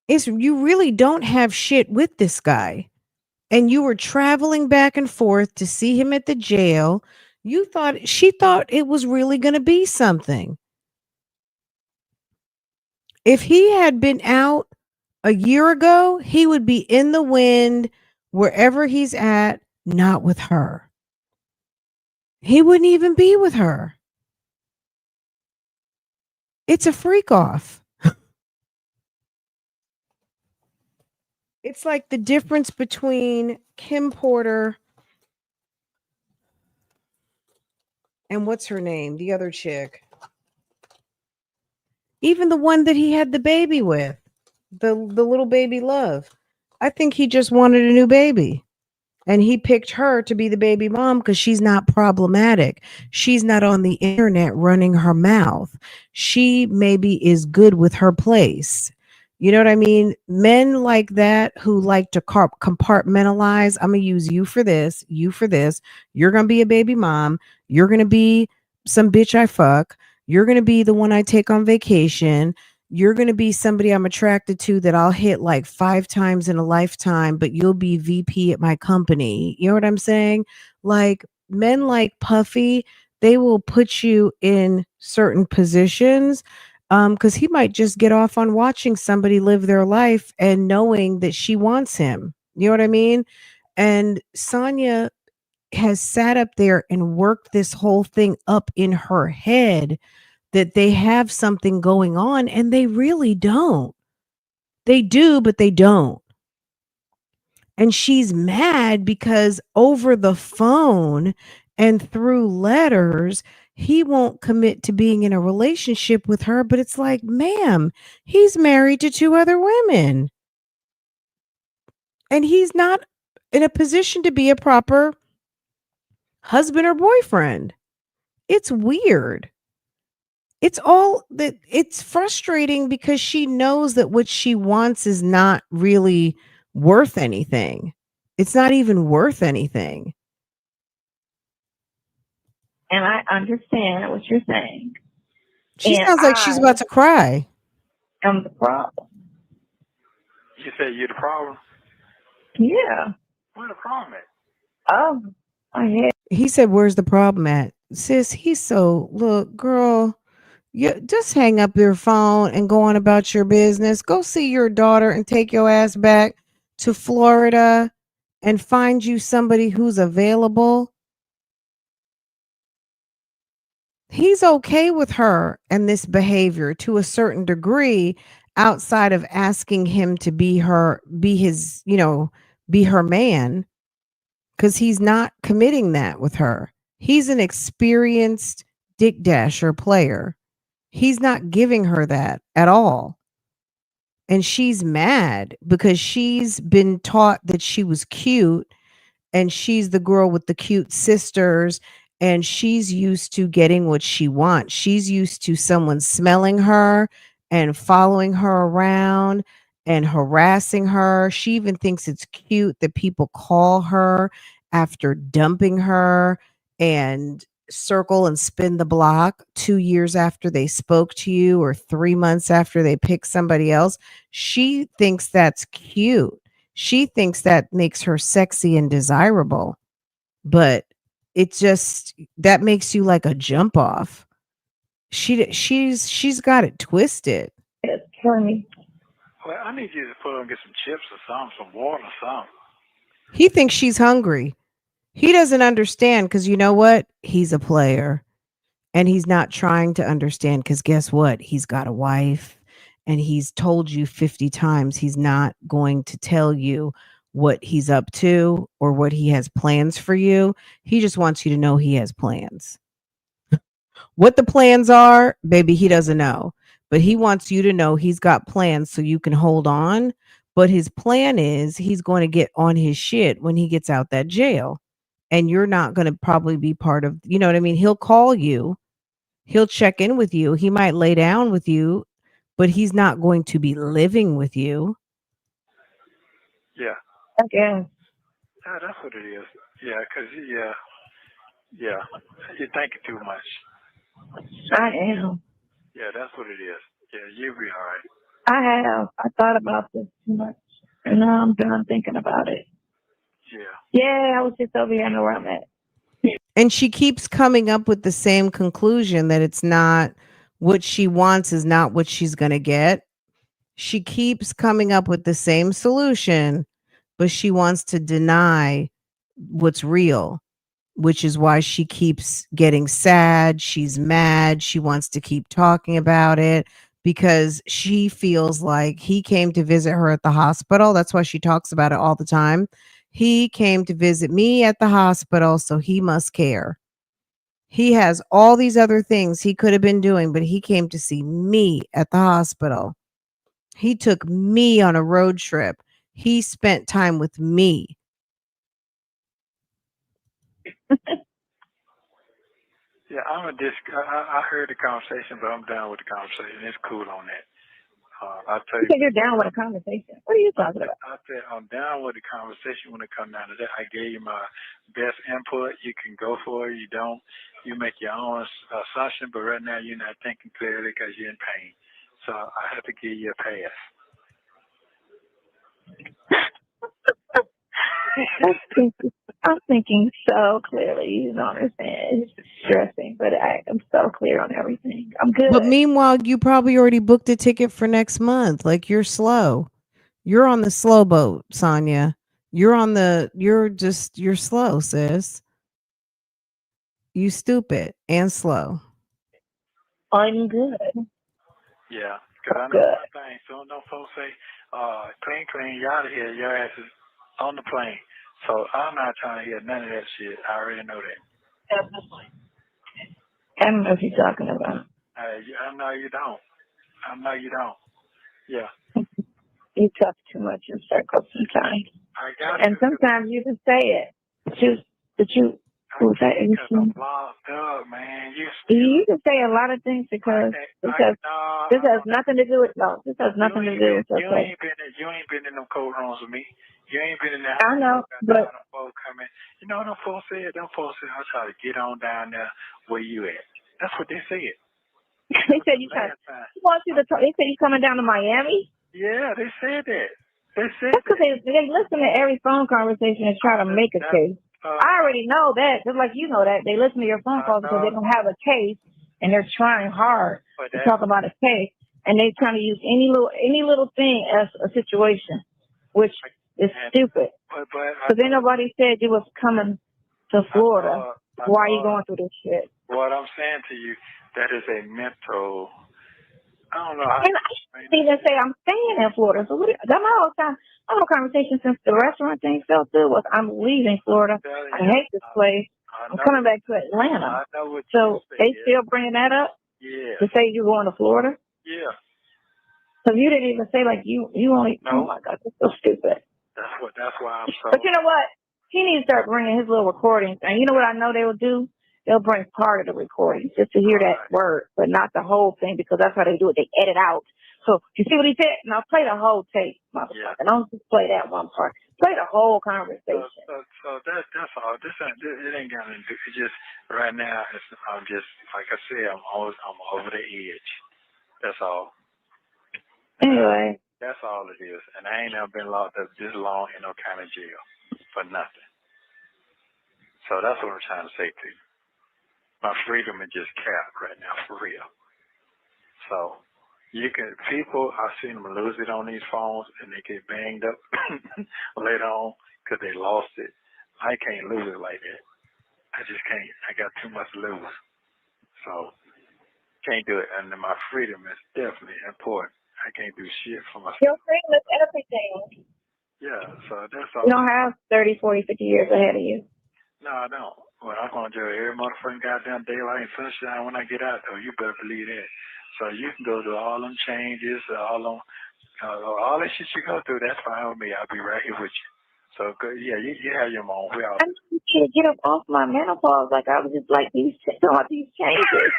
Speaker 2: You really don't have shit with this guy. And you were traveling back and forth to see him at the jail. She thought it was really going to be something. If he had been out a year ago, he would be in the wind wherever he's at, not with her. He wouldn't even be with her. It's a freak off. It's like the difference between Kim Porter and what's her name? The other chick. Even the one that he had the baby with, the little baby love. I think he just wanted a new baby. And he picked her to be the baby mom because she's not problematic. She's not on the internet running her mouth. She maybe is good with her place. You know what I mean? Men like that who like to compartmentalize. I'm going to use you for this, you for this. You're going to be a baby mom. You're going to be some bitch I fuck. You're going to be the one I take on vacation. You're going to be somebody I'm attracted to that I'll hit like 5 times in a lifetime, but you'll be VP at my company. You know what I'm saying? Like men like Puffy, they will put you in certain positions because he might just get off on watching somebody live their life and knowing that she wants him. You know what I mean? And Sonya has sat up there and worked this whole thing up in her head that they have something going on, and they really don't. They do, but they don't. And she's mad because over the phone and through letters, he won't commit to being in a relationship with her. But it's like, ma'am, he's married to 2 other women. And he's not in a position to be a proper husband or boyfriend. It's weird. It's frustrating because she knows that what she wants is not really worth anything. It's not even worth anything.
Speaker 6: And I understand what you're saying.
Speaker 2: She
Speaker 6: And
Speaker 2: sounds like she's
Speaker 6: I
Speaker 2: about to cry.
Speaker 6: am the problem.
Speaker 3: You say you're the problem?
Speaker 6: Yeah.
Speaker 3: Where's the problem at?
Speaker 6: Oh, I had.
Speaker 2: He said, "Where's the problem at?" Sis, look, girl, you just hang up your phone and go on about your business. Go see your daughter and take your ass back to Florida and find you somebody who's available. He's okay with her and this behavior to a certain degree outside of asking him to be her man, because he's not committing that with her. He's an experienced dick dasher player. He's not giving her that at all. And she's mad because she's been taught that she was cute and she's the girl with the cute sisters and she's used to getting what she wants. She's used to someone smelling her and following her around and harassing her. She even thinks it's cute that people call her after dumping her and circle and spin the block 2 years after they spoke to you or 3 months after they pick somebody else. She thinks that's cute. She thinks that makes her sexy and desirable. But it just that makes you like a jump off. She's got it twisted.
Speaker 6: It's killing me.
Speaker 3: Well, I need you to put on get some chips or something, some water or something.
Speaker 2: He thinks she's hungry. He doesn't understand because you know what? He's a player. And he's not trying to understand because guess what? He's got a wife and he's told you 50 times he's not going to tell you what he's up to or what he has plans for you. He just wants you to know he has plans. What the plans are, baby, he doesn't know. But he wants you to know he's got plans so you can hold on. But his plan is he's going to get on his shit when he gets out that jail. And you're not going to probably be part of, you know what I mean? He'll call you. He'll check in with you. He might lay down with you, but he's not going to be living with you.
Speaker 3: Yeah.
Speaker 6: Okay.
Speaker 3: Yeah, that's what it is. Yeah, because, yeah, you're thinking too much.
Speaker 6: I am.
Speaker 3: Yeah, that's what it is. Yeah, you'll be all right.
Speaker 6: I have. I thought about this too much. And now I'm done thinking about it.
Speaker 3: Yeah.
Speaker 6: Yeah, I was just over here. I know where I'm at.
Speaker 2: And she keeps coming up with the same conclusion that it's not what she wants is not what she's going to get. She keeps coming up with the same solution, but she wants to deny what's real, which is why she keeps getting sad. She's mad. She wants to keep talking about it because she feels like he came to visit her at the hospital. That's why she talks about it all the time. He came to visit me at the hospital, so he must care. He has all these other things he could have been doing, but he came to see me at the hospital. He took me on a road trip. He spent time with me.
Speaker 3: Yeah, I heard the conversation, but I'm down with the conversation. It's cool on that. I'll tell
Speaker 6: You
Speaker 3: you.
Speaker 6: said you're down with a conversation. What are you talking about?
Speaker 3: I said I'm down with the conversation when it comes down to that. I gave you my best input. You can go for it. You don't. You make your own assumption, but right now you're not thinking clearly because you're in pain. So I have to give you a pass.
Speaker 6: I'm thinking so clearly. You don't understand. It's stressing, but I'm so clear on everything. I'm good.
Speaker 2: But meanwhile, you probably already booked a ticket for next month. Like you're slow. You're on the slow boat, Sonya. You're slow, sis. You stupid and slow.
Speaker 6: I'm good.
Speaker 3: Yeah, because I know
Speaker 6: Good.
Speaker 3: one thing. So no folks say, clean, you out of here. Your ass is on the plane. So I'm not trying to hear none of that shit. I already know that.
Speaker 6: I don't know what you're talking about.
Speaker 3: I know you don't. I know you don't. Yeah.
Speaker 6: You talk too much in circles sometimes.
Speaker 3: I got
Speaker 6: and sometimes you can say it. But you who say it?
Speaker 3: I'm locked up, man.
Speaker 6: You can say a lot of things because this has nothing to do with This has nothing to do with your place.
Speaker 3: You ain't been in them cold rooms with me. You ain't been in that.
Speaker 6: I know, but
Speaker 3: you know what them folks said? Them folks said I'll try to get on down there where you at. That's what they said.
Speaker 6: They said they said you coming down to Miami?
Speaker 3: Yeah, they said that. That's
Speaker 6: because they listen to every phone conversation and try to make a case. I already know that, just like you know that. They listen to your phone calls because they don't have a case and they're trying hard to talk about a case, and they're trying to use any little thing as a situation, which is stupid. Because ain't nobody said you was coming to Florida. Why are you going through this shit?
Speaker 3: What I'm saying to you, that is a mental. I don't know how.
Speaker 6: And I didn't even say I'm staying in Florida. So my whole conversation since the restaurant thing fell through was I'm leaving Florida. I hate this place. I'm coming back to Atlanta. So they still bringing that up?
Speaker 3: Yeah.
Speaker 6: To say you're going to Florida?
Speaker 3: Yeah.
Speaker 6: So you didn't even say like you only. No. Oh my God, that's so stupid.
Speaker 3: That's why I'm so.
Speaker 6: But you know what? He needs to start bringing his little recordings. And you know what I know they will do? they'll bring part of the recording just to hear that word, but not the whole thing, because that's how they do it. They edit out. So you see what he said? Now play the whole tape, motherfucker. Don't just play that one part. Play the whole conversation.
Speaker 8: So that's all. It ain't got anything to do. It's just right now. I'm just like I said. I'm over the edge. That's all.
Speaker 6: Anyway,
Speaker 8: that's all it is. And I ain't never been locked up this long in no kind of jail for nothing. So that's what I'm trying to say to you. My freedom is just capped right now, for real. So I've seen them lose it on these phones and they get banged up later on because they lost it. I can't lose it like that. I just can't. I got too much to lose. So, can't do it. And my freedom is definitely important. I can't do shit for myself.
Speaker 6: Your freedom is everything.
Speaker 8: Yeah, so that's all.
Speaker 6: You don't have 30, 40, 50 years ahead of you.
Speaker 8: No, I don't. Well, I'm going to enjoy every motherfucking goddamn daylight and sunshine when I get out, though. You better believe that. So you can go through all them changes, all that shit you go through. That's fine with me. I'll be right here with you. So, yeah, you have your own way.
Speaker 6: I'm trying to get up off my menopause. Like, I was just like, these changes.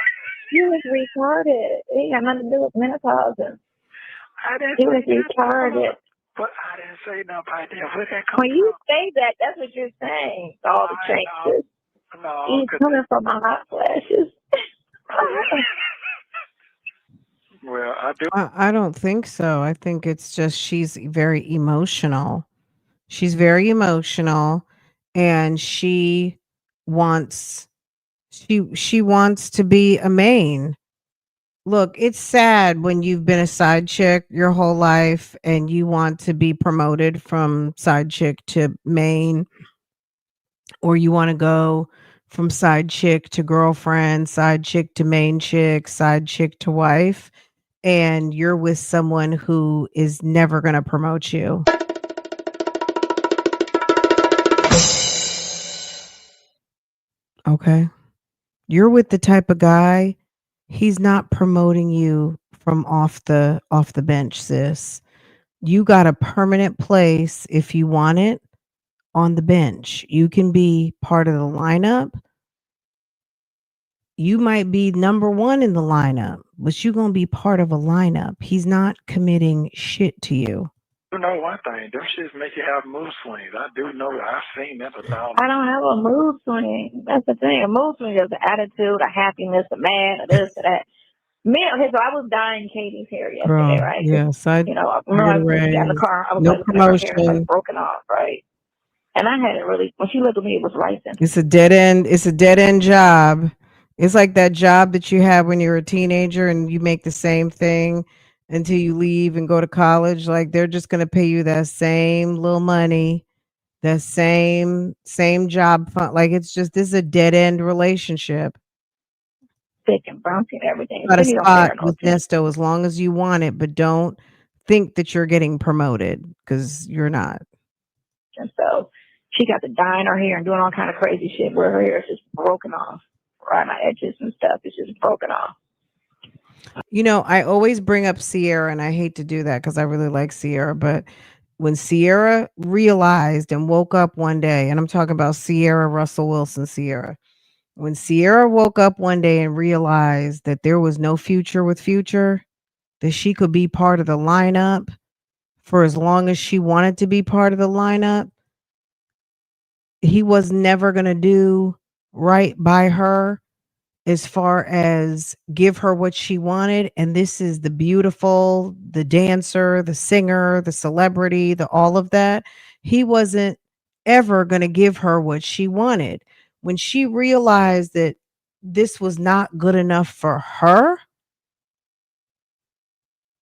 Speaker 6: You was retarded. It ain't got nothing to do with menopause. You was retarded.
Speaker 8: But I didn't say nothing about that. Where that come
Speaker 6: when you say that, that's what you're saying. All the changes.
Speaker 8: No,
Speaker 6: he's coming from my hot flashes.
Speaker 8: Well, I do.
Speaker 2: I don't think so. I think it's just she's very emotional. She's very emotional, and she wants to be a main. Look, it's sad when you've been a side chick your whole life and you want to be promoted from side chick to main, or you want to go from side chick to girlfriend, side chick to main chick, side chick to wife, and you're with someone who is never going to promote you. Okay. You're with the type of guy, he's not promoting you from off the bench, sis. You got a permanent place if you want it on the bench. You can be part of the lineup. You might be number one in the lineup, but you're going to be part of a lineup. He's not committing shit to you.
Speaker 8: You know one thing, them shits make you have mood swings. I do know that. I've seen that 1,000.
Speaker 6: I don't have a mood swing. That's the thing. A mood swing is an attitude, a happiness, a man, a this, a that. Me, okay, so I was dyeing Katie's hair yesterday,
Speaker 2: Girl,
Speaker 6: right?
Speaker 2: yes,
Speaker 6: I remember I got in the car. I was
Speaker 2: no
Speaker 6: like,
Speaker 2: promotion.
Speaker 6: her hair was broken off, right? And I had it really. When she looked at me, it was license.
Speaker 2: It's a dead end. It's a dead end job. It's like that job that you have when you're a teenager and you make the same thing until you leave and go to college. Like they're just going to pay you that same little money, the same job. Like it's just, this is a dead end relationship.
Speaker 6: Thick and bouncy and everything.
Speaker 2: Got a spot with Nesto as long as you want it, but don't think that you're getting promoted because you're not.
Speaker 6: And so she got to dyeing her hair and doing all kind of crazy shit where her hair is just broken off. Right, my edges and stuff is just broken off.
Speaker 2: You know, I always bring up Sierra, and I hate to do that because I really like Sierra, but when Sierra realized and woke up one day, and I'm talking about Sierra Russell Wilson Sierra, when Sierra woke up one day and realized that there was no future with Future, that she could be part of the lineup for as long as she wanted to be part of the lineup, he was never going to do right by her as far as give her what she wanted. And this is the beautiful, the dancer, the singer, the celebrity, the all of that. He wasn't ever going to give her what she wanted. When she realized that this was not good enough for her,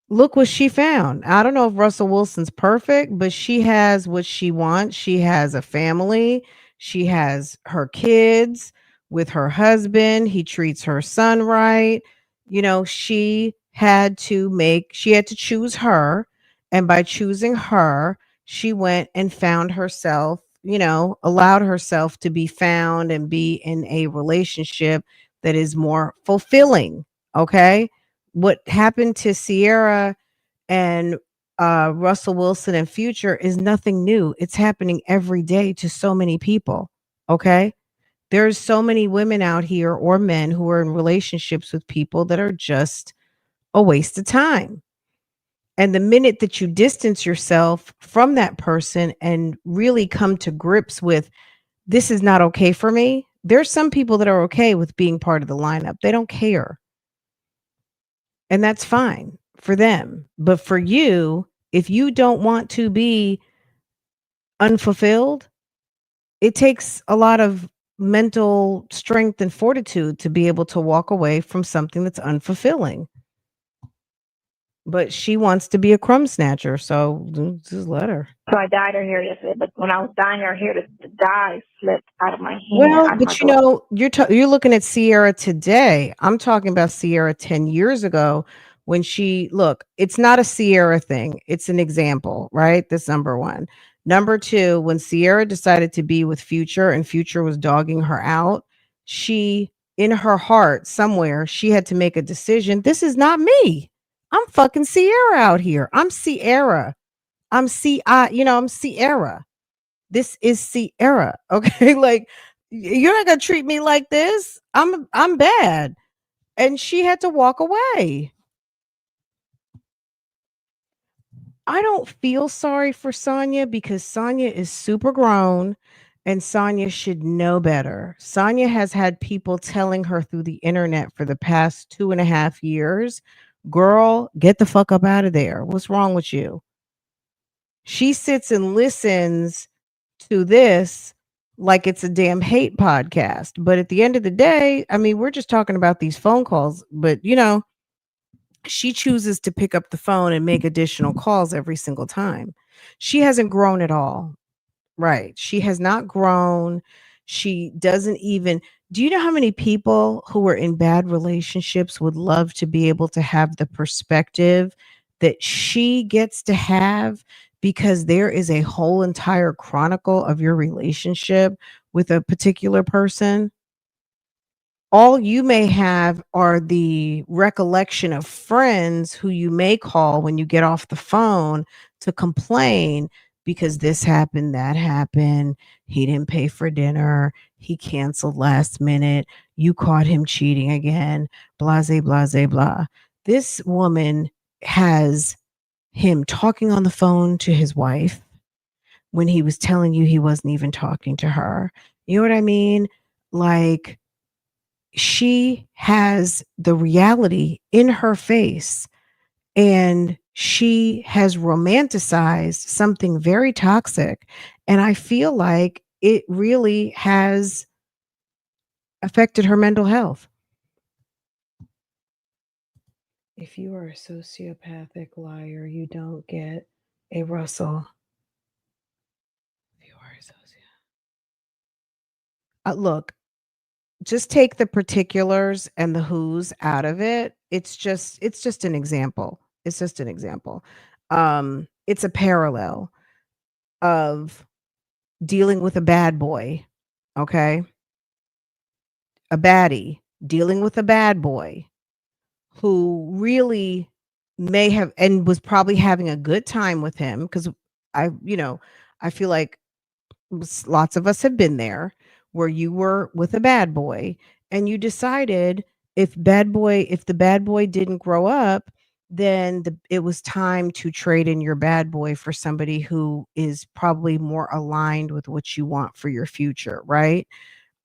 Speaker 2: look what she found. I don't know if Russell Wilson's perfect, but she has what she wants. She has a family. She has her kids with her husband. He treats her son right. You know, she had to choose her. And by choosing her, she went and found herself, allowed herself to be found and be in a relationship that is more fulfilling. Okay. What happened to Sierra and Russell Wilson and Future is nothing new. It's happening every day to so many people. Okay. There's so many women out here or men who are in relationships with people that are just a waste of time. And the minute that you distance yourself from that person and really come to grips with, this is not okay for me, there's some people that are okay with being part of the lineup. They don't care. And that's fine for them. But for you, if you don't want to be unfulfilled, it takes a lot of mental strength and fortitude to be able to walk away from something that's unfulfilling. But she wants to be a crumb snatcher, so just let her.
Speaker 6: So I dyed her hair yesterday, but when I was dyeing her hair, the dye slipped out of my hand.
Speaker 2: Well,
Speaker 6: out of my
Speaker 2: but you
Speaker 6: glove.
Speaker 2: know, you're looking at Sierra today. I'm talking about Sierra 10 years ago when it's not a Sierra thing. It's an example, right? That's number one. Number two, when Sierra decided to be with Future and Future was dogging her out, she, in her heart, somewhere, she had to make a decision. This is not me. I'm fucking Sierra out here. I'm Sierra. I'm Sierra. This is Sierra. Okay. Like, you're not gonna treat me like this. I'm bad. And she had to walk away. I don't feel sorry for Sonya because Sonya is super grown and Sonya should know better. Sonya has had people telling her through the internet for the past 2.5 years, girl, get the fuck up out of there. What's wrong with you? She sits and listens to this like it's a damn hate podcast. But at the end of the day, I mean, we're just talking about these phone calls, but she chooses to pick up the phone and make additional calls every single time. She hasn't grown at all. Right. She has not grown. She doesn't even. Do you know how many people who are in bad relationships would love to be able to have the perspective that she gets to have because there is a whole entire chronicle of your relationship with a particular person? All you may have are the recollection of friends who you may call when you get off the phone to complain because this happened, that happened, he didn't pay for dinner, he canceled last minute, you caught him cheating again, blase, blase, blah. This woman has him talking on the phone to his wife when he was telling you he wasn't even talking to her. You know what I mean? Like, she has the reality in her face and she has romanticized something very toxic. And I feel like it really has affected her mental health. If you are a sociopathic liar, you don't get a Russell. If you are a sociopath. Look, just take the particulars and the who's out of it. It's just an example. It's just an example. It's a parallel of dealing with a bad boy, okay? A baddie dealing with a bad boy who really may have and was probably having a good time with him because I feel like lots of us have been there where you were with a bad boy and you decided if the bad boy didn't grow up, then it was time to trade in your bad boy for somebody who is probably more aligned with what you want for your future, right?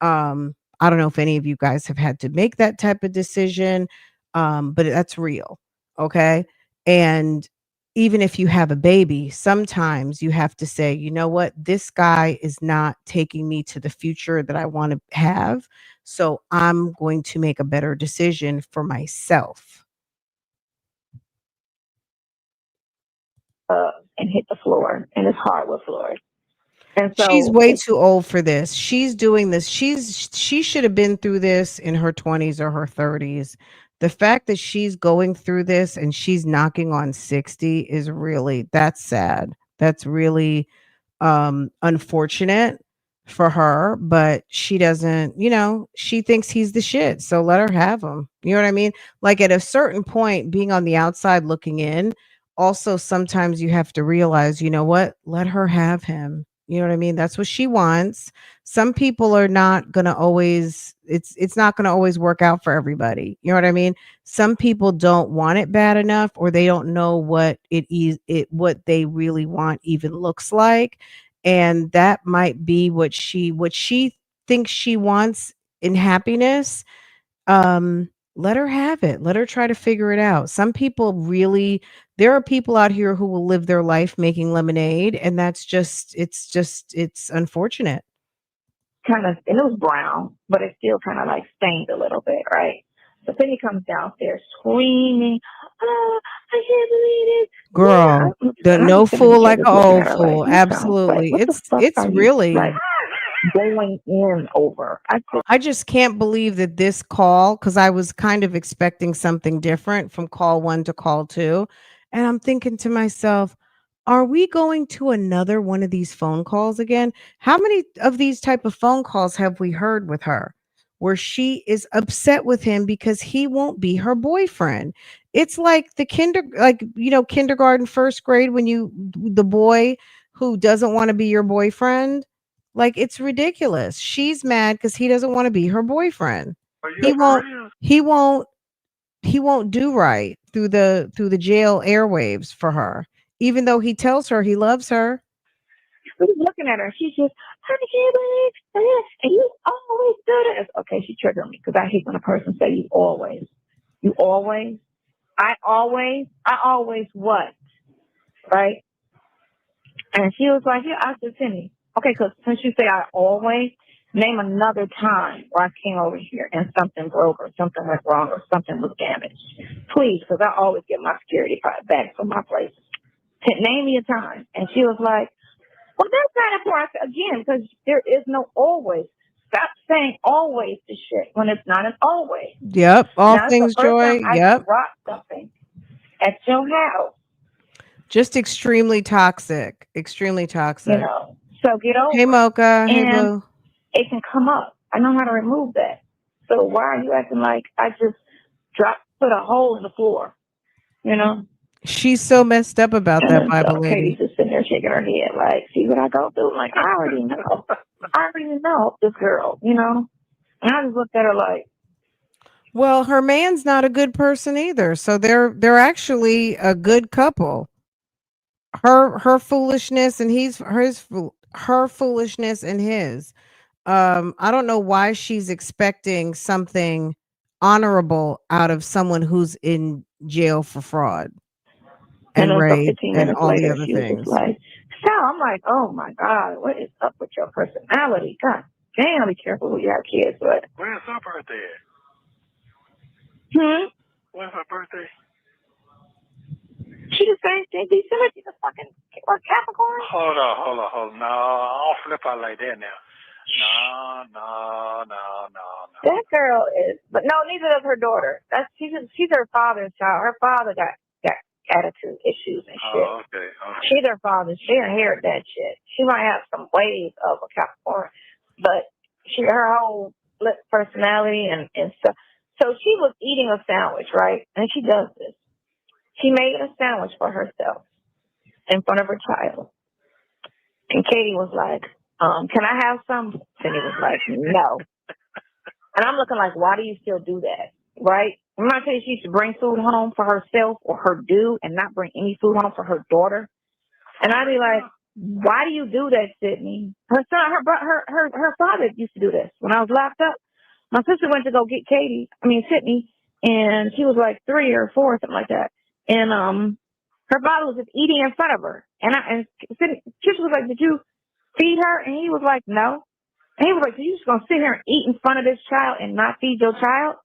Speaker 2: I don't know if any of you guys have had to make that type of decision, but that's real. Okay. And even if you have a baby, sometimes you have to say, you know what, this guy is not taking me to the future that I want to have. So I'm going to make a better decision for myself.
Speaker 6: And hit the floor, and it's hardwood floors. And so
Speaker 2: She's way too old for this. She's doing this. She should have been through this in her 20s or her 30s. The fact that she's going through this and she's knocking on 60 is that's sad. That's really unfortunate for her, but she doesn't, she thinks he's the shit. So let her have him. You know what I mean? Like at a certain point, being on the outside looking in, also sometimes you have to realize, you know what? Let her have him. You know what I mean? That's what she wants. Some people are not going to always it's not going to always work out for everybody. You know what I mean? Some people don't want it bad enough, or they don't know what what they really want even looks like, and that might be what she thinks she wants in happiness. Let her have it. Let her try to figure it out. Some people really There are people out here who will live their life making lemonade, and it's unfortunate.
Speaker 6: Kind of, and it was brown, but it still kind of like stained a little bit, right? So then he comes downstairs screaming, "Oh, I can't believe it!" Yeah,
Speaker 2: Girl, the
Speaker 6: and I'm
Speaker 2: no
Speaker 6: just sitting
Speaker 2: fool
Speaker 6: here
Speaker 2: like
Speaker 6: just
Speaker 2: a
Speaker 6: looking
Speaker 2: old
Speaker 6: at her like,
Speaker 2: fool.
Speaker 6: you sound like,
Speaker 2: Absolutely.
Speaker 6: what the fuck
Speaker 2: It's
Speaker 6: are you like
Speaker 2: really
Speaker 6: going in over?
Speaker 2: I just can't believe that this call, because I was kind of expecting something different from call one to call two. And I'm thinking to myself, are we going to another one of these phone calls again? How many of these type of phone calls have we heard with her where she is upset with him because he won't be her boyfriend? It's like kindergarten, first grade, when the boy who doesn't want to be your boyfriend. Like, it's ridiculous. She's mad because he doesn't want to be her boyfriend.
Speaker 8: Are you
Speaker 2: He
Speaker 8: for
Speaker 2: won't
Speaker 8: real?
Speaker 2: he won't he won't do right through the jail airwaves for her, even though he tells her he loves her.
Speaker 6: We was looking at her. She's just, I can't believe this. And you always do this. Okay, she triggered me because I hate when a person say you always. You always. I always what? Right? And she was like, yeah, I said, Cindy. Okay, because since you say I always, name another time where I came over here and something broke or something went wrong or something was damaged. Please, because I always get my security back from my place. Name me a time. And she was like, well, that's not important. Again, because there is no always. Stop saying always to shit when it's not an always.
Speaker 2: Yep, all
Speaker 6: Now, it's the
Speaker 2: things
Speaker 6: first
Speaker 2: joy.
Speaker 6: time I
Speaker 2: Yep.
Speaker 6: dropped something at your house,
Speaker 2: Just extremely toxic. Extremely
Speaker 6: you
Speaker 2: toxic.
Speaker 6: know. So get
Speaker 2: Hey
Speaker 6: over it.
Speaker 2: Mocha. Hey
Speaker 6: And
Speaker 2: Boo.
Speaker 6: it can come up. I know how to remove that. So why are you acting like I just put a hole in the floor, you know?
Speaker 2: She's so messed up about
Speaker 6: And
Speaker 2: that
Speaker 6: then
Speaker 2: Bible
Speaker 6: so Katie's
Speaker 2: lady.
Speaker 6: just sitting there shaking her head like, see what I go through? Like, I already know. I already know this girl, you know? And I just looked at her like,
Speaker 2: Well, her man's not a good person either. So they're actually a good couple. Her foolishness and her foolishness and his. I don't know why she's expecting something honorable out of someone who's in jail for fraud
Speaker 6: and
Speaker 2: and
Speaker 6: then so
Speaker 2: rape
Speaker 6: 15
Speaker 2: and
Speaker 6: minutes
Speaker 2: all the
Speaker 6: later,
Speaker 2: other
Speaker 6: she was just
Speaker 2: things.
Speaker 6: like, so I'm like, oh my God, what is up with your personality? God damn, be careful who you have kids with.
Speaker 8: Where's her birthday at? When's her birthday?
Speaker 6: She the same thing. December, she's a fucking Capricorn.
Speaker 8: Hold on. No, I don't flip out like that now. No.
Speaker 6: That girl is, but no, neither does her daughter. She's her father's child. Her father got attitude issues and shit.
Speaker 8: Oh, okay.
Speaker 6: She's her father. She inherited that shit. She might have some ways of a Capricorn, but her whole split personality and stuff. So she was eating a sandwich, right? And she does this. She made a sandwich for herself in front of her child. And Katie was like, can I have some? And he was like, no. And I'm looking like, why do you still do that? Right? I'm not saying she should bring food home for herself or her due and not bring any food home for her daughter. And I'd be like, why do you do that, Sydney? Her father used to do this. When I was locked up, my sister went to go get Sydney, and she was like 3 or 4 or something like that. And her father was just eating in front of her. And Kish was like, did you feed her? And he was like, no. And he was like, you just gonna sit here and eat in front of this child and not feed your child?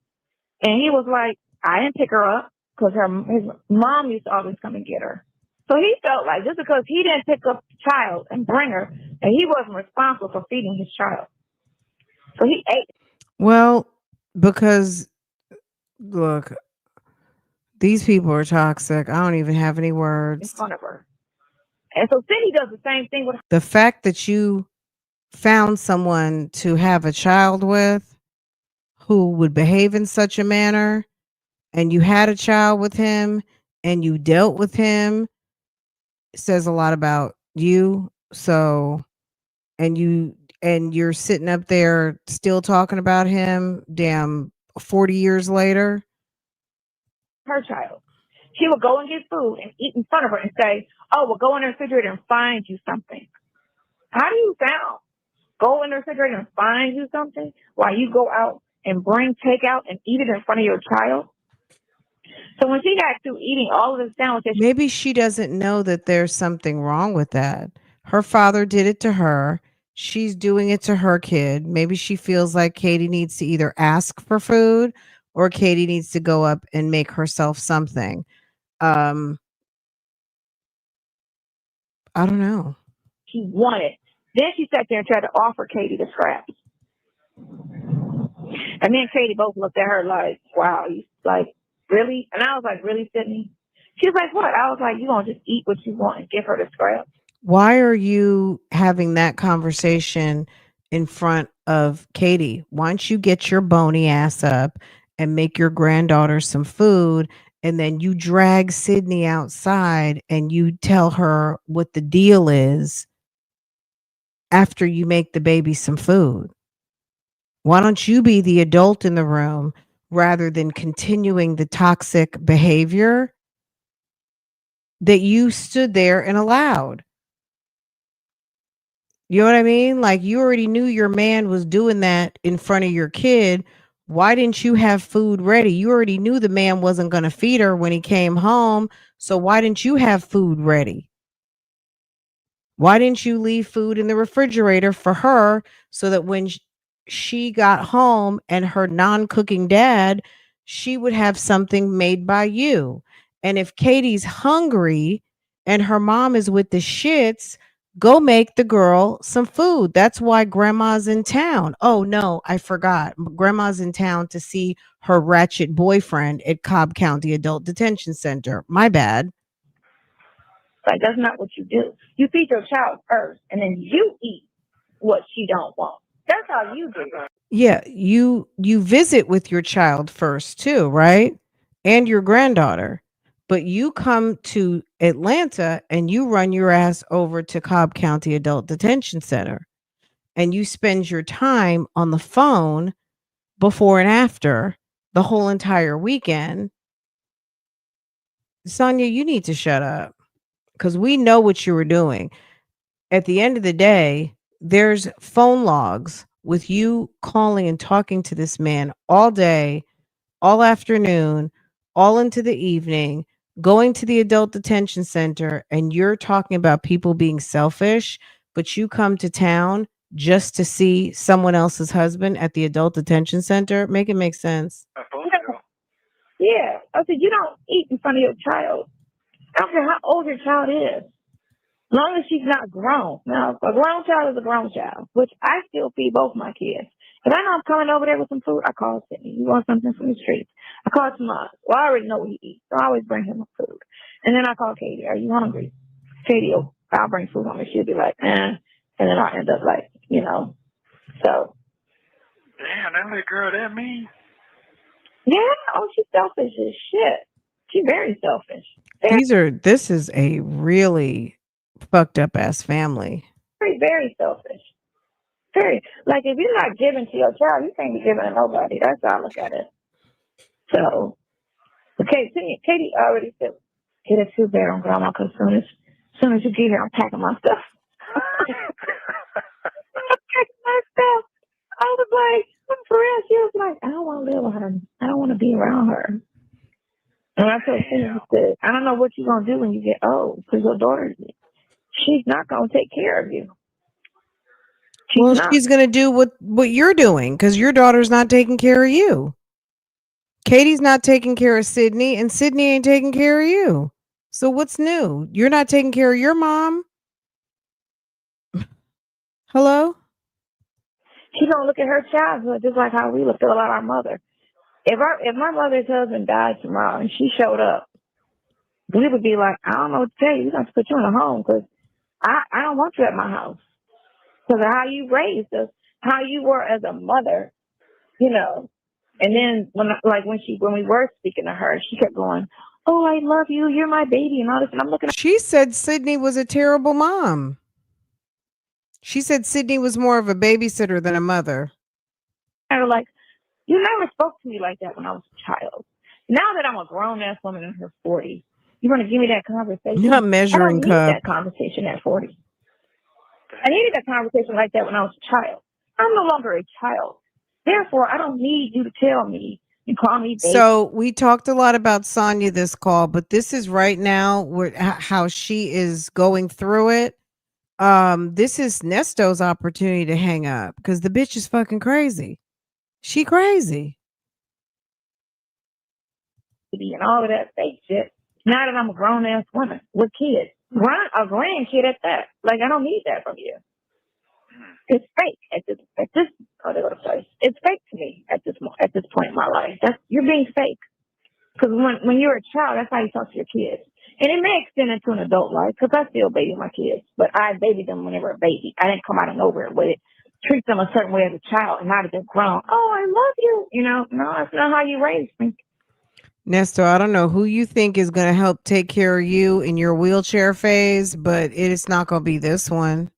Speaker 6: And he was like, I didn't pick her up because his mom used to always come and get her. So he felt like just because he didn't pick up the child and bring her, and he wasn't responsible for feeding his child. So he ate.
Speaker 2: Well, because look, these people are toxic. I don't even have any
Speaker 6: In
Speaker 2: words.
Speaker 6: front of her. And so Cindy does the same thing with her.
Speaker 2: The fact that you found someone to have a child with who would behave in such a manner, and you had a child with him and you dealt with him, says a lot about you. So and you're sitting up there still talking about him, damn, 40 years later.
Speaker 6: Her child. She would go and get food and eat in front of her and say, "Oh, well, go in the refrigerator and find you something." How do you sound? Go in the refrigerator and find you something while you go out and bring takeout and eat it in front of your child? So when she got through eating all of the sandwiches,
Speaker 2: Maybe she doesn't know that there's something wrong with that. Her father did it to her. She's doing it to her kid. Maybe she feels like Katie needs to either ask for food or Katie needs to go up and make herself something. I don't know.
Speaker 6: she wanted. Then she sat there and tried to offer Katie the scraps. And me and Katie both looked at her like, "Wow, you like really?" And I was like, "Really, Sydney?" She was like, "What?" I was like, "You gonna just eat what you want and give her the scraps?"
Speaker 2: Why are you having that conversation in front of Katie? Why don't you get your bony ass up and make your granddaughter some food, and then you drag Sydney outside and you tell her what the deal is after you make the baby some food? Why don't you be the adult in the room rather than continuing the toxic behavior that you stood there and allowed? You know what I mean? Like, you already knew your man was doing that in front of your kid. Why didn't you have food ready? You already knew the man wasn't going to feed her when he came home. So why didn't you have food ready? Why didn't you leave food in the refrigerator for her so that when she got home and her non-cooking dad, she would have something made by you? And if Katie's hungry and her mom is with the shits, go make the girl some food. That's why grandma's in town. Oh no, I forgot. Grandma's in town to see her ratchet boyfriend at Cobb County Adult Detention Center. My bad.
Speaker 6: Like, that's not what you do. You feed your child first, and then you eat what she don't want. That's how you do it.
Speaker 2: Yeah, you visit with your child first too, right? And your granddaughter. But you come to Atlanta and you run your ass over to Cobb County Adult Detention Center and you spend your time on the phone before and after the whole entire weekend. Sonya, you need to shut up because we know what you were doing. At the end of the day, there's phone logs with you calling and talking to this man all day, all afternoon, all into the evening, going to the adult detention center, and you're talking about people being selfish, but you come to town just to see someone else's husband at the adult detention center. Make it make sense.
Speaker 6: Yeah. I said, you don't eat in front of your child. I don't care how old your child is. As long as she's not grown. Now, a grown child is a grown child, which I still feed both my kids. If I know I'm coming over there with some food, I call Sydney. You want something from the street? I call Tomas. Well, I already know what he eats, so I always bring him food. And then I call Katie. Are you hungry? Katie, I'll bring food home, and she'll be like, eh. And then I'll end up like, so.
Speaker 8: Damn, that little girl that mean?
Speaker 6: Yeah, she's selfish as shit. She's very selfish.
Speaker 2: This is a really fucked up ass family.
Speaker 6: Very, very selfish. Very. Like, if you're not giving to your child, you can't be giving to nobody. That's how I look at it. So, okay, Katie already said, get a 2-bedroom, Grandma, because as soon as you get here, I'm packing my stuff. I'm packing my stuff. I was like, for real, she was like, I don't want to live with her. I don't want to be around her. And I told her, I don't know what you're going to do when you get old, because your daughter, she's not going to take care of you.
Speaker 2: She's going to do what you're doing, because your daughter's not taking care of you. Katie's not taking care of Sydney, and Sydney ain't taking care of you. So what's new? You're not taking care of your mom? Hello?
Speaker 6: She don't look at her childhood just like how we look at our mother. If my mother's husband died tomorrow and she showed up, we would be like, I don't know what to tell you. We're going to put you in a home because I don't want you at my house. Because of how you raised us, how you were as a mother, And then when we were speaking to her, she kept going, oh, I love you. You're my baby and all this. And I'm looking at
Speaker 2: She said Sydney was a terrible mom. She said Sydney was more of a babysitter than a mother.
Speaker 6: Kind of like, you never spoke to me like that when I was a child. Now that I'm a grown ass woman in her 40s, you're gonna give me that conversation?
Speaker 2: Not
Speaker 6: I
Speaker 2: measuring
Speaker 6: don't need
Speaker 2: cup.
Speaker 6: that conversation at 40. I needed a conversation like that when I was a child. I'm no longer a child. Therefore, I don't need you to tell me. You call me baby.
Speaker 2: So we talked a lot about Sonya this call, but this is right now where how she is going through it. This is Nesto's opportunity to hang up because the bitch is fucking crazy. She crazy.
Speaker 6: And all of that fake shit. Now that I'm a grown ass woman with kids, a grandkid at that. Like, I don't need that from you. It's fake at this. Oh, they go to place. It's fake to me at this point in my life. You're being fake. Because when you're a child, that's how you talk to your kids. And it may extend into an adult life, because I still baby my kids. But I babied them when they were a baby. I didn't come out of nowhere with it. Treat them a certain way as a child, and now that they're grown. Oh, I love you. You know, no, that's not how you raised me.
Speaker 2: Nesto, I don't know who you think is going to help take care of you in your wheelchair phase, but it is not going to be this one.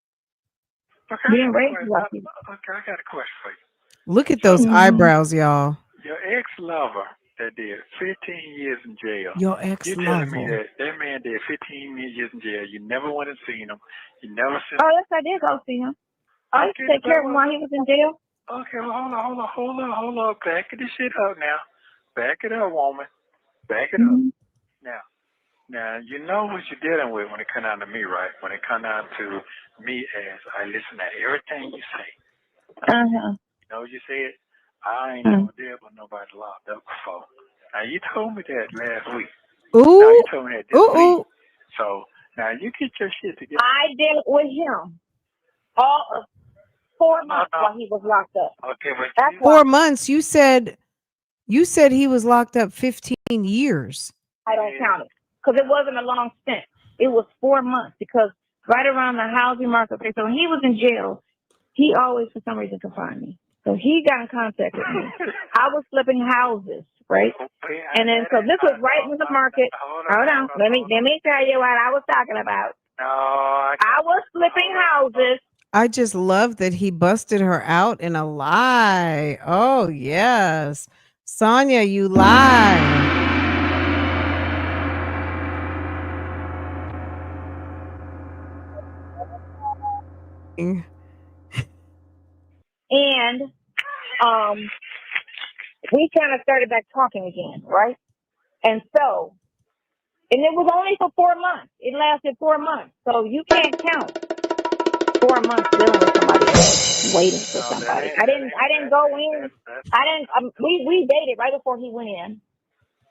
Speaker 8: Okay,
Speaker 6: You didn't raise me like you.
Speaker 8: Okay, I got a question for you.
Speaker 2: Look at those eyebrows, y'all.
Speaker 8: Your ex-lover that did 15 years in jail.
Speaker 2: Your
Speaker 8: You telling me
Speaker 2: ex-lover.
Speaker 8: that man did 15 years in jail. You never went and seen him. You never seen
Speaker 6: Oh, yes, I did go see him. I used to take care of him while he was in jail.
Speaker 8: Okay, well, hold on. Back this shit up now. Back it up, woman. Back it up. Now, you know what you're dealing with when it comes down to me, right? When it comes down to me as I listen to everything you say.
Speaker 6: Uh-huh.
Speaker 8: You know what you said? I ain't never dealt with nobody locked up before. Now, you told me that last week.
Speaker 2: Ooh.
Speaker 8: Now, you told me that this week.
Speaker 2: Ooh.
Speaker 8: So, now you get your shit together.
Speaker 6: I dealt with him all of 4 months while he was locked up.
Speaker 8: Okay, but
Speaker 6: That's
Speaker 2: 4 months. You said he was locked up 15 years.
Speaker 6: I don't count it because it wasn't a long stint. It was 4 months because right around the housing market. So when he was in jail, he always for some reason could find me. So he got in contact with me. I was flipping houses, right? And then so this was right in the market. Hold on. Let me tell you what I was talking about.
Speaker 8: No,
Speaker 6: I was flipping houses.
Speaker 2: I just love that he busted her out in a lie. Oh, yes. Sonya, you lie.
Speaker 6: And we kind of started back talking again, right? And so, and it was only for 4 months. It lasted 4 months. So you can't count 4 months dealing with somebody else, waiting for somebody. I didn't go in. We dated right before he went in.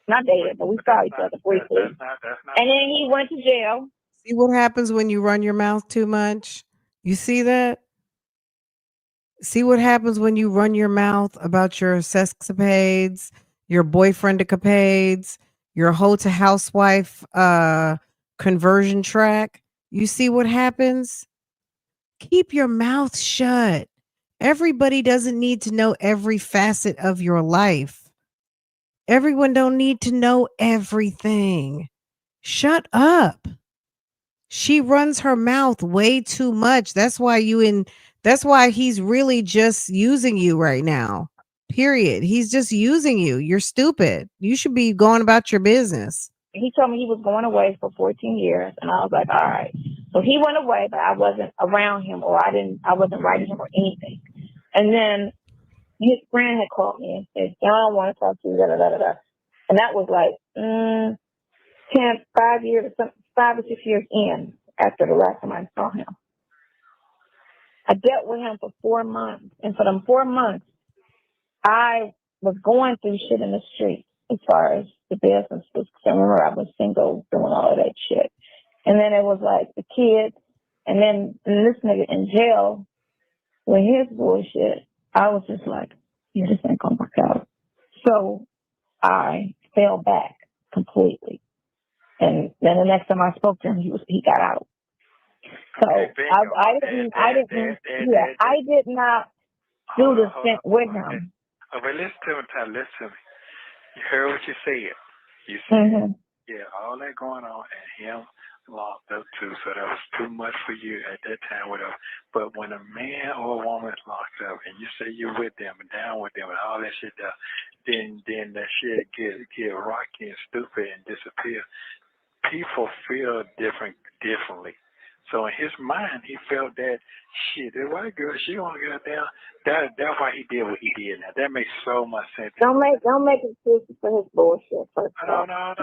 Speaker 6: Not dated, but we saw each other briefly. And then he went to jail.
Speaker 2: See what happens when you run your mouth too much? You see that? See what happens when you run your mouth about your sexcapades, your boyfriendicapades, your hoe to housewife conversion track? You see what happens? Keep your mouth shut. Everybody doesn't need to know every facet of your life. Everyone don't need to know everything. Shut up. She runs her mouth way too much. That's why he's really just using you right now. Period. He's just using you. You're stupid. You should be going about your business.
Speaker 6: He told me he was going away for 14 years, and I was like, all right. So he went away, but I wasn't around him, or I wasn't writing him or anything. And then his friend had called me and said, I don't want to talk to you, da da da da. And that was like 5 or 6 years in after the last time I saw him. I dealt with him for 4 months, and for them 4 months, I was going through shit in the street as far as the business was concerned. Remember, I was single doing all of that shit. And then it was like the kids, and then this nigga in jail with his bullshit. I was just like, yeah, this ain't gonna work out. So I fell back completely. And then the next time I spoke to him, he got out. So I did not do the stint with him.
Speaker 8: Okay, listen to me. You heard what you said. You said, yeah, all that going on, and him locked up too, so that was too much for you at that time, whatever. But when a man or a woman is locked up and you say you're with them and down with them and all that shit down, then that shit get rocky and stupid and disappear. People feel differently. So in his mind, he felt that shit. That white girl, she gonna get down. That's why he did what he did. Now that makes so much sense.
Speaker 6: Don't make excuses for his bullshit. First of all.
Speaker 8: No.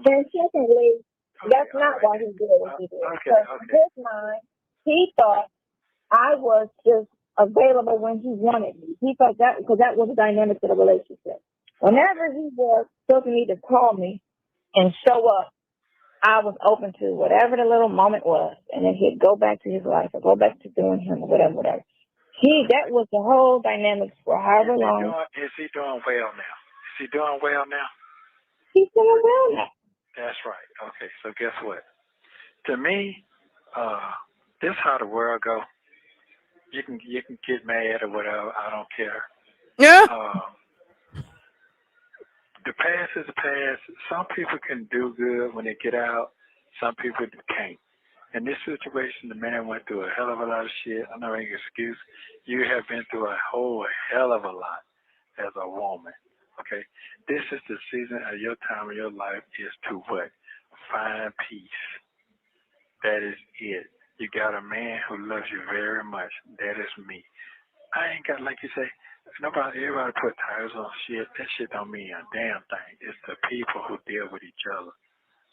Speaker 6: Then secondly, that's
Speaker 8: all
Speaker 6: not
Speaker 8: right.
Speaker 6: why he did what he did.
Speaker 8: Okay.
Speaker 6: Because in his mind, he thought I was just available when he wanted me. He thought that because that was the dynamic of the relationship. Whenever he was supposed to need to call me and show up, I was open to whatever the little moment was, and then he'd go back to his life or go back to doing him or whatever. That was the whole dynamic for however long.
Speaker 8: Is he doing well now? Is he doing well now?
Speaker 6: He's doing well now.
Speaker 8: That's right. Okay, so guess what? To me, this is how the world go. You can get mad or whatever. I don't care.
Speaker 2: Yeah.
Speaker 8: The past is the past. Some people can do good when they get out. Some people can't. In this situation, the man went through a hell of a lot of shit. I'm not making an excuse. You have been through a whole hell of a lot as a woman. Okay? This is the season of your time of your life is to what? Find peace. That is it. You got a man who loves you very much. That is me. I ain't got, like you say, everybody put titles on shit. That shit don't mean a damn thing. It's the people who deal with each other.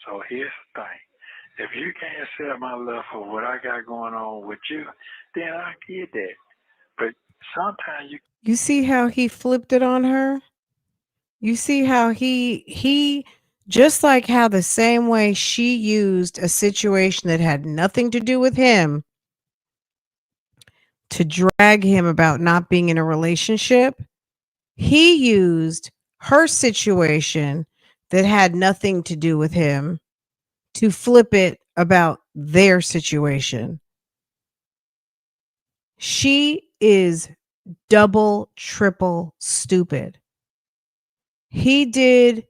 Speaker 8: So here's the thing. If you can't accept my love for what I got going on with you, then I get that. But sometimes
Speaker 2: You see how he flipped it on her? You see how he just like how the same way she used a situation that had nothing to do with him to drag him about not being in a relationship, he used her situation that had nothing to do with him to flip it about their situation. She is double, triple stupid. He did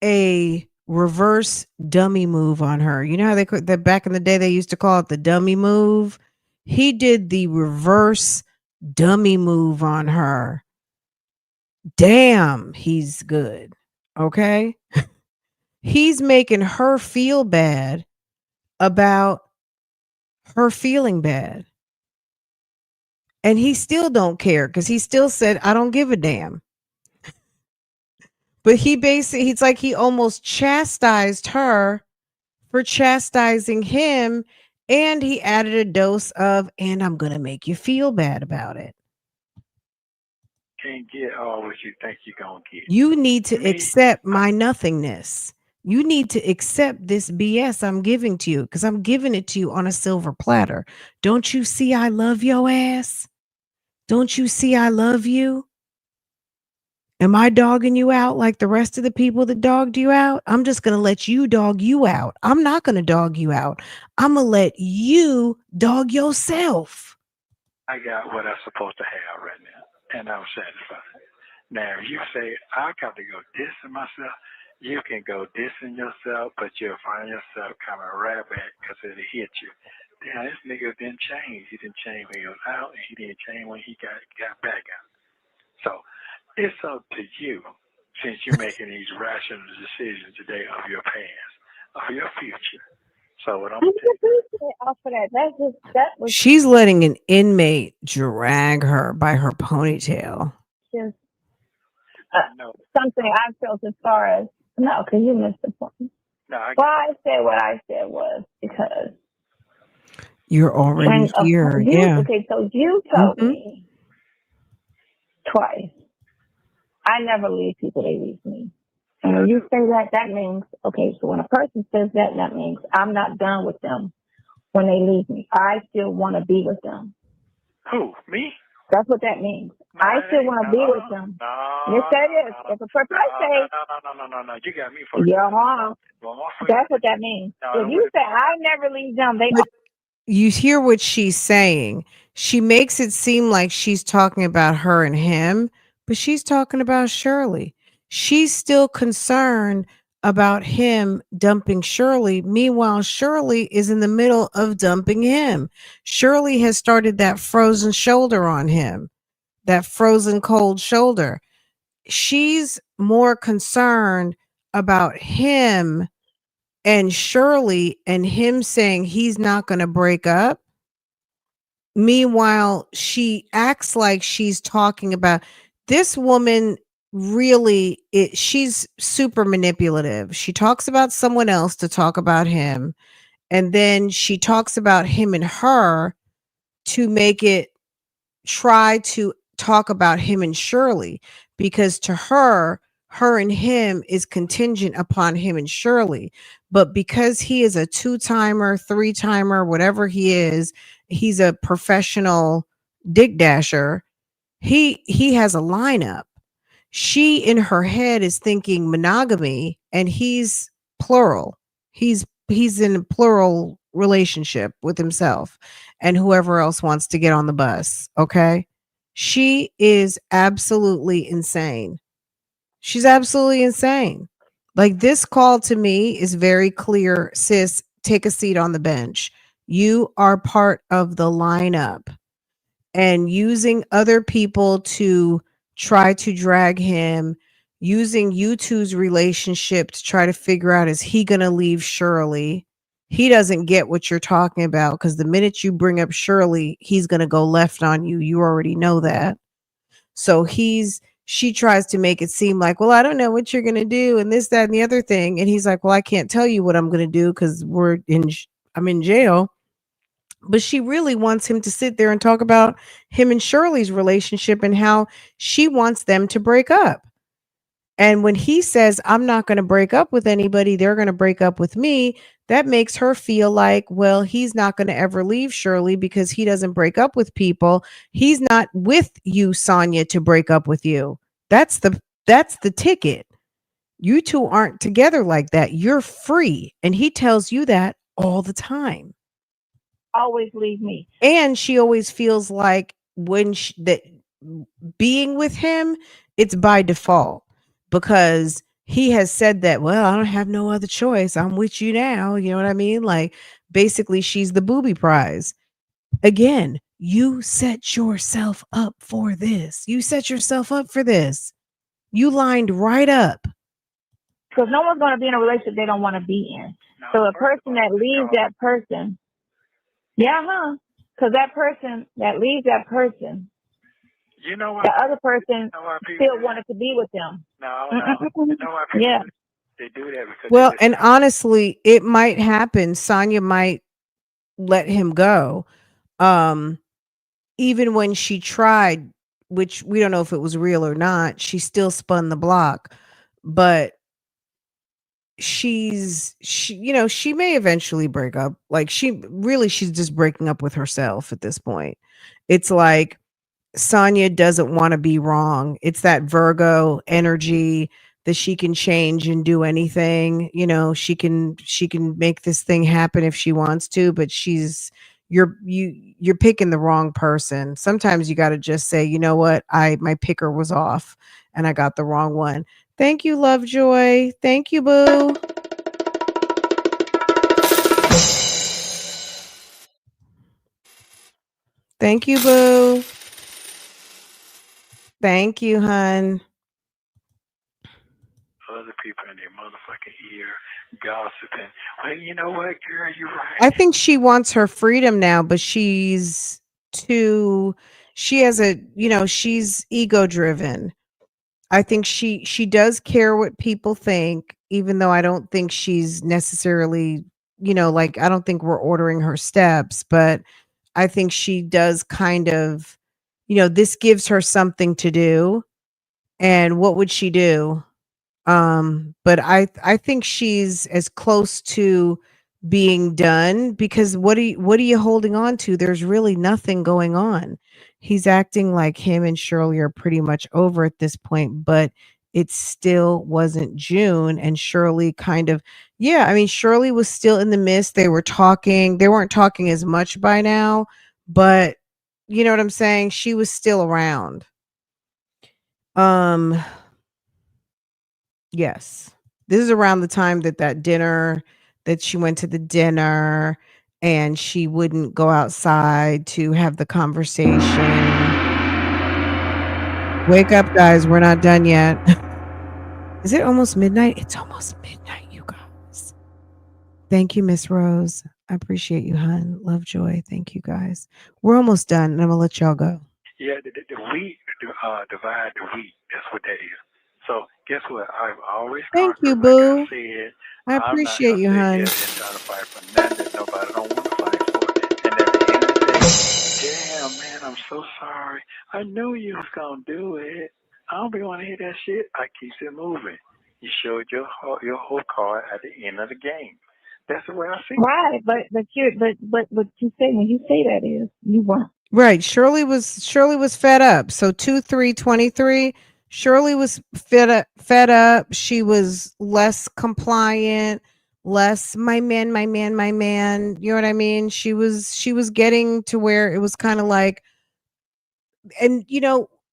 Speaker 2: a reverse dummy move on her. You know how that back in the day they used to call it the dummy move? He did the reverse dummy move on her. Damn, he's good. Okay? He's making her feel bad about her feeling bad. And he still don't care because he still said, I don't give a damn. But he's like he almost chastised her for chastising him. And he added a dose of, and I'm going to make you feel bad about it.
Speaker 8: can't get all what you think you're going to get.
Speaker 2: You need to accept my nothingness. You need to accept this BS I'm giving to you because I'm giving it to you on a silver platter. Don't you see I love your ass? Don't you see I love you? Am I dogging you out like the rest of the people that dogged you out? I'm just going to let you dog you out. I'm not going to dog you out. I'm going to let you dog yourself.
Speaker 8: I got what I'm supposed to have right now, and I'm satisfied. Now, if you say, I got to go dissing myself, you can go dissing yourself, but you'll find yourself coming right back because it'll hit you. Damn, this nigga didn't change. He didn't change when he was out, and he didn't change when he got back out. So it's up to you, since you're making these rational decisions today of your past, of your future. So what I'm
Speaker 2: She's letting an inmate drag her by her ponytail.
Speaker 6: Just something I felt as far as no, because you missed the point.
Speaker 8: No,
Speaker 6: why I said what I said was because
Speaker 2: you're already here. Yeah.
Speaker 6: Okay, so you told me twice. I never leave people; they leave me. And when you say that, that means okay. So when a person says that, that means I'm not done with them when they leave me. I still want to be with them.
Speaker 8: Who? Me?
Speaker 6: That's what that means. No, I still want to be with them.
Speaker 8: No,
Speaker 6: yes, that is. If a person say,
Speaker 8: no, you got me for
Speaker 6: you're wrong. That's what that means. No, if you say, I never leave them, they.
Speaker 2: You hear what she's saying. She makes it seem like she's talking about her and him, but she's talking about Shirley. She's still concerned about him dumping Shirley. Meanwhile, Shirley is in the middle of dumping him. Shirley has started that frozen shoulder on him, that frozen cold shoulder. She's more concerned about him and Shirley and him saying he's not going to break up. Meanwhile, she acts like she's talking about this woman. Really, she's super manipulative. She talks about someone else to talk about him, and then she talks about him and her to make it try to talk about him and Shirley, because to her, her and him is contingent upon him and Shirley. But because he is a 2-timer, 3-timer, whatever he is, he's a professional dick dasher. He has a lineup. She in her head is thinking monogamy, and he's plural. He's in a plural relationship with himself and whoever else wants to get on the bus. Okay. She is absolutely insane. She's absolutely insane. Like, this call to me is very clear. Sis, take a seat on the bench. You are part of the lineup, and using other people to try to drag him, using you two's relationship to try to figure out, is he going to leave Shirley? He doesn't get what you're talking about, because the minute you bring up Shirley, he's going to go left on you. You already know that. So she tries to make it seem like, well, I don't know what you're going to do, and this, that, and the other thing. And he's like, well, I can't tell you what I'm going to do because I'm in jail. But she really wants him to sit there and talk about him and Shirley's relationship and how she wants them to break up. And when he says, I'm not going to break up with anybody, they're going to break up with me, that makes her feel like, well, he's not going to ever leave Shirley because he doesn't break up with people. He's not with you, Sonya, to break up with you. That's the ticket. You two aren't together like that. You're free. And he tells you that all the time.
Speaker 6: Always leave me.
Speaker 2: And she always feels like that being with him, it's by default, because he has said that, well, I don't have no other choice. I'm with you now. You know what I mean? Like, basically, she's the booby prize. Again, you set yourself up for this. You set yourself up for this. You lined right up.
Speaker 6: Because no one's going to be in a relationship they don't want to be in. So a person that leaves that person, because that person that leaves that person,
Speaker 8: You know what?
Speaker 6: the other person still
Speaker 8: do
Speaker 6: wanted to be with them.
Speaker 8: No. You know why people
Speaker 6: Yeah.
Speaker 8: they do that? Because
Speaker 2: Well, and honestly, it might happen. Sonya might let him go. Even when she tried, which we don't know if it was real or not, she still spun the block. But she may eventually break up. Like, she's just breaking up with herself at this point. It's like Sonya doesn't want to be wrong. It's that Virgo energy that she can change and do anything. She can make this thing happen if she wants to, but you're picking the wrong person. Sometimes you got to just say, you know what? My picker was off and I got the wrong one. Thank you, Lovejoy. Thank you, boo. Thank you, boo. Thank you, hun.
Speaker 8: other people in their motherfucking ear gossiping. Well, you know what, girl, you're right.
Speaker 2: I think she wants her freedom now, but she's ego driven. I think she does care what people think, even though I don't think she's necessarily, like, I don't think we're ordering her steps, but I think she does kind of, this gives her something to do. And what would she do? But I think she's as close to being done, because what are you holding on to? There's really nothing going on. He's acting like him and Shirley are pretty much over at this point, but it still wasn't June, and Shirley Shirley was still in the mist. They weren't talking as much by now, but you know what I'm saying? She was still around. Yes. This is around the time that dinner, that she went to the dinner and she wouldn't go outside to have the conversation. Wake up, guys. We're not done yet. Is it almost midnight? It's almost midnight, you guys. Thank you, Miss Rose. I appreciate you, hon. Love, joy. Thank you, guys. We're almost done, and I'm gonna let y'all go.
Speaker 8: Yeah, the wheat divide the wheat. That's what that is. So guess what? I've always
Speaker 2: Thank you,
Speaker 8: conquered. Like I
Speaker 2: boo.
Speaker 8: said,
Speaker 2: I
Speaker 8: I'm not
Speaker 2: appreciate
Speaker 8: gonna
Speaker 2: you,
Speaker 8: sit
Speaker 2: hon.
Speaker 8: here and try to fight for nothing that nobody don't want to fight for. And at the end of the day, damn man, I'm so sorry. I knew you was gonna do it. I don't be want to hear that shit. I keep it moving. You showed your whole card at the end of the game. That's the way I see it.
Speaker 6: Right, but what you say when you say that is you want.
Speaker 2: Right. Shirley was fed up. So 2/3/23. Shirley was fed up. She was less compliant, less my man, my man, my man. You know what I mean? She was getting to where it was kind of like, and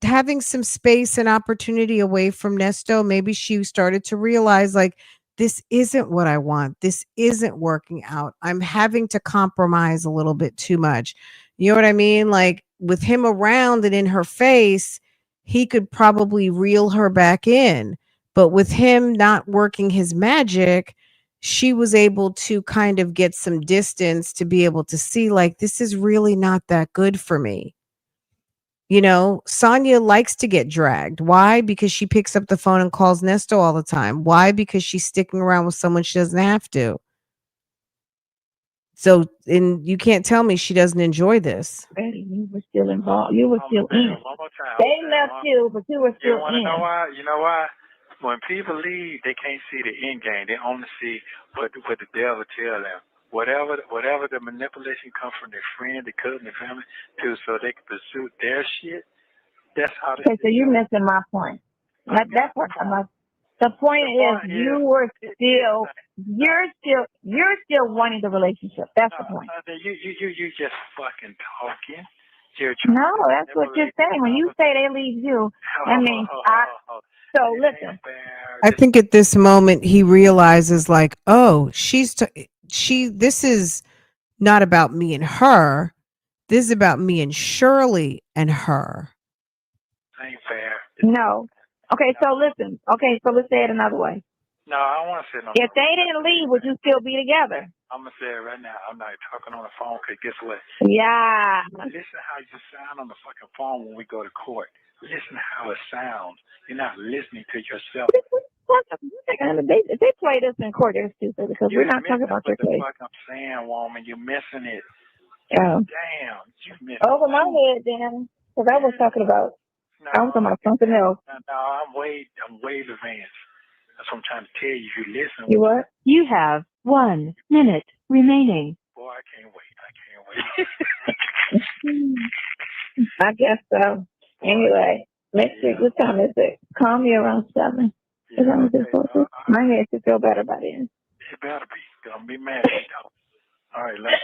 Speaker 2: having some space and opportunity away from Nesto, maybe she started to realize like, this isn't what I want. This isn't working out. I'm having to compromise a little bit too much. You know what I mean? Like with him around and in her face, he could probably reel her back in. But with him not working his magic, she was able to kind of get some distance to be able to see like, this is really not that good for me. Sonya likes to get dragged. Why? Because she picks up the phone and calls Nesto all the time. Why? Because she's sticking around with someone she doesn't have to. So, and you can't tell me she doesn't enjoy this.
Speaker 6: Betty, you were still involved. You were still in.
Speaker 8: One more time.
Speaker 6: They left you, but you were
Speaker 8: You
Speaker 6: still
Speaker 8: want to
Speaker 6: in.
Speaker 8: know why? You know why? When people leave, they can't see the end game. They only see what the devil tell them. Whatever the manipulation comes from their friend, their cousin, their family, too, so they can pursue their shit. That's how they.
Speaker 6: Okay, so you're missing my point. That's what the point is. You were still. You're still wanting the relationship. That's the point.
Speaker 8: You just fucking talking.
Speaker 6: No, that's what you're saying. When you say they leave you, that means So listen.
Speaker 2: I think at this moment he realizes like, oh, this is not about me and her. This is about me and Shirley and her.
Speaker 8: Ain't fair.
Speaker 6: No. Okay, so listen. Okay, so let's say it another way.
Speaker 8: No, I don't want to say no.
Speaker 6: If they didn't leave, would you still be together?
Speaker 8: I'm going to say it right now. I'm not talking on the phone because guess what?
Speaker 6: Yeah.
Speaker 8: Listen how you sound on the fucking phone when we go to court. Listen how it sounds. You're not listening to yourself.
Speaker 6: If they play this in court, they're stupid because we're not talking about your case.
Speaker 8: Fuck I'm saying, woman, you're missing it.
Speaker 6: Yeah.
Speaker 8: Damn, you missed it.
Speaker 6: Over my head, then, because I was talking about. I was talking about something else.
Speaker 8: No, I'm way advanced. That's what I'm trying to tell you. If you listen.
Speaker 6: You what?
Speaker 7: You have 1 minute remaining.
Speaker 8: Boy, I can't wait.
Speaker 6: I guess so. Anyway, next week, what time is it? Call me around 7.
Speaker 8: Yeah,
Speaker 6: As long as it's close. My head should feel better by then.
Speaker 8: It better be. Don't be mad at me, though. All right, let's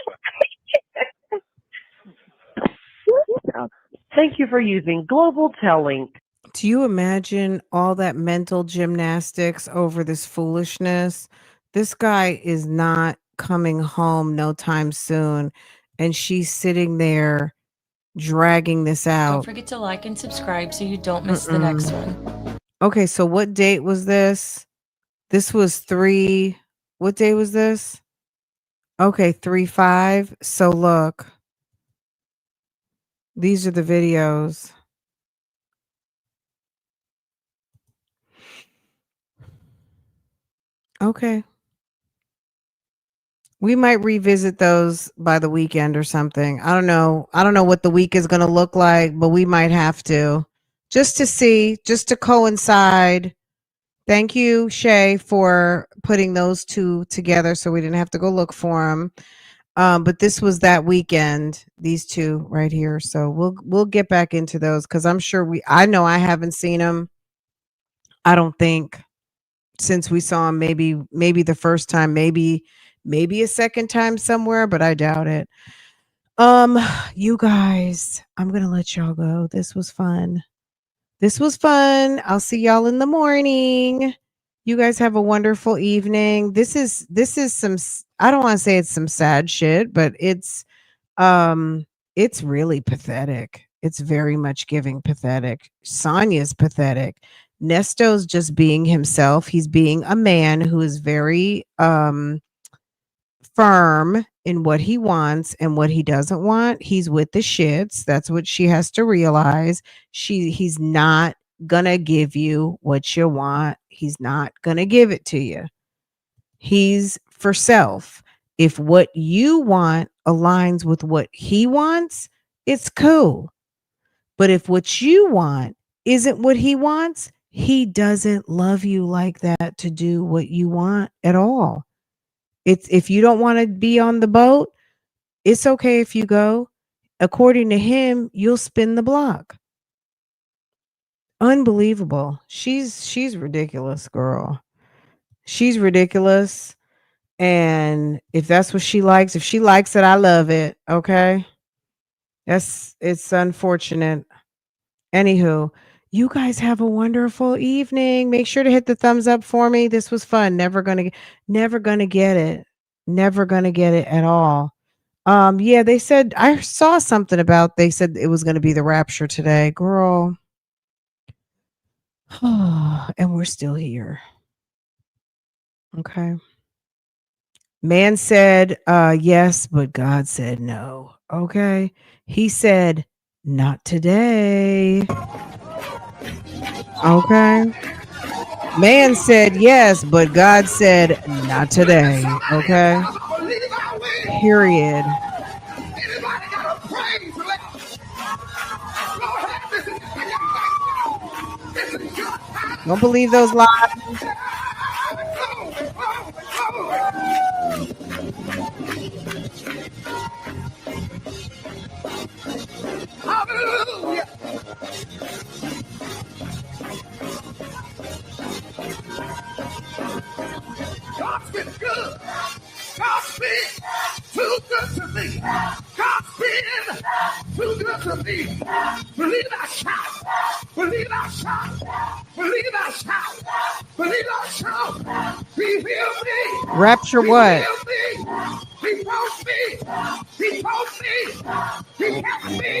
Speaker 8: go.
Speaker 7: Thank you for using Global Telling.
Speaker 2: Do you imagine all that mental gymnastics over this foolishness? This guy is not coming home no time soon. And she's sitting there dragging this out.
Speaker 5: Don't forget to like and subscribe so you don't miss the next one.
Speaker 2: Okay, so what date was this? This was 3. What day was this? Okay, 3/5. So look. These are the videos. Okay. We might revisit those by the weekend or something. I don't know. I don't know what the week is going to look like, but we might have to just to see, just to coincide. Thank you, Shay, for putting those two together so we didn't have to go look for them. But this was that weekend, these two right here. So we'll get back into those because I'm sure I know I haven't seen them. I don't think since we saw him maybe the first time, maybe a second time somewhere, but I doubt it. You guys, I'm gonna let y'all go. This was fun. I'll see y'all in the morning. You guys have a wonderful evening. This is some I don't want to say it's some sad shit, but it's really pathetic. It's very much giving pathetic. Sonya's pathetic. Nesto's just being himself. He's being a man who is very firm in what he wants and what he doesn't want. He's with the shits. That's what she has to realize. He's not gonna give you what you want. He's not gonna give it to you. He's for self. If what you want aligns with what he wants, it's cool. But if what you want isn't what he wants, he doesn't love you like that to do what you want at all. It's if you don't want to be on the boat, it's okay if you go. According to him, you'll spin the block. Unbelievable. She's ridiculous, girl. She's ridiculous. And if that's what she likes, if she likes it, I love it. Okay. It's unfortunate. Anywho, you guys have a wonderful evening. Make sure to hit the thumbs up for me. This was fun. Never gonna get it. Never gonna get it at all. Yeah, they said I saw something about they said it was gonna be the rapture today. Girl. And we're still here. Okay. Man said yes, but God said no. Okay. He said, not today. Okay. Man said yes, but God said not today. Okay. Period.
Speaker 3: Anybody got a praise left? Go ahead, this is your time.
Speaker 2: Don't believe those lies.
Speaker 3: Hallelujah. God's been good. God's been too good to me. God's been too good to me. Believe I shout. Believe I shout. Believe I shout. Believe I shout. He healed me.
Speaker 2: Rapture
Speaker 3: He
Speaker 2: what?
Speaker 3: healed me. He brought me. He told me. He kept me.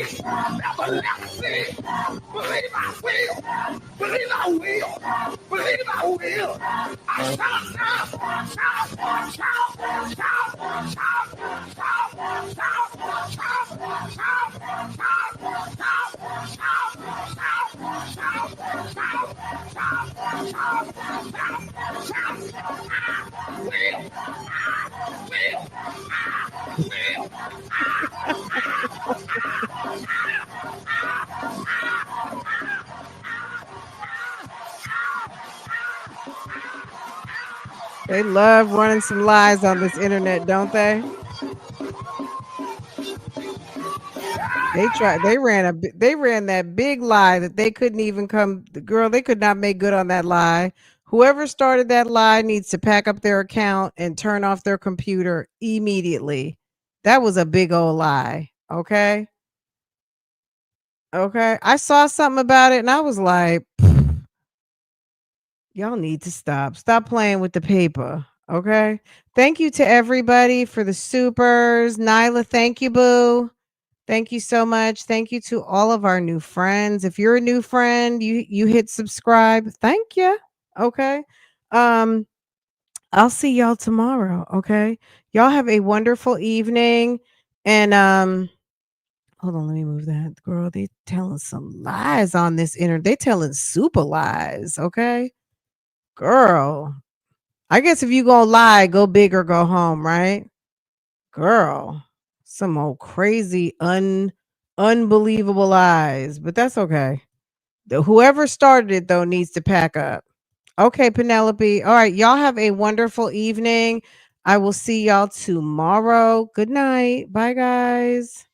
Speaker 3: Never left me. Believe I will. Believe I will. Believe I will. I shout now. Shout. Shout. Shout. Shout. Shout. Shout. Shout. Shout. Shout. Shout. Shout.
Speaker 2: They love running some lies on this internet, don't they? They ran that big lie that they couldn't even they could not make good on that lie. Whoever started that lie needs to pack up their account and turn off their computer immediately. That was a big old lie. Okay. Okay. I saw something about it and I was like, y'all need to stop playing with the paper. Okay. Thank you to everybody for the supers. Nyla, thank you, boo. Thank you so much. Thank you to all of our new friends. If you're a new friend, you hit subscribe. Thank you. Okay. I'll see y'all tomorrow. Okay. Y'all have a wonderful evening. And hold on, let me move that. Girl, they telling some lies on this internet. They telling super lies. Okay. Girl. I guess if you gonna lie, go big or go home, right? Girl. Some old crazy, unbelievable lies, but that's okay. Whoever started it, though, needs to pack up. Okay, Penelope. All right, y'all have a wonderful evening. I will see y'all tomorrow. Good night. Bye, guys.